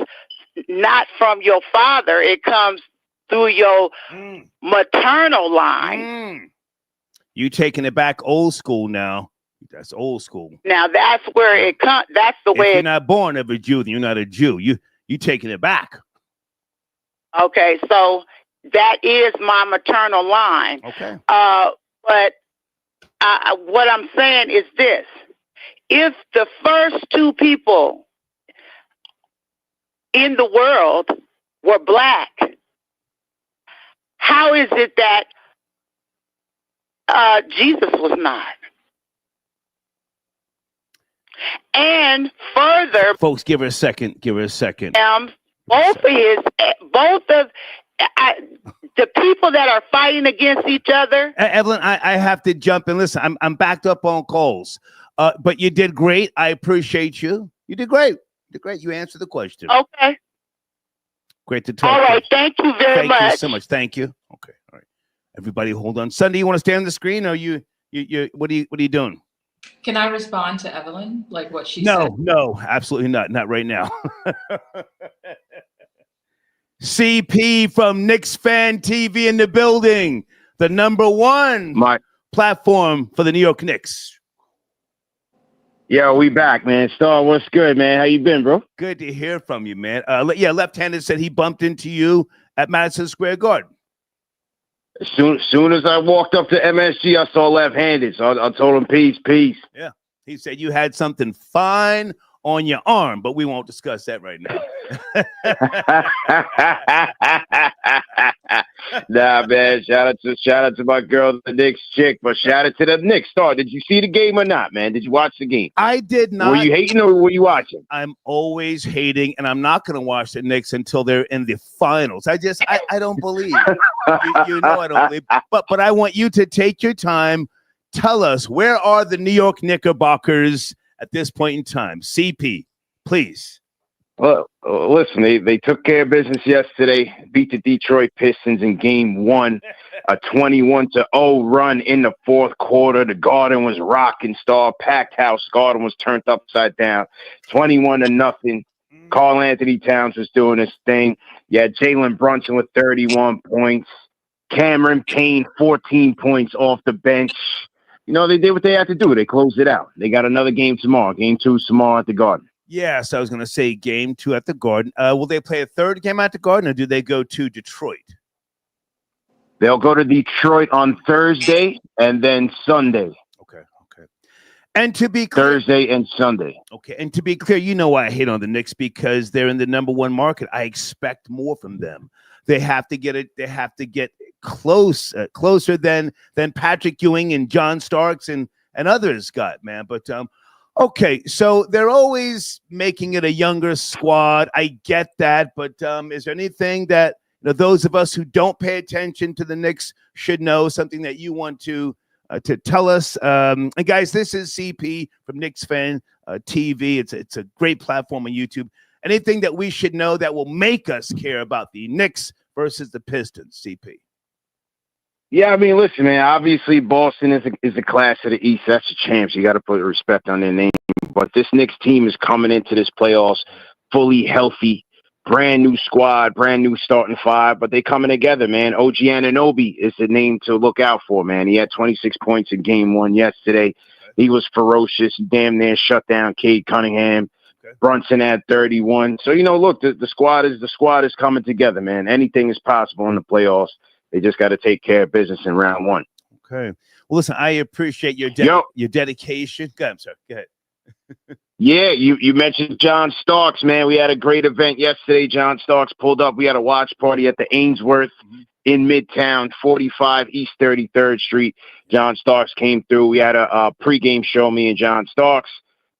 Speaker 18: not from your father. It comes through your maternal line.
Speaker 1: You taking it back old school now. That's old school.
Speaker 18: Now that's where it comes. That's the way.
Speaker 1: If you're not born of a Jew, then you're not a Jew. You taking it back.
Speaker 18: Okay, so that is my maternal line.
Speaker 1: Okay.
Speaker 18: But what I'm saying is this. If the first two people in the world were black, how is it that Jesus was not? And further,
Speaker 1: folks, give her a second.
Speaker 18: both of the people that are fighting against each other.
Speaker 1: Evelyn, I have to jump in. Listen, I'm backed up on calls. But you did great. I appreciate you. You did great. You answered the question.
Speaker 18: Okay.
Speaker 1: Great to talk.
Speaker 18: All right. Thank you very much.
Speaker 1: Thank you so much. Thank you. Okay. All right. Everybody, hold on. Sunday, you want to stay on the screen, or you? What are you doing?
Speaker 16: Can I respond to Evelyn, like what she said?
Speaker 1: No, absolutely not. Not right now. CP from Knicks Fan TV in the building. The #1 platform for the New York Knicks.
Speaker 15: Yeah, we back, man. Star, what's good, man? How you been, bro?
Speaker 1: Good to hear from you, man. Left-handed said he bumped into you at Madison Square Garden.
Speaker 15: As soon as I walked up to MSG, I saw left-handed, so I told him peace.
Speaker 1: Yeah, he said you had something fine on your arm, but we won't discuss that right now.
Speaker 7: Nah, man. Shout out to my girl, the Knicks chick, but shout out to the Knicks star. Did you see the game or not, man? Did you watch the game?
Speaker 1: I did not.
Speaker 7: Were you hating or were you watching?
Speaker 1: I'm always hating, and I'm not going to watch the Knicks until they're in the finals. I don't believe. you know I don't believe. But I want you to take your time. Tell us, where are the New York Knickerbockers at this point in time? CP, please.
Speaker 7: Well, listen, they took care of business yesterday, beat the Detroit Pistons in game 1, a 21-0 run in the fourth quarter. The Garden was rocking, packed house. Garden was turned upside down, 21-0. Karl Anthony Towns was doing his thing. You had Jalen Brunson with 31 points. Cameron Payne, 14 points off the bench. You know, they did what they had to do. They closed it out. They got another game tomorrow. Game 2 is tomorrow at the Garden.
Speaker 1: Yes, I was going to say game 2 at the Garden. Will they play a third game at the Garden, or do they go to Detroit?
Speaker 7: They'll go to Detroit on Thursday and then Sunday.
Speaker 1: Okay. And to be clear,
Speaker 7: Thursday and Sunday.
Speaker 1: Okay, and to be clear, you know why I hate on the Knicks, because they're in the number 1 market. I expect more from them. They have to get it. They have to get closer than Patrick Ewing and John Starks and others got, man. But okay, so they're always making it a younger squad. I get that, but is there anything that those of us who don't pay attention to the Knicks should know? Something that you want to tell us? And guys, this is CP from Knicks Fan TV. It's a great platform on YouTube. Anything that we should know that will make us care about the Knicks versus the Pistons, CP?
Speaker 7: Yeah, I mean, listen, man. Obviously, Boston is a class of the East. That's the champs. You got to put respect on their name. But this Knicks team is coming into this playoffs fully healthy, brand new squad, brand new starting 5. But they coming together, man. OG Anunoby is the name to look out for, man. He had 26 points in game 1 yesterday. He was ferocious, damn near shut down Cade Cunningham. Okay. Brunson had 31. So look, the squad is coming together, man. Anything is possible in the playoffs. They just got to take care of business in round 1.
Speaker 1: Okay. Well, listen, I appreciate your dedication. Go ahead, sir. Go ahead.
Speaker 7: Yeah, you mentioned John Starks, man. We had a great event yesterday. John Starks pulled up. We had a watch party at the Ainsworth in Midtown, 45 East 33rd Street. John Starks came through. We had a pregame show, me and John Starks.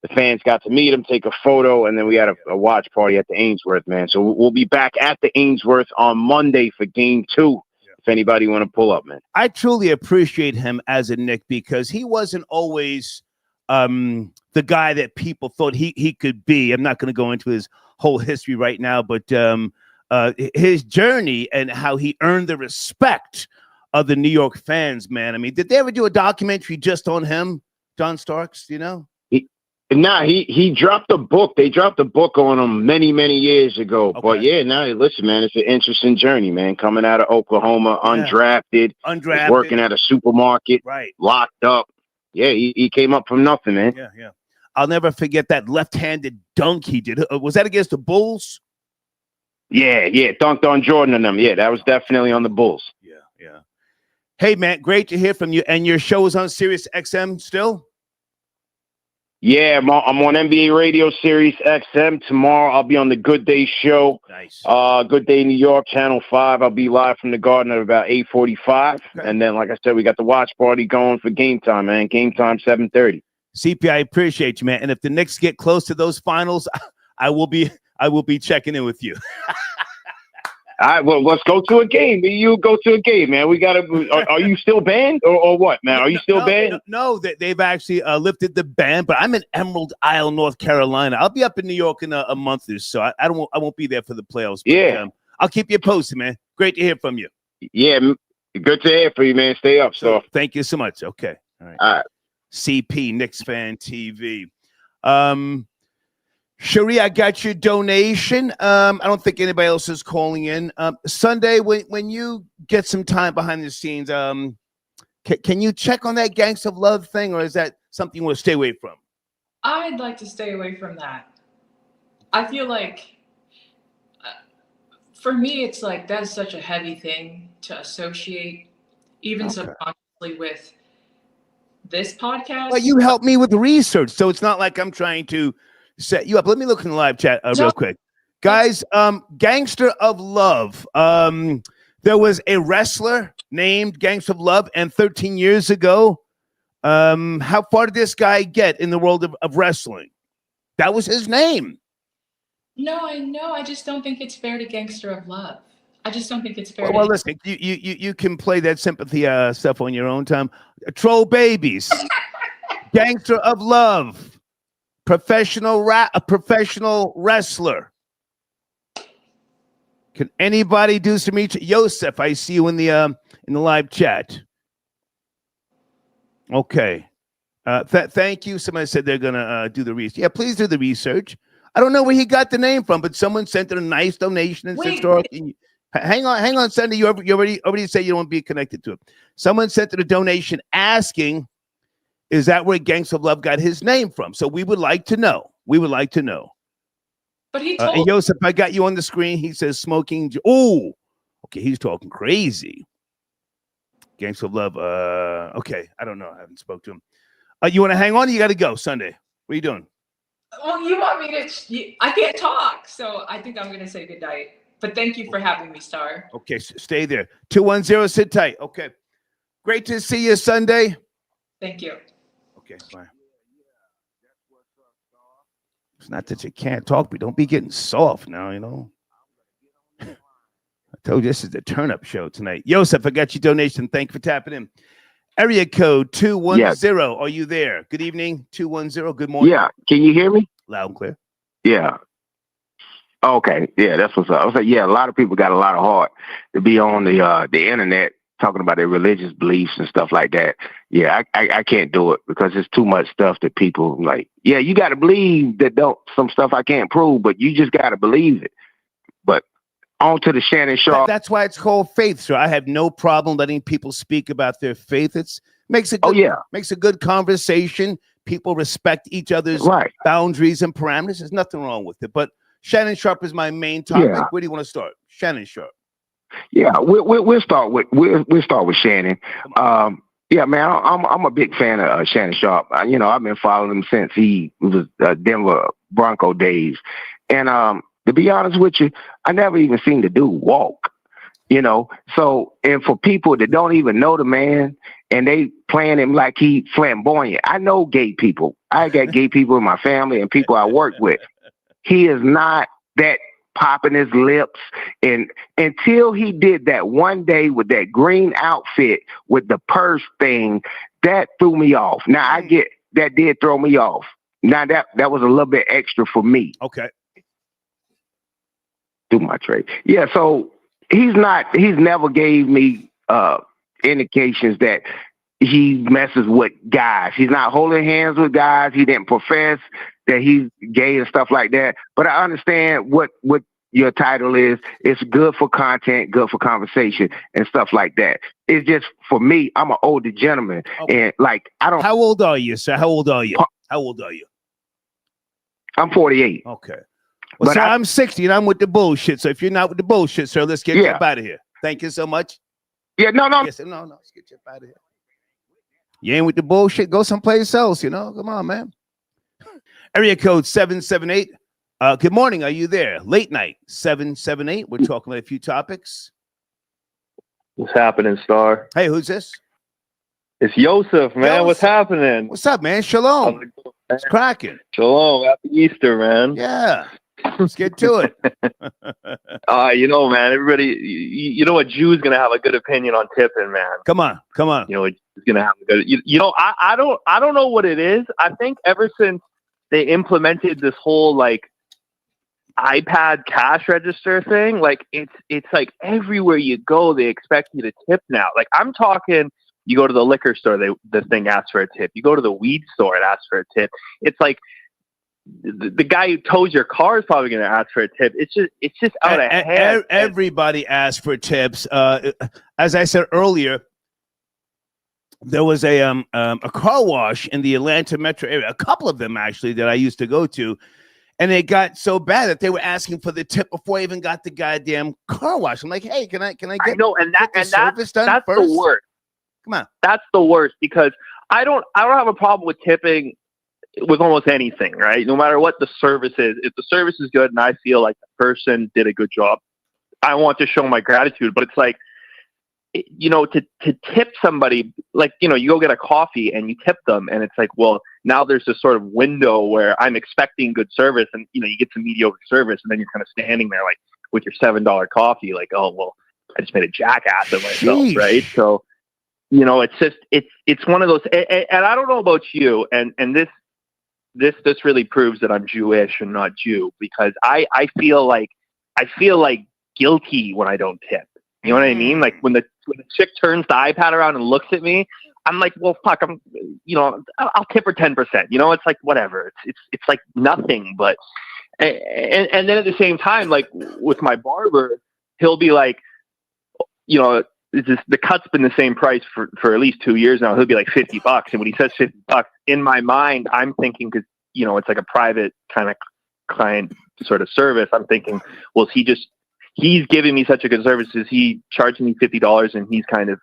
Speaker 7: The fans got to meet him, take a photo, and then we had a watch party at the Ainsworth, man. So we'll be back at the Ainsworth on Monday for game 2. If anybody want to pull up, man.
Speaker 1: I truly appreciate him as a Knick, because he wasn't always the guy that people thought he could be. I'm not going to go into his whole history right now, but his journey and how he earned the respect of the New York fans, man. I mean, did they ever do a documentary just on him, John Starks,
Speaker 7: He dropped a book. They dropped a book on him many, many years ago. Okay. But listen, man, it's an interesting journey, man. Coming out of Oklahoma, undrafted, working at a supermarket,
Speaker 1: right,
Speaker 7: locked up. Yeah, he came up from nothing, man.
Speaker 1: Yeah. I'll never forget that left-handed dunk he did. Was that against the Bulls?
Speaker 7: Yeah, dunked on Jordan and them. Yeah, that was definitely on the Bulls.
Speaker 1: Yeah. Hey, man, great to hear from you. And your show is on Sirius XM still?
Speaker 7: Yeah, I'm on NBA Radio Sirius XM. Tomorrow I'll be on the Good Day Show.
Speaker 1: Nice.
Speaker 7: Good Day New York, Channel 5. I'll be live from the Garden at about 8:45. Okay. And then, like I said, we got the watch party going for game time, man. Game time, 7:30.
Speaker 1: CP, I appreciate you, man. And if the Knicks get close to those finals, I will be checking in with you.
Speaker 7: All right, well, let's go to a game. You go to a game, man. We gotta. Are you still banned or what, man? Are you still banned?
Speaker 1: No, they've actually lifted the ban. But I'm in Emerald Isle, North Carolina. I'll be up in New York in a month or so. I won't be there for the playoffs. But, I'll keep you posted, man. Great to hear from you.
Speaker 7: Yeah, good to hear from you, man. Stay up, so.
Speaker 1: Thank you so much. Okay,
Speaker 7: all right.
Speaker 1: CP Knicks Fan TV. Cherie, I got your donation. I don't think anybody else is calling in. Sunday, when you get some time behind the scenes, can you check on that Gangs of Love thing, or is that something you want to stay away from?
Speaker 16: I'd like to stay away from that. I feel like, for me, it's like that is such a heavy thing to associate, even subconsciously, with this podcast.
Speaker 1: Well, you helped me with research, so it's not like I'm trying to set you up. Let me look in the live chat real quick. Guys, Gangster of Love. There was a wrestler named Gangster of Love, and 13 years ago, how far did this guy get in the world of wrestling? That was his name.
Speaker 16: No, I know. I just don't think it's fair to Gangster of Love. I just don't think it's fair.
Speaker 1: Well, listen, you can play that sympathy stuff on your own time. Troll Babies, Gangster of Love, professional wrestler. Can anybody do some research? Yosef, I see you in the live chat. Okay. Thank you. Somebody said they're gonna do the research. Yeah, please do the research. I don't know where he got the name from, but someone sent it a nice donation and said, hang on, Sunday. You already said you don't want to be connected to it. Someone sent it a donation asking, is that where Gangs of Love got his name from? So we would like to know.
Speaker 16: But he told
Speaker 1: and Joseph, I got you on the screen. He says smoking. Oh, okay. He's talking crazy. Gangs of Love. Okay. I don't know. I haven't spoke to him. You want to hang on? Or you got to go Sunday. What are you doing?
Speaker 16: Well, you want me to? I can't talk, so I think I'm going to say goodnight. But thank you for having me, Star.
Speaker 1: Okay, stay there. 210, sit tight. Okay. Great to see you Sunday.
Speaker 16: Thank you.
Speaker 1: Okay, bye. It's not that you can't talk, but don't be getting soft now, you know. I told you this is the turn-up show tonight. Yosef, I got your donation. Thank you for tapping in. Area code 210. Yes. Are you there? Good evening, 210. Good morning.
Speaker 7: Yeah. Can you hear me?
Speaker 1: Loud and clear.
Speaker 7: Yeah. Okay. Yeah, that's what's up. I was like, yeah, a lot of people got a lot of heart to be on the internet talking about their religious beliefs and stuff like that. Yeah, I can't do it because it's too much stuff that people like. Yeah, you got to believe that some stuff I can't prove, but you just got to believe it. But on to the Shannon Sharpe.
Speaker 1: That's why it's called faith, sir. I have no problem letting people speak about their faith. It makes a good conversation. People respect each other's boundaries and parameters. There's nothing wrong with it. But Shannon Sharpe is my main topic. Yeah. Where do you want to start? Shannon Sharpe.
Speaker 7: Yeah, we'll start with Shannon. Yeah, man, I'm a big fan of Shannon Sharpe. I've been following him since he was Denver Bronco days, and to be honest with you, I never even seen the dude walk. So and for people that don't even know the man and they playing him like he flamboyant. I know gay people. I got gay people in my family and people I work with. He is not that popping his lips, and until he did that one day with that green outfit with the purse thing, that threw me off. Now I get that did throw me off. Now that was a little bit extra for me.
Speaker 1: Okay.
Speaker 7: Do my trade. Yeah, so he's never gave me indications that he messes with guys. He's not holding hands with guys. He didn't profess that he's gay and stuff like that. But I understand what your title is. It's good for content, good for conversation and stuff like that. It's just for me, I'm an older gentleman. Okay. And like I don't.
Speaker 1: How old are you, sir? How old are you?
Speaker 7: I'm 48.
Speaker 1: Okay. Well, sir, I'm 60 and I'm with the bullshit. So if you're not with the bullshit, sir, let's get you up out of here. Thank you so much.
Speaker 7: Yeah, no.
Speaker 1: Yes, no. Let's get you up out of here. You ain't with the bullshit. Go someplace else, Come on, man. Area code 778. Good morning. Are you there? Late night 778. We're talking about a few topics.
Speaker 19: What's happening, Star?
Speaker 1: Hey, who's this?
Speaker 19: It's Yosef, man.
Speaker 1: Yosef.
Speaker 19: What's happening?
Speaker 1: What's up, man? Shalom. It's cracking.
Speaker 19: Shalom. Happy Easter, man.
Speaker 1: Yeah. Let's get to it.
Speaker 19: Man, everybody, you know what? Jew's going to have a good opinion on tipping, man.
Speaker 1: Come on.
Speaker 19: He's going to have a good, I don't know what it is. I think ever since they implemented this whole like iPad cash register thing, like it's like everywhere you go, they expect you to tip now. Like I'm talking, you go to the liquor store, the thing asks for a tip. You go to the weed store, it asks for a tip. It's like the guy who tows your car is probably going to ask for a tip. It's just out of hand.
Speaker 1: Everybody asks for tips. As I said earlier, there was a car wash in the Atlanta metro area, a couple of them actually that I used to go to, and it got so bad that they were asking for the tip before I even got the goddamn car wash. I'm like, hey, can I get?
Speaker 19: I know, that's
Speaker 1: first?
Speaker 19: the worst.
Speaker 1: Come on,
Speaker 19: that's the worst because I don't have a problem with tipping with almost anything, right? No matter what the service is, if the service is good and I feel like the person did a good job, I want to show my gratitude. But it's like, you know, to tip somebody, like, you know, you go get a coffee and you tip them, and it's like, well, now there's this sort of window where I'm expecting good service, and, you know, you get some mediocre service, and then you're kind of standing there like with your $7 coffee, like, oh, well, I just made a jackass of myself, right? So, you know, it's just, it's one of those, and I don't know about you, and this really proves that I'm Jewish and not Jew, because I feel like guilty when I don't tip. You know what I mean? Like when the chick turns the iPad around and looks at me, I'm like, well, fuck, I'll tip her 10%. You know, it's like, whatever. It's like nothing. But and then at the same time, like with my barber, he'll be like, you know, the cut's been the same price for at least 2 years now. He'll be like $50, and when he says $50, in my mind, I'm thinking, because, you know, it's like a private kind of client sort of service. I'm thinking, well, he's giving me such a good service. Is he charging me $50, and he's kind of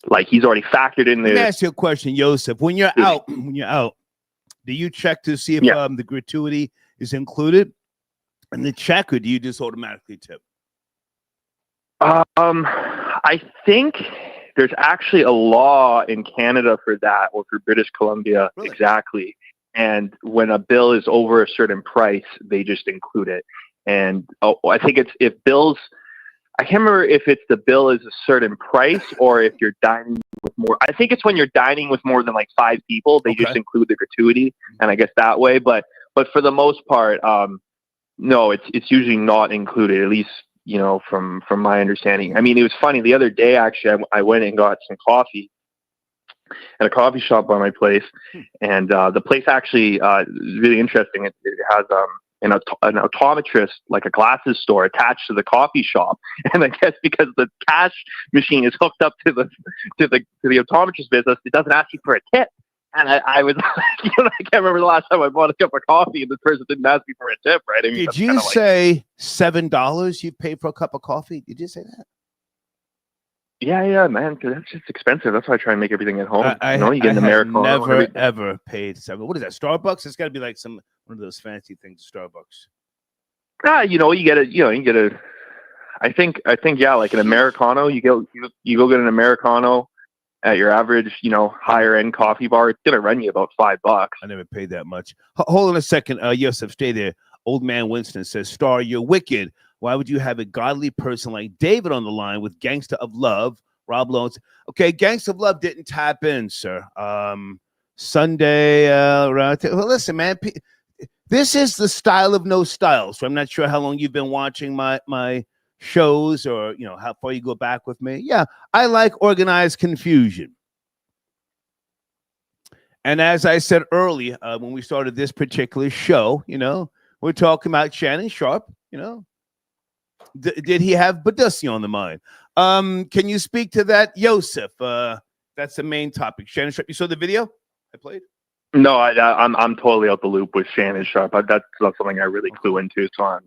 Speaker 19: like, he's already factored in there.
Speaker 1: Let me ask you a question, Joseph. When you're out, do you check to see if the gratuity is included in the check, or do you just automatically tip?
Speaker 19: I think there's actually a law in Canada for that, or for British Columbia, exactly. And when a bill is over a certain price, they just include it. And I think it's if bills, I can't remember if it's the bill is a certain price or if you're dining with more. I think it's when you're dining with more than like 5 people, they just include the gratuity, and I guess that way. But for the most part, no, it's usually not included. At least, you know, from my understanding. I mean, it was funny the other day. Actually, I went and got some coffee at a coffee shop by my place, and the place actually is really interesting. It has an optometrist, like a glasses store, attached to the coffee shop. And I guess because the cash machine is hooked up to the optometrist business, it doesn't ask you for a tip. And I was like, you know, I can't remember the last time I bought a cup of coffee and the person didn't ask me for a tip, right? I mean,
Speaker 1: did you say $7 you paid for a cup of coffee? Did you say that?
Speaker 19: Yeah, man, because that's just expensive. That's why I try and make everything at home. You get an Americano.
Speaker 1: Never ever paid $7. What is that? Starbucks? It's got to be like one of those fancy things. Starbucks.
Speaker 19: You get a. I think yeah, like an Americano. You go get an Americano at your average, you know, higher end coffee bar. It's gonna run you about $5.
Speaker 1: I never paid that much. Hold on a second, Yosef, stay there. Old man Winston says, "Star, you're wicked. Why would you have a godly person like David on the line with Gangsta of Love, Rob Lones?" Okay, Gangsta of Love didn't tap in, sir. Sunday, listen, man, this is the style of no style. So I'm not sure how long you've been watching my shows, or, you know, how far you go back with me. Yeah, I like organized confusion. And as I said earlier, when we started this particular show, you know, we're talking about Shannon Sharpe, you know. Did he have Badussi on the mind? Can you speak to that, Joseph? That's the main topic. Shannon Sharpe. You saw the video I played?
Speaker 19: No, I'm totally out the loop with Shannon Sharpe. That's not something I really clue into, so I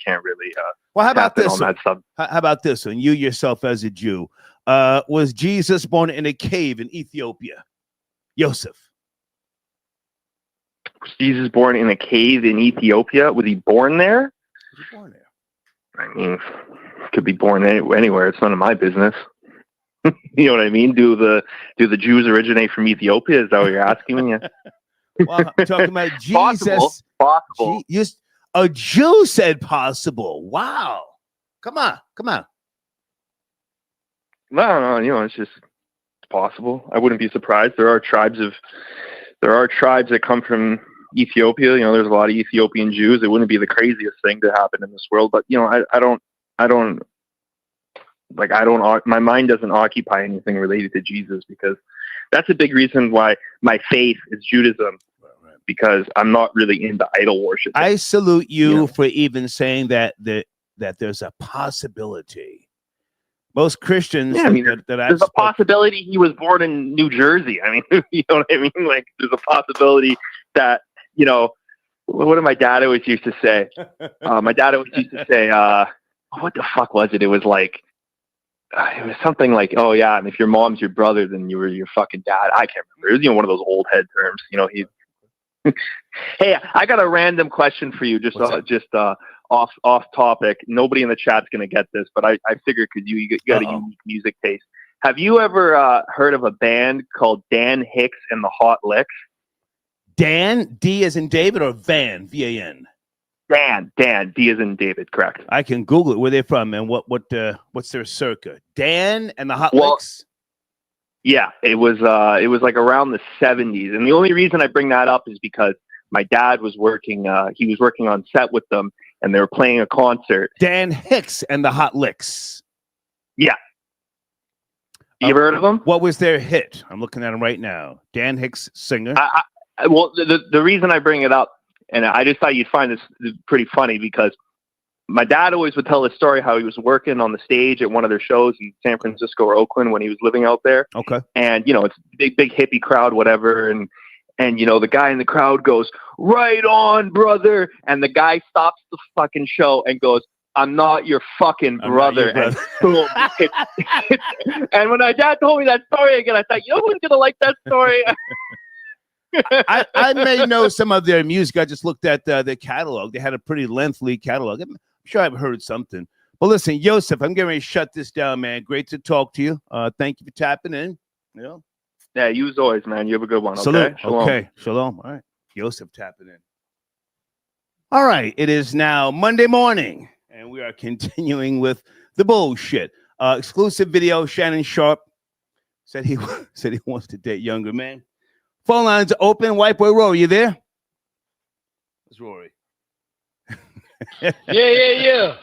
Speaker 19: can't really.
Speaker 1: Well, how about this?
Speaker 19: On that sub.
Speaker 1: How about this one? You yourself, as a Jew, was Jesus born in a cave in Ethiopia? Joseph.
Speaker 19: Was Jesus born in a cave in Ethiopia? Was he born there?
Speaker 1: Was he born there?
Speaker 19: I mean, could be born anywhere. It's none of my business. You know what I mean? Do the Jews originate from Ethiopia? Is that what you're asking me?
Speaker 1: Well, I'm talking about Jesus.
Speaker 19: Possible.
Speaker 1: A Jew said possible. Wow. Come on.
Speaker 19: No. You know, it's possible. I wouldn't be surprised. There are tribes that come from Ethiopia. You know, there's a lot of Ethiopian Jews. It wouldn't be the craziest thing to happen in this world, but, you know, I don't my mind doesn't occupy anything related to Jesus, because that's a big reason why my faith is Judaism, because I'm not really into idol worship.
Speaker 1: I salute you for even saying that there's a possibility. Most Christians,
Speaker 19: there's a possibility he was born in New Jersey. I mean, you know what I mean? Like, there's a possibility that, you know, what did my dad always used to say? My dad always used to say, what the fuck was it? It was like, it was something like, oh yeah, and if your mom's your brother, then you were your fucking dad. I can't remember. It was, you know, one of those old head terms. You know, Hey, I got a random question for you, just off topic. Nobody in the chat's gonna get this, but I figured because you got a unique music taste. Have you ever heard of a band called Dan Hicks and the Hot Licks?
Speaker 1: Dan, D as in David, or Van, V-A-N?
Speaker 19: Dan, D as in David, correct.
Speaker 1: I can Google it. Where they're from and what's their circa? Dan and the Hot Licks?
Speaker 19: Yeah, it was like around the 70s. And the only reason I bring that up is because my dad was working, he was working on set with them, and they were playing a concert.
Speaker 1: Dan Hicks and the Hot Licks.
Speaker 19: Yeah. You ever heard of them?
Speaker 1: What was their hit? I'm looking at them right now. Dan Hicks, singer.
Speaker 19: Well, the reason I bring it up, and I just thought you'd find this pretty funny, because my dad always would tell this story how he was working on the stage at one of their shows in San Francisco or Oakland when he was living out there.
Speaker 1: Okay.
Speaker 19: And, you know, it's a big hippie crowd, whatever. And, you know, the guy in the crowd goes, "Right on, brother." And the guy stops the fucking show and goes, "I'm not your fucking brother." And boom. And when my dad told me that story again, I thought, you know who's going to like that story?
Speaker 1: I may know some of their music. I just looked at their catalog. They had a pretty lengthy catalog. I'm sure I've heard something. But listen, Joseph, I'm getting ready to shut this down, man. Great to talk to you. Thank you for tapping in. You know?
Speaker 19: Yeah, you as always, man. You have a good one.
Speaker 1: Salute.
Speaker 19: Okay. Shalom.
Speaker 1: Okay. Shalom. All right. Joseph tapping in. All right. It is now Monday morning, and we are continuing with the bullshit. Exclusive video. Shannon Sharpe said he wants to date younger men. Phone lines are open. White boy Rory, you there? It's Rory.
Speaker 14: Yeah.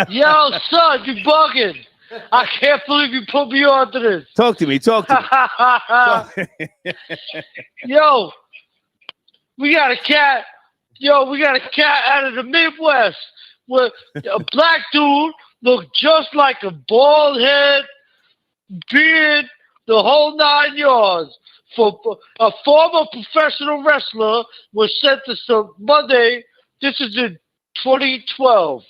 Speaker 14: Yo, son, you bugging. I can't believe you put me onto this.
Speaker 1: Talk to me.
Speaker 14: Yo, we got a cat. We got a cat out of the Midwest with a black dude, looked just like a bald head, beard, the whole 9 yards. For a former professional wrestler was sentenced on Monday. This is in 2012.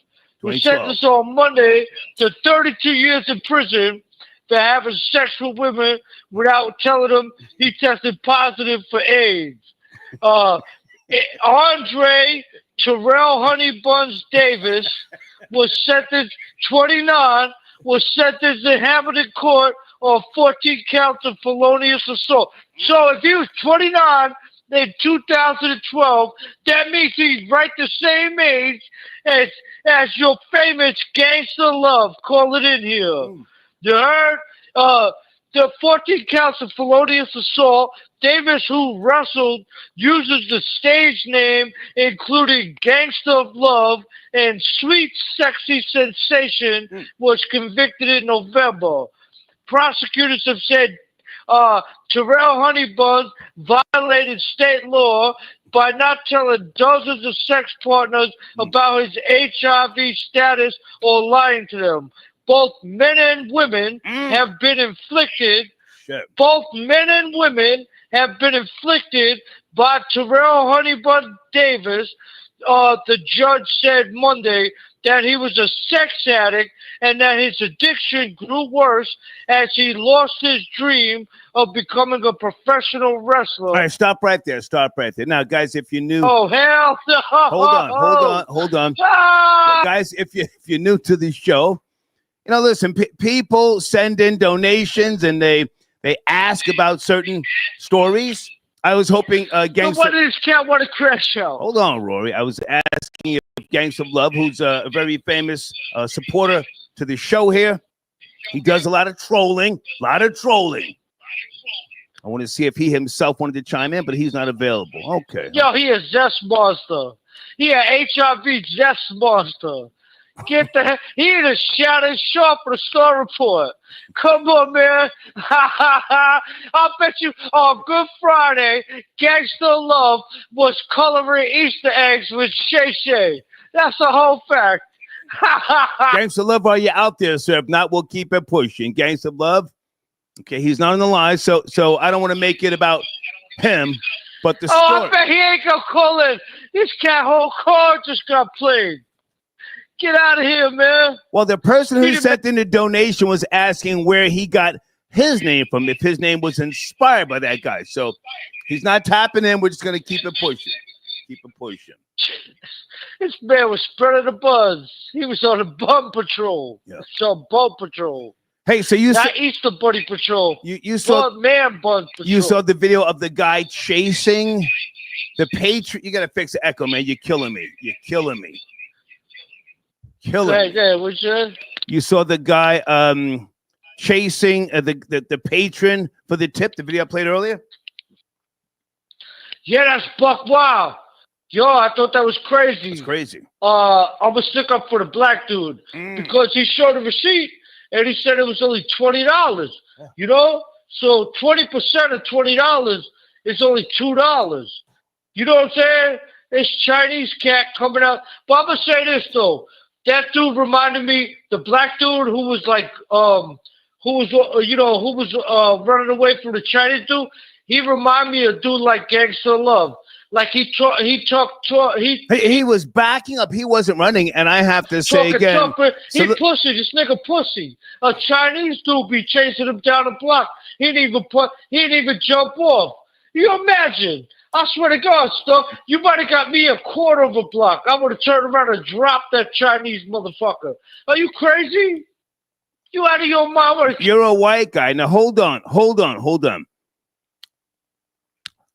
Speaker 14: Was sentenced on Monday to 32 years in prison for having sex with women without telling them he tested positive for AIDS. Andre Terrell Honey Buns Davis was sentenced 29. Was sentenced in Hamilton Court on 14 counts of felonious assault. So if he was 29 in 2012, that means he's right the same age as your famous Gangsta Love. Call it in here. You heard? The 14 counts of felonious assault. Davis, who wrestled, uses the stage name including Gangsta of Love and Sweet Sexy Sensation, was convicted in November. Prosecutors have said Terrell Honeybuns violated state law by not telling dozens of sex partners about his HIV status or lying to them. Both men and women have been inflicted. Both men and women have been inflicted by Terrell Honeybun Davis. The judge said Monday that he was a sex addict and that his addiction grew worse as he lost his dream of becoming a professional wrestler.
Speaker 1: All right, stop right there. Now, guys, if you knew...
Speaker 14: Oh, hell no!
Speaker 1: Hold on. Guys, if you're new to the show, you know, listen, people send in donations and they ask about certain stories. I was hoping Gangsta...
Speaker 14: So what does this cat want to crash show?
Speaker 1: Hold on, Rory. I was asking if Gangsta of Love, who's a very famous supporter to the show here. He does a lot of trolling. I want to see if he himself wanted to chime in, but he's not available. Okay.
Speaker 14: Yo, he is Zest Monster. He a HIV Zest Monster. Get the heck. He ain't a Shannon Sharpe for the Star Report. Come on, man. I'll bet you on Good Friday, Gangsta Love was coloring Easter eggs with Shay Shay. That's the whole fact.
Speaker 1: Gangsta Love, are you out there, sir? If not, we'll keep it pushing. Gangsta Love. Okay, he's not on the line, so I don't want to make it about him, but the story.
Speaker 14: I bet he ain't gonna call in. This cat whole card just got played. Get out of here, man.
Speaker 1: Well, the person who sent in the donation was asking where he got his name from, if his name was inspired by that guy. So He's not tapping in. We're just gonna keep it pushing. Keep it pushing.
Speaker 14: This man was spreading the buzz. He was on a bum patrol.
Speaker 1: Yeah.
Speaker 14: So bum patrol.
Speaker 1: Hey, so you
Speaker 14: not Easter Bunny patrol.
Speaker 1: You saw
Speaker 14: man bun patrol.
Speaker 1: You saw the video of the guy chasing the Patriot. You gotta fix the echo, man. You're killing me. You're killing me. Killing me.
Speaker 14: Yeah, what's that?
Speaker 1: You saw the guy chasing the patron for the tip. The video I played earlier.
Speaker 14: Yeah, that's Buck Wild. Yo, I thought that was crazy.
Speaker 1: It's crazy.
Speaker 14: I'm gonna stick up for the black dude because he showed a receipt and he said it was only $20. You know, so 20% of $20 is only $2. You know what I'm saying? This Chinese cat coming out. But I'm gonna say this though. That dude reminded me, the black dude who was like, who was running away from the Chinese dude. He reminded me of a dude like Gangsta Love. Like he
Speaker 1: was backing up. He wasn't running, and I have to say again,
Speaker 14: he pussy. This nigga pussy. A Chinese dude be chasing him down the block. He didn't even jump off. You imagine? I swear to God, Stuck, you might have got me a quarter of a block. I would have turned around and dropped that Chinese motherfucker. Are you crazy? You out of your mind?
Speaker 1: You're a white guy. Now hold on.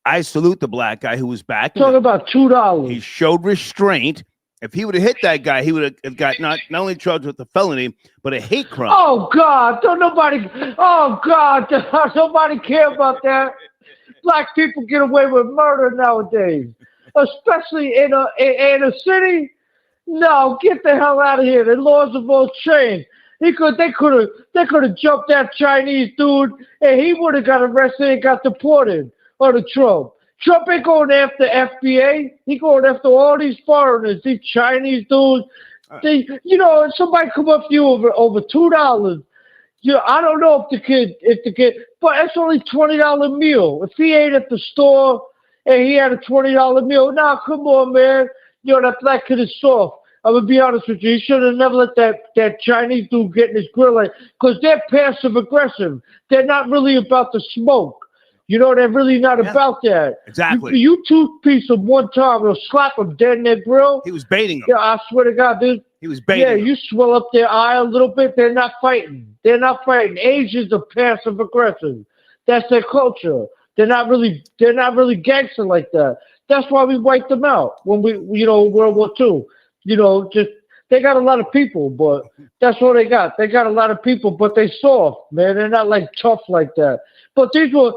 Speaker 1: I salute the black guy who was back.
Speaker 14: Talking about $2.
Speaker 1: He showed restraint. If he would have hit that guy, he would have got not only charged with a felony, but a hate crime.
Speaker 14: Oh God! Don't nobody care about that. Black people get away with murder nowadays, especially in a city. No, get the hell out of here. The laws have all changed. They could have jumped that Chinese dude, and he would have got arrested and got deported. Or the Trump. Trump ain't going after FBA. He going after all these foreigners, these Chinese dudes. Somebody come up to you over $2. I don't know if the kid, but it's only $20 meal. If he ate at the store and he had a $20 meal, nah, come on, man. That black kid is soft. I'm gonna be honest with you. He should have never let that Chinese dude get in his grill, because they're passive aggressive. They're not really about the smoke. They're really not about that.
Speaker 1: Exactly.
Speaker 14: You two-piece them one time, they'll slap them dead in their grill.
Speaker 1: He was baiting them.
Speaker 14: Yeah, I swear to God, dude.
Speaker 1: He was baiting them.
Speaker 14: You swell up their eye a little bit, they're not fighting. Asians are passive aggressive. That's their culture. They're not really gangster like that. That's why we wiped them out when World War II. They got a lot of people, but that's what they got. They got a lot of people, but they soft, man. They're not like tough like that. But these were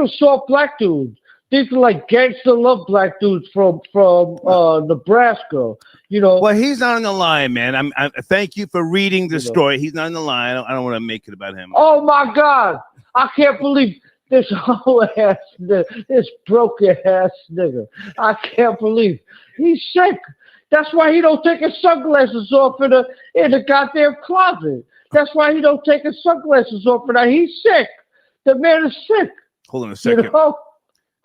Speaker 14: soft black dudes. These were like gangster love black dudes from Nebraska.
Speaker 1: Well, he's not on the line, man. I thank you for reading the story. He's not on the line. I don't want to make it about him.
Speaker 14: Oh my God! I can't believe this whole ass, this broken ass nigga. I can't believe he's sick. That's why he don't take his sunglasses off in the goddamn closet. That's why he don't take his sunglasses off. He's sick. The man is sick.
Speaker 1: Hold on a second.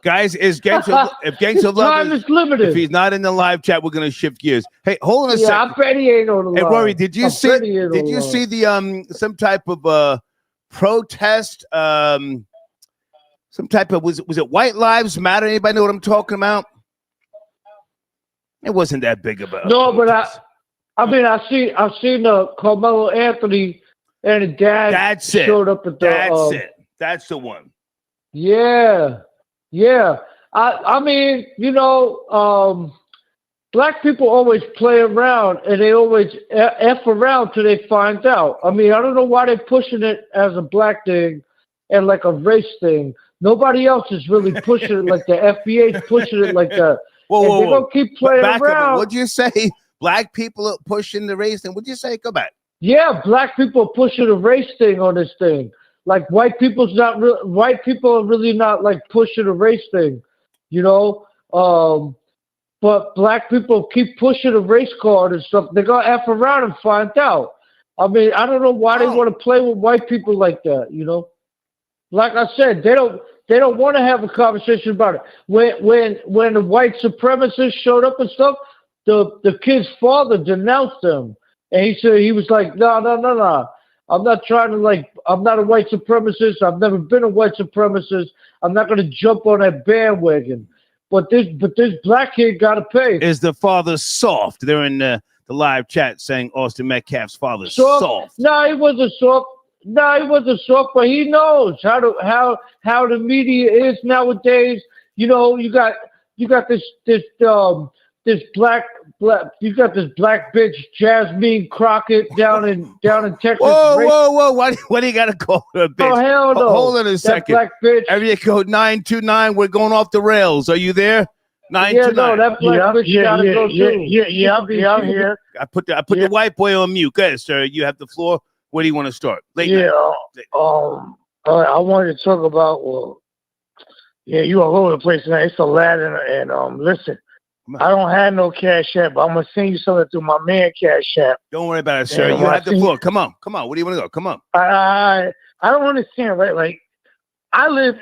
Speaker 1: Guys, if Gangsta Love
Speaker 14: is limited.
Speaker 1: If he's not in the live chat, we're gonna shift gears. Hey, hold on a second.
Speaker 14: I bet he ain't on the line.
Speaker 1: Hey, Rory, did you see the some type of protest? Some type of was it White Lives Matter? Anybody know what I'm talking about? It wasn't that big about.
Speaker 14: No, but I've seen Carmelo Anthony and his dad showed up at the.
Speaker 1: That's the one.
Speaker 14: Yeah. I mean, black people always play around and they always F around till they find out. I mean, I don't know why they're pushing it as a black thing and like a race thing. Nobody else is really pushing it like the FBA's pushing it like that.
Speaker 1: Whoa.
Speaker 14: They're going to keep playing around.
Speaker 1: What'd you say? Black people are pushing the race thing. What'd you say? Go back.
Speaker 14: Yeah, black people are pushing the race thing on this thing. Like white people are really not like pushing the race thing, but black people keep pushing the race card and stuff. They're gonna F around and find out. I mean, I don't know why they want to play with white people like that, Like I said, they don't want to have a conversation about it. When the white supremacists showed up and stuff, the kid's father denounced them. And he said, he was like, no. I'm not trying to
Speaker 20: I'm not a white supremacist. I've never been a white supremacist. I'm not going to jump on that bandwagon. But this black kid got to pay.
Speaker 1: Is the father soft? They're in the live chat saying Austin Metcalf's father soft.
Speaker 20: No, he wasn't soft. No, he wasn't soft, but he knows how the media is nowadays. You know, you got this black bitch Jasmine Crockett down in Texas.
Speaker 1: Whoa! Why do you gotta call her a bitch?
Speaker 20: Oh hell no!
Speaker 1: Hold on a second.
Speaker 20: Black bitch.
Speaker 1: Area code 929. We're going off the rails. Are you there? 929.
Speaker 20: Yeah, no, that black bitch gotta go too.
Speaker 14: Yeah, I'm here.
Speaker 1: I put the white boy on mute. Go ahead, sir. You have the floor. Where do you want to start?
Speaker 14: I wanted to talk about you all over the place tonight. It's a lad and listen. I don't have no Cash App, but I'm gonna send you something through my man Cash App.
Speaker 1: Don't worry about it, sir. You have the floor. Come on. Where do you want to go? Come on.
Speaker 14: I don't understand, right? Like, I live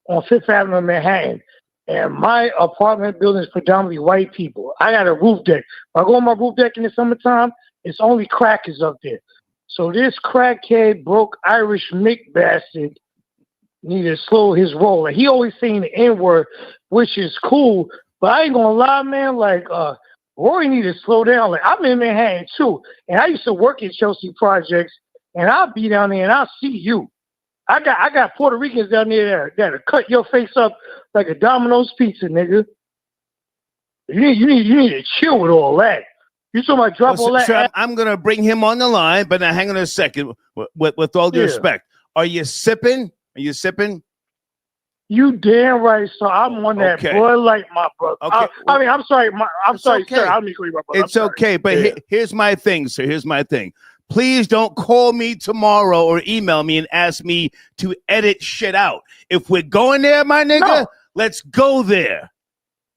Speaker 14: on Fifth Avenue in Manhattan, and my apartment building is predominantly white people. I got a roof deck. When I go on my roof deck in the summertime, it's only crackers up there. So this crackhead, broke Irish Mick bastard needed to slow his roll. Like, he always saying the N-word, which is cool. But I ain't gonna lie, man, like, Rory need to slow down. Like, I'm in Manhattan too, and I used to work at Chelsea Projects, and I'll be down there and I'll see you. I got Puerto Ricans down there that'll cut your face up like a Domino's pizza, nigga. You need to chill with all that. You talking about drop all that?
Speaker 1: Sir, I'm gonna bring him on the line, but now hang on a second. With all due respect, are you sipping? Are you sipping?
Speaker 14: You damn right. So I'm on that Bud Light, my brother.
Speaker 1: Okay.
Speaker 14: I'm sorry. I'm sorry,
Speaker 1: okay.
Speaker 14: sir. I don't mean to call you my brother.
Speaker 1: It's okay, but here's my thing, sir. Here's my thing. Please don't call me tomorrow or email me and ask me to edit shit out. If we're going there, my nigga, let's go there.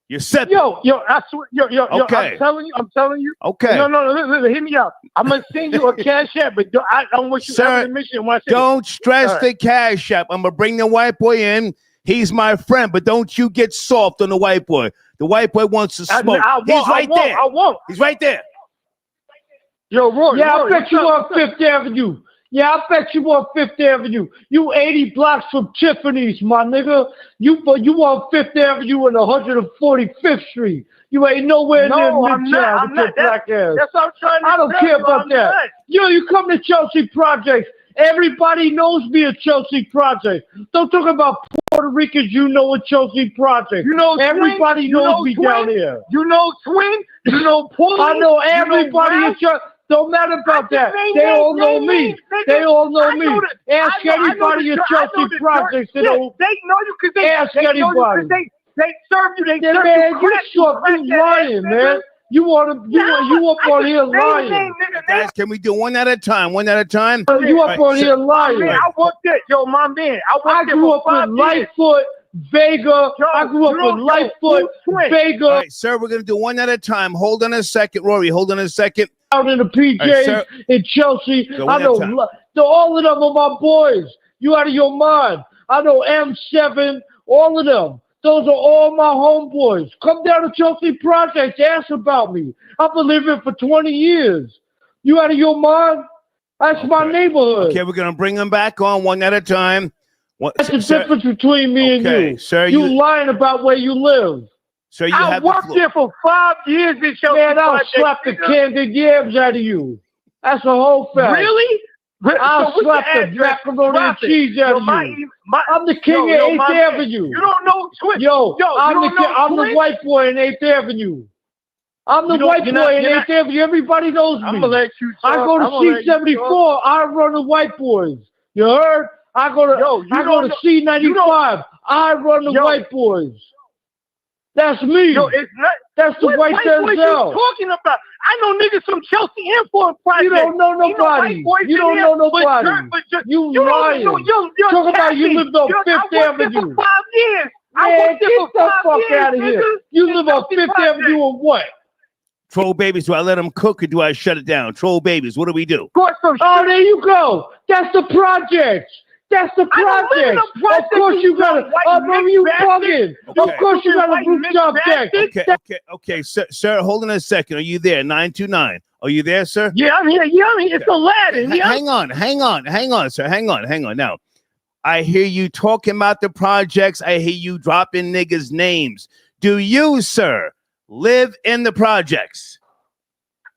Speaker 1: You're sipping.
Speaker 14: Yo, I swear,
Speaker 1: Okay.
Speaker 14: I'm telling you.
Speaker 1: Okay.
Speaker 14: No, listen, hear me out. I'm gonna send you a Cash App, but I don't want you
Speaker 1: Sir,
Speaker 14: to mention when I say
Speaker 1: don't stress
Speaker 14: All
Speaker 1: the Cash App. I'm gonna bring the white boy in. He's my friend, but don't you get soft on the white boy. The white boy wants to smoke. He's right there.
Speaker 14: I won't.
Speaker 1: He's right there.
Speaker 14: Yo, Roy.
Speaker 20: Yeah,
Speaker 14: Roy,
Speaker 20: I bet you on Fifth Avenue. Yeah, I bet you on Fifth Avenue. You 80 blocks from Tiffany's, my nigga. You on Fifth Avenue and 145th Street. You ain't nowhere near Midtown with your black ass.
Speaker 14: That's what I'm trying to
Speaker 20: I don't care about that. Yo, you come to Chelsea Projects. Everybody knows me at Chelsea Project. Don't talk about Puerto Ricans. You know a Chelsea Project.
Speaker 14: You know
Speaker 20: everybody knows me down here.
Speaker 14: You know Twin. You know Paulie.
Speaker 20: I know everybody at Chelsea. Don't matter about that. They all know me. They all know me. Ask anybody at Chelsea Projects.
Speaker 14: They know you because they
Speaker 20: ask
Speaker 14: anybody. They serve you. They serve
Speaker 20: man,
Speaker 14: you.
Speaker 20: You lying, man. You up on here lying.
Speaker 1: Guys, can we do one at a time? One at a time?
Speaker 20: You up on here lying.
Speaker 14: Man, I worked it. Yo, my man.
Speaker 20: I grew up with Lightfoot, Vega. I grew up with Lightfoot, Vega.
Speaker 1: All right, sir, we're going to do one at a time. Hold on a second. Rory, hold on a second.
Speaker 20: Out in the PJs in Chelsea. I know all of them are my boys. You out of your mind. I know M7, all of them. Those are all my homeboys. Come down to Chelsea Projects. Ask about me. I've been living for 20 years. You out of your mind? That's my neighborhood.
Speaker 1: Okay, we're going to bring them back on one at a time.
Speaker 20: That's the difference between me and you.
Speaker 1: Sir,
Speaker 20: you lying about where you live.
Speaker 1: Sir, you
Speaker 14: I
Speaker 1: have
Speaker 14: worked there for 5 years in Chelsea
Speaker 20: Man, I'll
Speaker 14: Projects.
Speaker 20: slap the candied yams out of you. That's a whole fact.
Speaker 14: Really?
Speaker 20: I'll
Speaker 14: So
Speaker 20: slap
Speaker 14: what's
Speaker 20: the
Speaker 14: address?
Speaker 20: macaroni and cheese out of you. I'm the king of 8th Avenue.
Speaker 14: You don't know Twin.
Speaker 20: I'm the white boy in 8th Avenue. I'm the white boy in 8th Avenue. Everybody knows me.
Speaker 14: I'm gonna let you talk.
Speaker 20: I go to C-74. I run the white boys. You heard? I go to C-95. I run the white boys. That's me.
Speaker 14: Yo, it's not.
Speaker 20: That's the white
Speaker 14: boys you
Speaker 20: Denzel.
Speaker 14: talking about? I know niggas from Chelsea Import Project.
Speaker 20: You don't know nobody. You don't know nobody. You lying. Talk about you lived on Fifth Avenue.
Speaker 14: For 5 years.
Speaker 20: Man, get the fuck out of here. You live on Fifth Avenue or what?
Speaker 1: Troll babies, do I let them cook or do I shut it down? Troll babies, what do we do?
Speaker 20: Oh, there you go. That's the project. That's the project. Of course you got to. You bugging. Of course you got a rooftop deck.
Speaker 1: Okay, sir, hold on a second. Are you there? 929. Are you there, sir?
Speaker 14: Yeah, I'm here. Yeah, I'm here. It's Aladdin. Yeah.
Speaker 1: Hang on, sir. Hang on. Now, I hear you talking about the projects. I hear you dropping niggas' names. Do you, sir, live in the projects?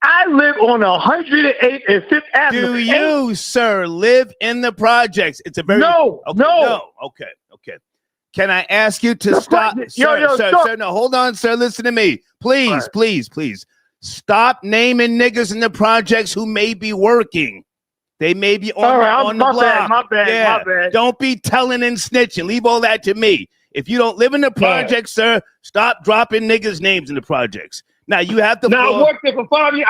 Speaker 14: I live on 108th and 5th Avenue.
Speaker 1: Do you, sir, live in the projects? It's a very
Speaker 14: no.
Speaker 1: Okay. Can I ask you to stop, sir? No, hold on, sir. Listen to me, please, please. Stop naming niggas in the projects who may be working. They may be on the block.
Speaker 14: My bad.
Speaker 1: Don't be telling and snitching. Leave all that to me. If you don't live in the projects, sir, stop dropping niggas' names in the projects. Now you have to.
Speaker 14: Now I worked there for 5 years.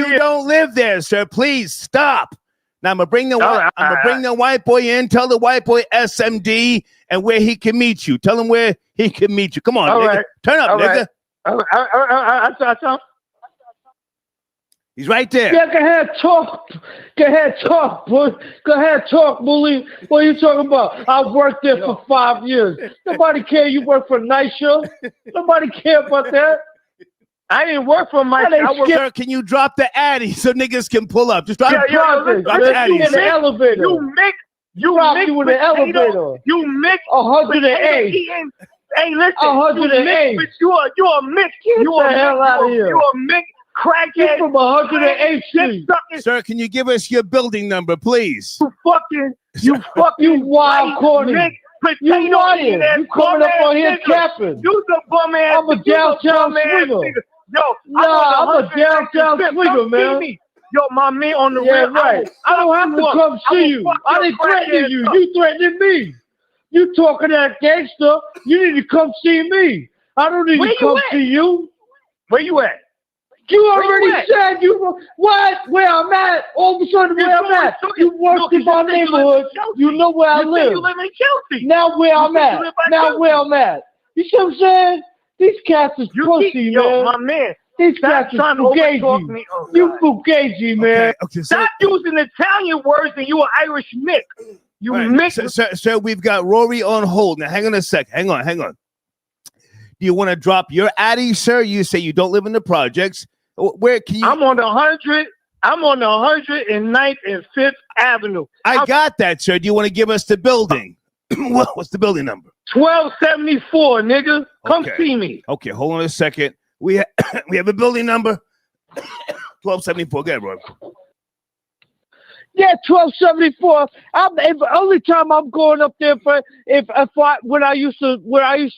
Speaker 1: You don't live there, sir. Please stop. Now I'm gonna bring the white boy in. Tell the white boy SMD and where he can meet you. Tell him where he can meet you. Come on, nigga. Right. Turn up, nigga.
Speaker 14: I
Speaker 1: He's right there.
Speaker 20: Yeah, go ahead, talk, boy. Go ahead, talk, bully. What are you talking about? I worked there for 5 years. Nobody care you work for NYSHA. Nobody care about that.
Speaker 14: I didn't work for my.
Speaker 1: Sir, can you drop the Addy so niggas can pull up? Just drop the
Speaker 20: Addy. You in the elevator.
Speaker 14: You mix
Speaker 20: in the elevator.
Speaker 14: You mix
Speaker 20: 108.
Speaker 14: Hey, listen.
Speaker 20: 108.
Speaker 14: You a mix.
Speaker 20: Get the hell out of here.
Speaker 14: You a mix. Crackhead
Speaker 20: from 108th Street.
Speaker 1: Sir, can you give us your building number, please?
Speaker 20: You wild corny. You lying. You coming up on here capping.
Speaker 14: You the bum ass.
Speaker 20: I'm a downtown swinger. I'm a downtown swinger, man.
Speaker 14: Yo, my man on the
Speaker 20: real. Right. I don't have to come see you. I didn't threaten you. You threatening me. You talking that gangster. You need to come see me. I don't need to come see you.
Speaker 14: Where you at?
Speaker 20: You already said what? Where I'm at? All of a sudden, where I'm at? You work in my neighborhood. You know where I live.
Speaker 14: You live in Chelsea.
Speaker 20: Now where I'm at? You see what I'm saying? These cats is pussy, man.
Speaker 14: My man.
Speaker 20: These cats is fugazi. You fugazi, man.
Speaker 1: Okay,
Speaker 14: stop using Italian words and you an Irish Mick. You mix.
Speaker 1: Sir, we've got Rory on hold. Now, hang on a sec. Hang on. Do you want to drop your Addy, sir? You say you don't live in the projects. Where can you?
Speaker 14: I'm on the 109th and 5th Avenue.
Speaker 1: I got that, sir. Do you want to give us the building? What's the building number?
Speaker 14: 1274, nigga. Come see me.
Speaker 1: Okay, hold on a second. We have a building number. 1274. Go ahead, Roy.
Speaker 20: Yeah, 1274. Only time I'm going up there for when I used to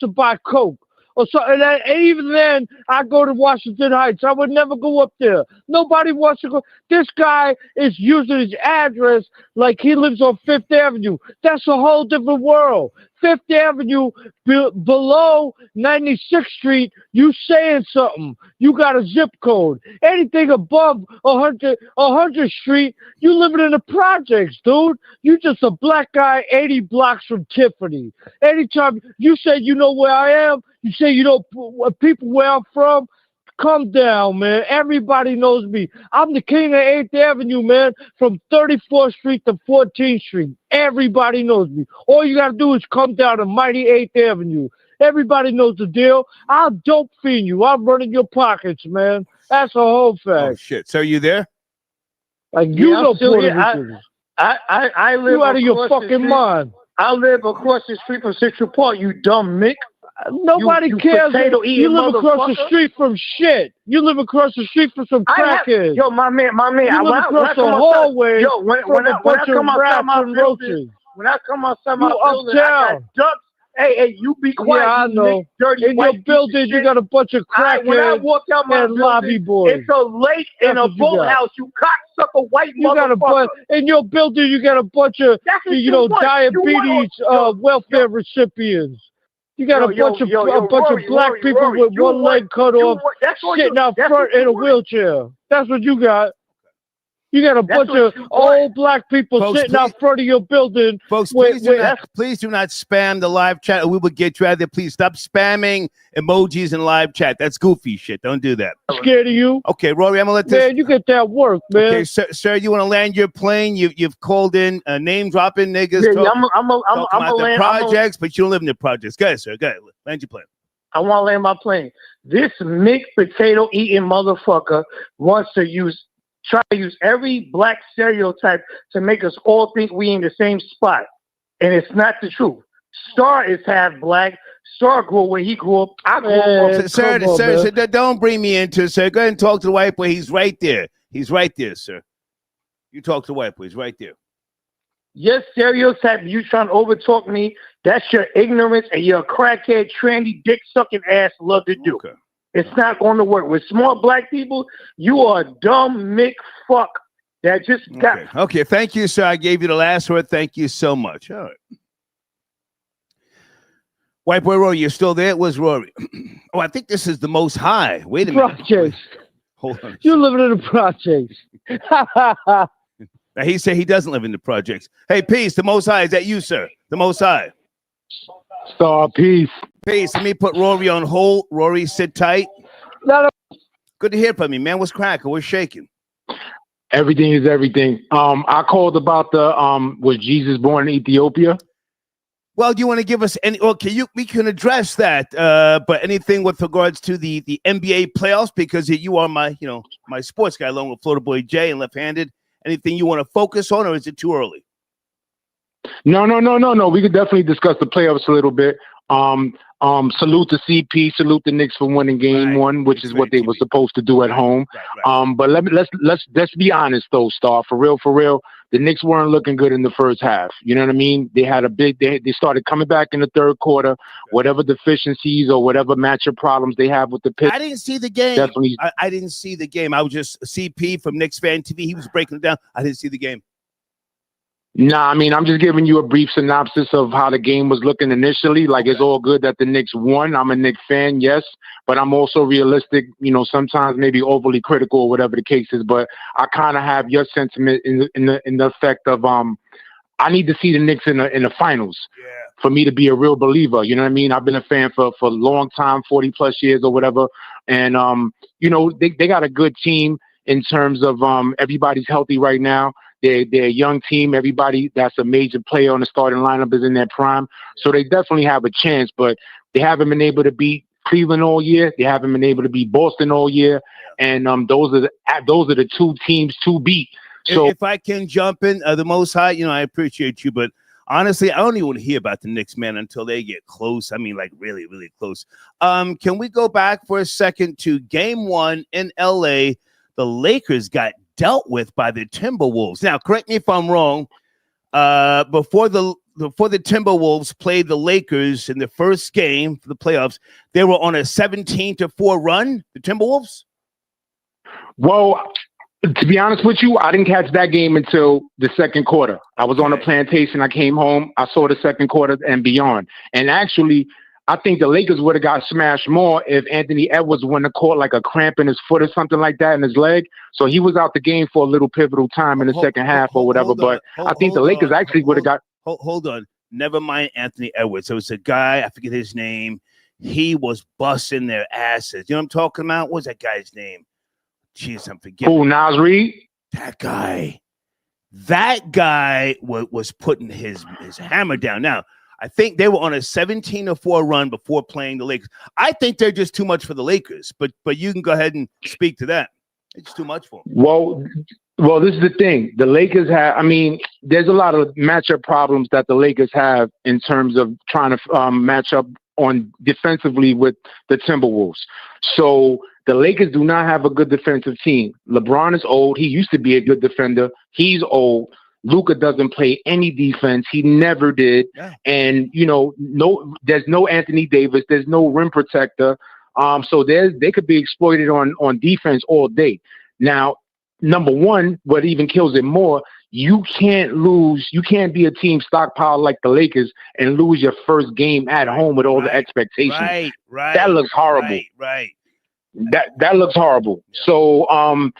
Speaker 20: buy coke. Or so, and even then, I go to Washington Heights. I would never go up there. Nobody wants to go. This guy is using his address like he lives on 5th Avenue. That's a whole different world. 5th Avenue, below 96th Street, you saying something. You got a zip code. Anything above 100th Street, you living in the projects, dude. You just a black guy 80 blocks from Tiffany. Anytime you say you know where I am, you say you know people where I'm from, come down, man. Everybody knows me. I'm the king of 8th Avenue, man, from 34th Street to 14th Street. Everybody knows me. All you got to do is come down to mighty 8th Avenue. Everybody knows the deal. I'll dope fiend you. I'm running your pockets, man. That's a whole fact.
Speaker 1: Oh, shit. So you there?
Speaker 20: Like, you know Puerto Ricans.
Speaker 14: I live
Speaker 20: you out of your fucking mind.
Speaker 14: I live across the street from Central Park, you dumb Mick.
Speaker 20: Nobody cares. You live across the street from shit. You live across the street from some crackheads.
Speaker 14: Yo, my man.
Speaker 20: You live across the hallway.
Speaker 14: Yo, when I come outside my building, I got ducks. Hey, you be quiet.
Speaker 20: Yeah, I know.
Speaker 14: Dirty
Speaker 20: in your building, you got a bunch of crackheads
Speaker 14: when I walk out my
Speaker 20: and lobby boys.
Speaker 14: It's a lake and a boathouse. You cocksucker white motherfucker.
Speaker 20: In your building, you got a bunch of diabetes welfare recipients. You got a bunch of black people with one leg cut off, sitting out front in a wheelchair. That's what you got. You got a bunch of old black people sitting out front of your building.
Speaker 1: Folks, please do not spam the live chat, or we will get you out of there. Please stop spamming emojis in live chat. That's goofy shit. Don't do that.
Speaker 20: I'm scared of you.
Speaker 1: Okay, Rory, I'm gonna let this.
Speaker 20: Man, you get that work, man.
Speaker 1: Okay, sir, you want to land your plane? You've called in name dropping niggas.
Speaker 20: Yeah,
Speaker 1: I'm
Speaker 20: gonna land
Speaker 1: projects, but you don't live in the projects. Go ahead, sir. Go ahead. Land your plane.
Speaker 20: I want to land my plane. This mixed potato eating motherfucker wants to try to use every black stereotype to make us all think we in the same spot. And it's not the truth. Star is half black. Star grew up where he grew up. I grew up.
Speaker 1: Sir, don't bring me into it, sir. Go ahead and talk to the white boy. He's right there. He's right there, sir. You talk to the white boy. He's right there.
Speaker 20: Your stereotype, you trying to overtalk me, that's your ignorance and your crackhead, tranny, dick-sucking ass love to do. Okay. It's not going to work. With smart black people, you are a dumb Mick fuck that just got...
Speaker 1: Okay, thank you, sir. I gave you the last word. Thank you so much. All right. White boy Rory, you're still there? Where's Rory? Oh, I think this is the Most High. Wait a minute.
Speaker 20: Projects.
Speaker 1: Hold on.
Speaker 20: You're living in the projects.
Speaker 1: Now, he said he doesn't live in the projects. Hey, peace, the Most High. Is that you, sir? The Most High.
Speaker 6: Star, peace.
Speaker 1: Peace. Let me put Rory on hold. Rory, sit tight.
Speaker 20: No.
Speaker 1: Good to hear from you, man. What's cracking? What's shaking?
Speaker 6: Everything is everything. I called about the was Jesus born in Ethiopia?
Speaker 1: Well, do you want to give us any? Okay, we can address that. But anything with regards to the NBA playoffs, because you are my sports guy, along with Floater Boy Jay and Left Handed. Anything you want to focus on, or is it too early?
Speaker 6: No. We could definitely discuss the playoffs a little bit. Salute to CP, salute the Knicks for winning game one, which is what they were supposed to do at home. Right. But let's be honest though, Star, for real. The Knicks weren't looking good in the first half. You know what I mean? They had they started coming back in the third quarter. Whatever deficiencies or whatever matchup problems they have with the pitch.
Speaker 1: I didn't see the game.
Speaker 6: Definitely.
Speaker 1: I didn't see the game. I was just CP from Knicks Fan TV. He was breaking it down. I didn't see the game.
Speaker 6: Nah, I mean, I'm just giving you a brief synopsis of how the game was looking initially. Like, it's all good that the Knicks won. I'm a Knicks fan, yes, but I'm also realistic, sometimes maybe overly critical or whatever the case is. But I kind of have your sentiment in the effect of I need to see the Knicks in the finals for me to be a real believer. You know what I mean? I've been a fan for a long time, 40 plus years or whatever. And, they got a good team in terms of everybody's healthy right now. They're a young team. Everybody that's a major player on the starting lineup is in their prime. So they definitely have a chance, but they haven't been able to beat Cleveland all year. They haven't been able to beat Boston all year. And those are the two teams to beat. So
Speaker 1: if I can jump in, the Most High, I appreciate you, but honestly, I don't even want to hear about the Knicks, man, until they get close. I mean, like really, really close. Can we go back for a second to game one in LA? The Lakers got dealt with by the Timberwolves. Now, correct me if I'm wrong. Before the Timberwolves played the Lakers in the first game for the playoffs, they were on a 17-4 run. The Timberwolves.
Speaker 6: Well, to be honest with you, I didn't catch that game until the second quarter. I was on a plantation. I came home. I saw the second quarter and beyond. And actually, I think the Lakers would have got smashed more if Anthony Edwards wouldn't have caught like a cramp in his foot or something like that in his leg. So he was out the game for a little pivotal time in the second half or whatever. But I think the Lakers actually would have got.
Speaker 1: Hold on. Never mind Anthony Edwards. So it's a guy, I forget his name. He was busting their asses. You know what I'm talking about? What's that guy's name? Jeez, I'm forgetting.
Speaker 6: Oh, Nas Reed?
Speaker 1: That guy was putting his hammer down. Now, I think they were on a 17-4 run before playing the Lakers. I think they're just too much for the Lakers, but you can go ahead and speak to that. It's too much for them.
Speaker 6: Well, this is the thing. The Lakers have, there's a lot of matchup problems that the Lakers have in terms of trying to match up on defensively with the Timberwolves. So the Lakers do not have a good defensive team. LeBron is old. He used to be a good defender. He's old. Luka doesn't play any defense. He never did. Yeah. And, there's no Anthony Davis. There's no rim protector. So they could be exploited on defense all day. Now, number one, what even kills it more, you can't lose. You can't be a team stockpile like the Lakers and lose your first game at home with all the expectations.
Speaker 1: Right.
Speaker 6: That looks horrible.
Speaker 1: Right.
Speaker 6: That looks horrible. Yeah. So,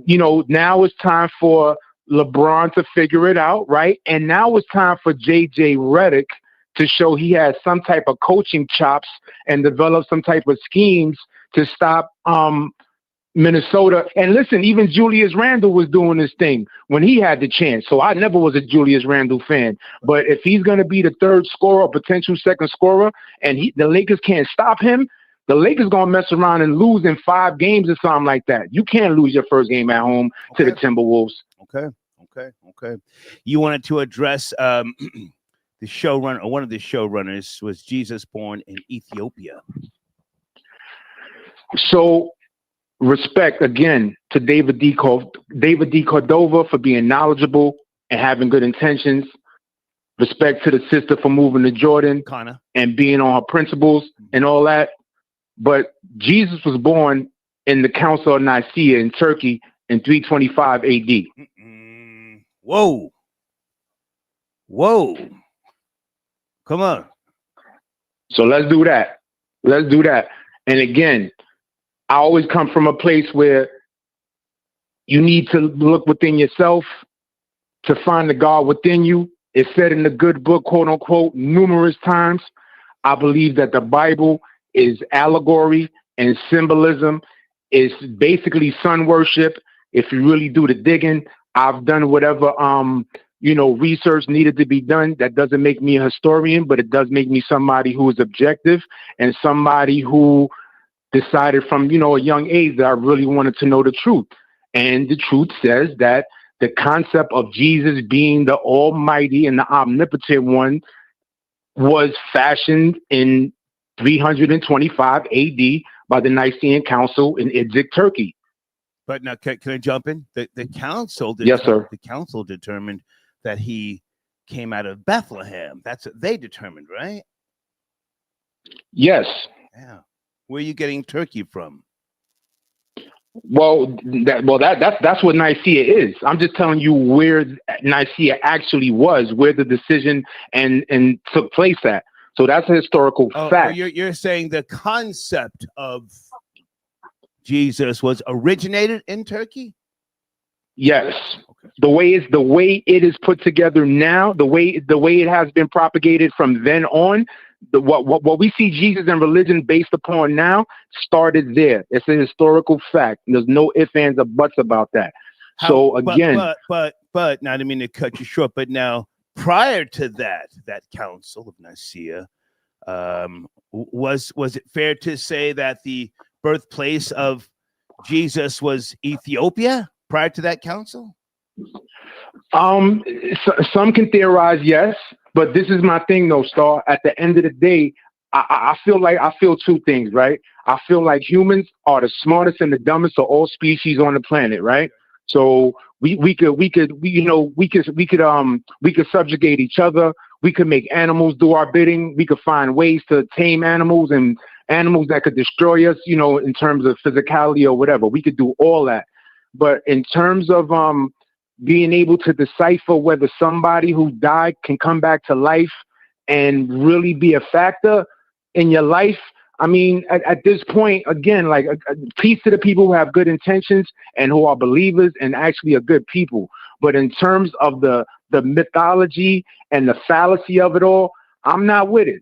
Speaker 21: you know, now it's time for LeBron to figure it out, right? And now it's time for JJ Redick to show he has some type of coaching chops and develop some type of schemes to stop Minnesota. And listen, even Julius Randle was doing this thing when he had the chance. So I never was a Julius Randle fan. But if he's going to be the third scorer or potential second scorer and the Lakers can't stop him, the Lakers going to mess around and lose in 5 games or something like that. You can't lose your first game at home to the Timberwolves.
Speaker 1: Okay. You wanted to address the showrunner, or one of the showrunners was Jesus born in Ethiopia.
Speaker 21: So respect again to David D. Cordova for being knowledgeable and having good intentions. Respect to the sister for moving to Jordan and being on her principles and all that. But Jesus was born in the Council of Nicaea in Turkey in 325 AD.
Speaker 1: Whoa. Come on.
Speaker 21: So let's do that. And again, I always come from a place where you need to look within yourself to find the God within you. It's said in the good book, quote unquote, numerous times. I believe that the Bible is allegory and symbolism. It's basically sun worship. If you really do the digging, I've done whatever research needed to be done. That doesn't make me a historian, but it does make me somebody who is objective and somebody who decided from, a young age that I really wanted to know the truth. And the truth says that the concept of Jesus being the almighty and the omnipotent one was fashioned in 325 AD by the Nicene Council in Izmir, Turkey.
Speaker 1: But now, can I jump in? The council,
Speaker 21: yes, sir.
Speaker 1: The council determined that he came out of Bethlehem. That's what they determined, right?
Speaker 21: Yes.
Speaker 1: Yeah. Where are you getting Turkey from?
Speaker 21: Well, that's what Nicaea is. I'm just telling you where Nicaea actually was, where the decision and took place at. So that's a historical fact.
Speaker 1: You're saying the concept of Jesus was originated in Turkey?
Speaker 21: Yes. Okay. The way it is put together now, the way it has been propagated from then on, what we see Jesus and religion based upon now started there. It's a historical fact. There's no ifs, ands, or buts about that. But now I didn't mean to cut you short, but now prior to that Council of Nicaea, was it fair to say that the birthplace of Jesus was Ethiopia prior to that council? Some can theorize, yes, but this is my thing though, Star. At the end of the day, I feel two things, right? I feel like humans are the smartest and the dumbest of all species on the planet, right? So we could subjugate each other. We could make animals do our bidding. We could find ways to tame animals and animals that could destroy us, in terms of physicality or whatever. We could do all that. But in terms of being able to decipher whether somebody who died can come back to life and really be a factor in your life, I mean, at this point, again, like peace to the people who have good intentions and who are believers and actually are good people. But in terms of the mythology and the fallacy of it all, I'm not with it.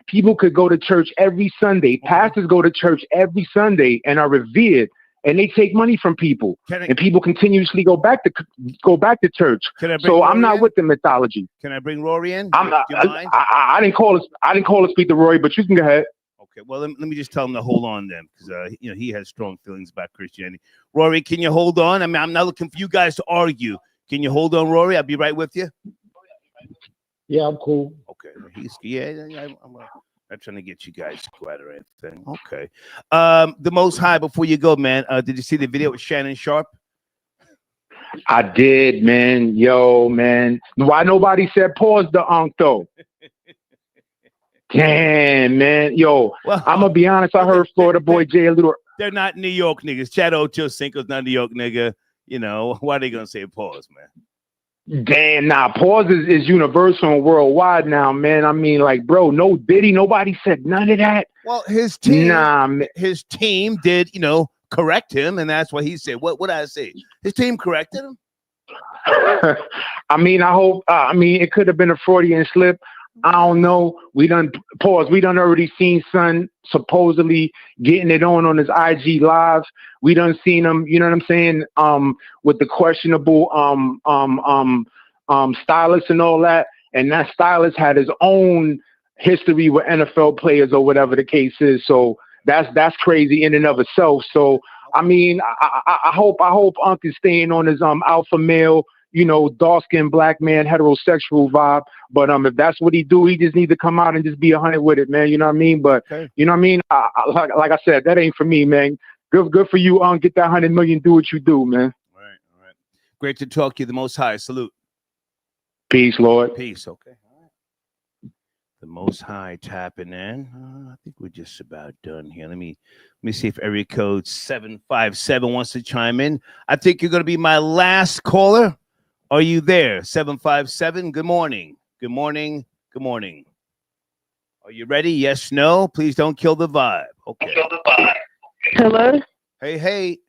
Speaker 21: People could go to church every Sunday. Pastors go to church every Sunday and are revered, and they take money from people, and people continuously go back to church. So I'm not with the mythology.
Speaker 1: Can I bring Rory in?
Speaker 21: I didn't call to speak to Rory, but you can go ahead.
Speaker 1: Okay, well, let me just tell him to hold on then, because he has strong feelings about Christianity. Rory, can you hold on? I mean, I'm not looking for you guys to argue. Can you hold on, Rory? I'll be right with you.
Speaker 20: Yeah, I'm cool.
Speaker 1: Okay, I'm not trying to get you guys quiet or anything. Okay, the Most High. Before you go, man, did you see the video with Shannon Sharpe?
Speaker 21: I did, man. Yo, man, why nobody said pause the though? Damn, man. Yo, well, I'm gonna be honest. I heard Florida boy Jay a little.
Speaker 1: They're not New York niggas. Chad Ochocinco's not New York nigga. Why are they gonna say pause, man?
Speaker 21: Damn, pause is universal and worldwide now, man. I mean, like, bro, no Diddy, nobody said none of that.
Speaker 1: Well, his team, did, correct him, and that's what he said. What did I say? His team corrected him.
Speaker 21: I mean, I hope. I mean, it could have been a Freudian slip. I don't know. We done already seen Son supposedly getting it on his IG live. We done seen him. You know what I'm saying? With the questionable stylist and all that. And that stylist had his own history with NFL players or whatever the case is. So that's crazy in and of itself. So I mean, I hope Unc is staying on his alpha male, dark-skinned black man heterosexual vibe. But if that's what he do, he just need to come out and just be 100 with it, man. You know what I mean? But you know what I mean? Like I said, that ain't for me, man. Good for you, Unc. Get that 100 million. Do what you do, man.
Speaker 1: All right. Great to talk to you. The Most High. Salute.
Speaker 21: Peace, Lord.
Speaker 1: Peace. Okay. The Most High tapping in. I think we're just about done here. Let me see if area code 757 wants to chime in. I think you're going to be my last caller. Are you there? 757. Good morning. Good morning. Good morning. Are you ready? Yes, no. Please don't kill the vibe. Okay.
Speaker 2: Hello.
Speaker 1: Hey.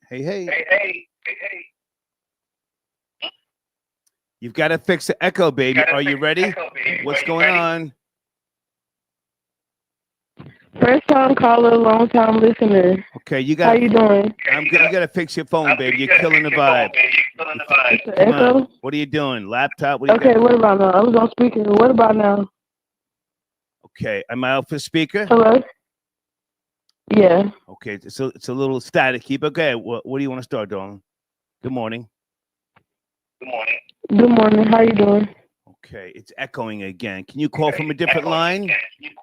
Speaker 1: You've got to fix the echo, baby. Are you ready? What's going on?
Speaker 2: First time caller, long time listener.
Speaker 1: Okay, you got.
Speaker 2: How you doing?
Speaker 1: I'm good. You got to fix your phone, baby. You're killing the vibe. Come on. What are you doing? Laptop? What
Speaker 2: Okay, what about now? I was on speaker. What about now?
Speaker 1: Okay, am I out for speaker?
Speaker 2: Hello. Yeah.
Speaker 1: Okay, so it's a little staticky, but okay. What do you want to start, darling? Good morning.
Speaker 2: Good morning. How you doing?
Speaker 1: Okay, it's echoing again. Can you call from a different line?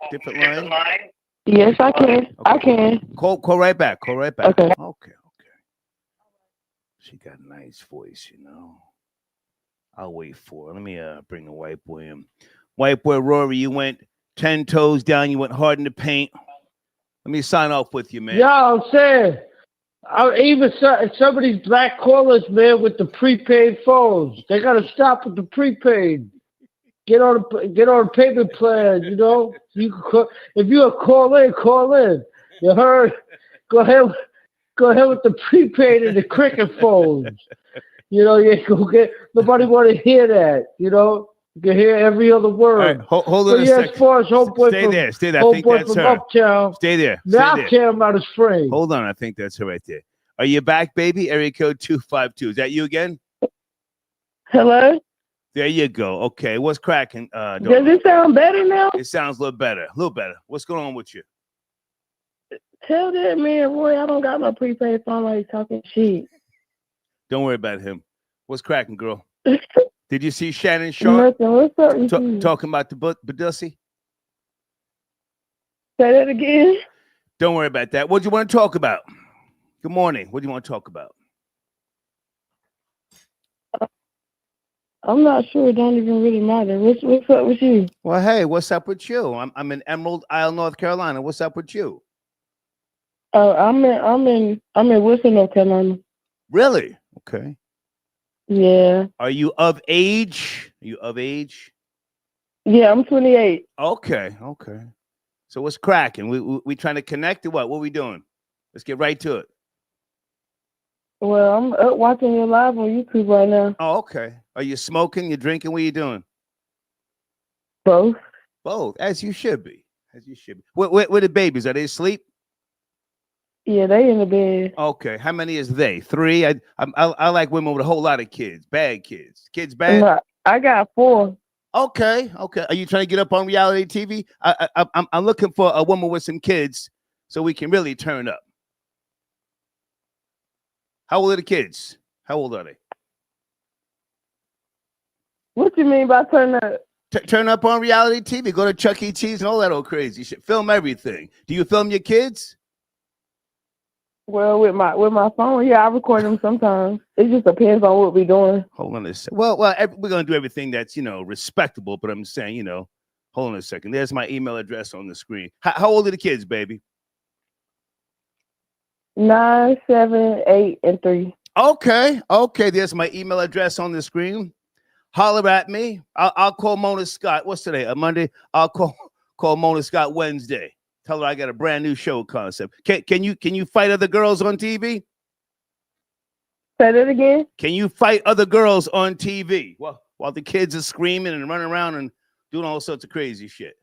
Speaker 1: Different line?
Speaker 2: Yes, I can.
Speaker 1: Okay.
Speaker 2: I can.
Speaker 1: Call right back.
Speaker 2: Okay.
Speaker 1: Okay. She got a nice voice, I'll wait for her. Let me bring the white boy in. White boy Rory, you went 10 toes down. You went hard in the paint. Let me sign off with you, man.
Speaker 20: Yeah, I'm saying. Even some of these black callers, man, with the prepaid phones, they gotta stop with the prepaid. Get on a payment plan. You can call, if you call in. You heard? Go ahead with the prepaid and the cricket phones. You go get. Nobody want to hear that. You can hear every other word.
Speaker 1: Right, hold on a second.
Speaker 20: As far as homeboy
Speaker 1: Stay there. I think that's her.
Speaker 20: Uptown.
Speaker 1: Stay there.
Speaker 20: Now I care about his friend.
Speaker 1: Hold on, I think that's her right there. Are you back, baby? Area code 252. Is that you again?
Speaker 2: Hello.
Speaker 1: There you go. Okay, what's cracking?
Speaker 2: Does it sound better now?
Speaker 1: It sounds a little better. What's going on with you?
Speaker 2: Tell that man, Roy, I don't got my prepaid phone while he's talking shit.
Speaker 1: Don't worry about him. What's cracking, girl? Did you see Shannon Sharpe?
Speaker 2: Nothing. What's up?
Speaker 1: Talking about the Badussy?
Speaker 2: Say that again.
Speaker 1: Don't worry about that. What do you want to talk about? Good morning. What do you want to talk about?
Speaker 2: I'm not sure. It don't even really matter. What's up with you?
Speaker 1: Well, hey, what's up with you? I'm in Emerald Isle, North Carolina. What's up with you?
Speaker 2: I'm in Wilson, North Carolina.
Speaker 1: Really? Okay.
Speaker 2: Yeah.
Speaker 1: Are you of age?
Speaker 2: Yeah, I'm 28.
Speaker 1: Okay. So what's cracking? We trying to connect or what? What are we doing? Let's get right to it.
Speaker 2: Well, I'm up watching you live on YouTube right now.
Speaker 1: Oh, okay. Are you smoking? You drinking? What are you doing?
Speaker 2: Both,
Speaker 1: as you should be. Where the babies? Are they asleep?
Speaker 2: Yeah, they in the bed.
Speaker 1: Okay. How many is they? 3? I like women with a whole lot of kids. Bad kids. Kids bad?
Speaker 2: No, I got 4.
Speaker 1: Okay. Are you trying to get up on reality TV? I'm looking for a woman with some kids so we can really turn up. How old are the kids? How old are they?
Speaker 2: What you mean by turn up?
Speaker 1: Turn up on reality TV. Go to Chuck E. Cheese and all that old crazy shit. Film everything. Do you film your kids?
Speaker 2: Well, with my phone, yeah, I record them sometimes. It just depends on what we're doing.
Speaker 1: Hold on a second. Well, we're gonna do everything that's respectable. But I'm saying, hold on a second. There's my email address on the screen. How old are the kids, baby?
Speaker 2: 9, 7, 8, and 3.
Speaker 1: Okay. There's my email address on the screen. Holler at me. I'll call Mona Scott. What's today? A Monday. I'll call Mona Scott Wednesday. Tell her I got a brand new show concept. Can you fight other girls on TV?
Speaker 2: Say that again.
Speaker 1: Can you fight other girls on TV? Well, while the kids are screaming and running around and doing all sorts of crazy shit.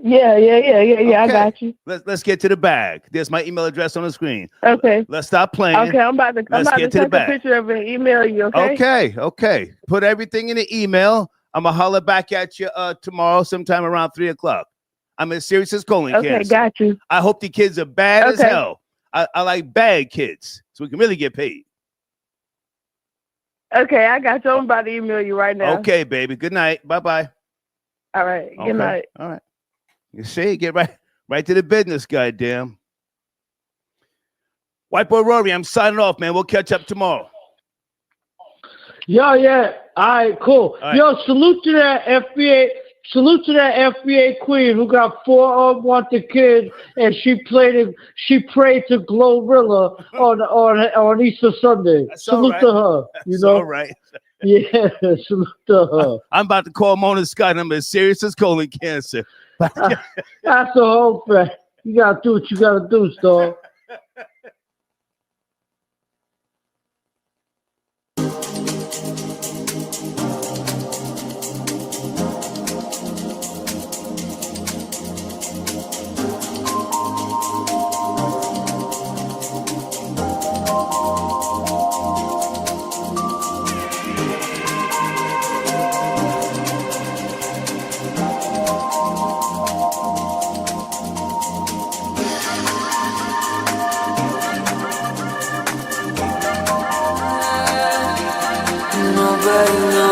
Speaker 2: Yeah.
Speaker 1: Okay.
Speaker 2: I got you.
Speaker 1: Let's get to the bag. There's my email address on the screen.
Speaker 2: Okay.
Speaker 1: Let's stop playing.
Speaker 2: Okay, I'm about to
Speaker 1: get to the
Speaker 2: take a
Speaker 1: bag.
Speaker 2: picture of it and email you, okay?
Speaker 1: Okay. Put everything in the email. I'm going to holler back at you tomorrow sometime around 3 o'clock. I'm as serious as colon cancer.
Speaker 2: Okay, got you.
Speaker 1: I hope the kids are bad as hell. I like bad kids so we can really get paid.
Speaker 2: Okay, I got you. I'm about to email you right now.
Speaker 1: Okay, baby. Good night. Bye-bye.
Speaker 2: All right. Good night.
Speaker 1: All right. You see, get right to the business, goddamn. White Boy Rory, I'm signing off, man. We'll catch up tomorrow.
Speaker 20: Yeah. All right, cool.
Speaker 1: All right.
Speaker 20: Yo, salute to that FBA queen who got 4 unwanted kids, and she prayed to Glorilla on Easter Sunday.
Speaker 1: That's
Speaker 20: salute
Speaker 1: right.
Speaker 20: to her.
Speaker 1: That's all right.
Speaker 20: Yeah, salute to her.
Speaker 1: I'm about to call Mona Scott. I'm as serious as colon cancer.
Speaker 20: That's the whole fact. You gotta do what you gotta do, Star.
Speaker 3: Nobody knows.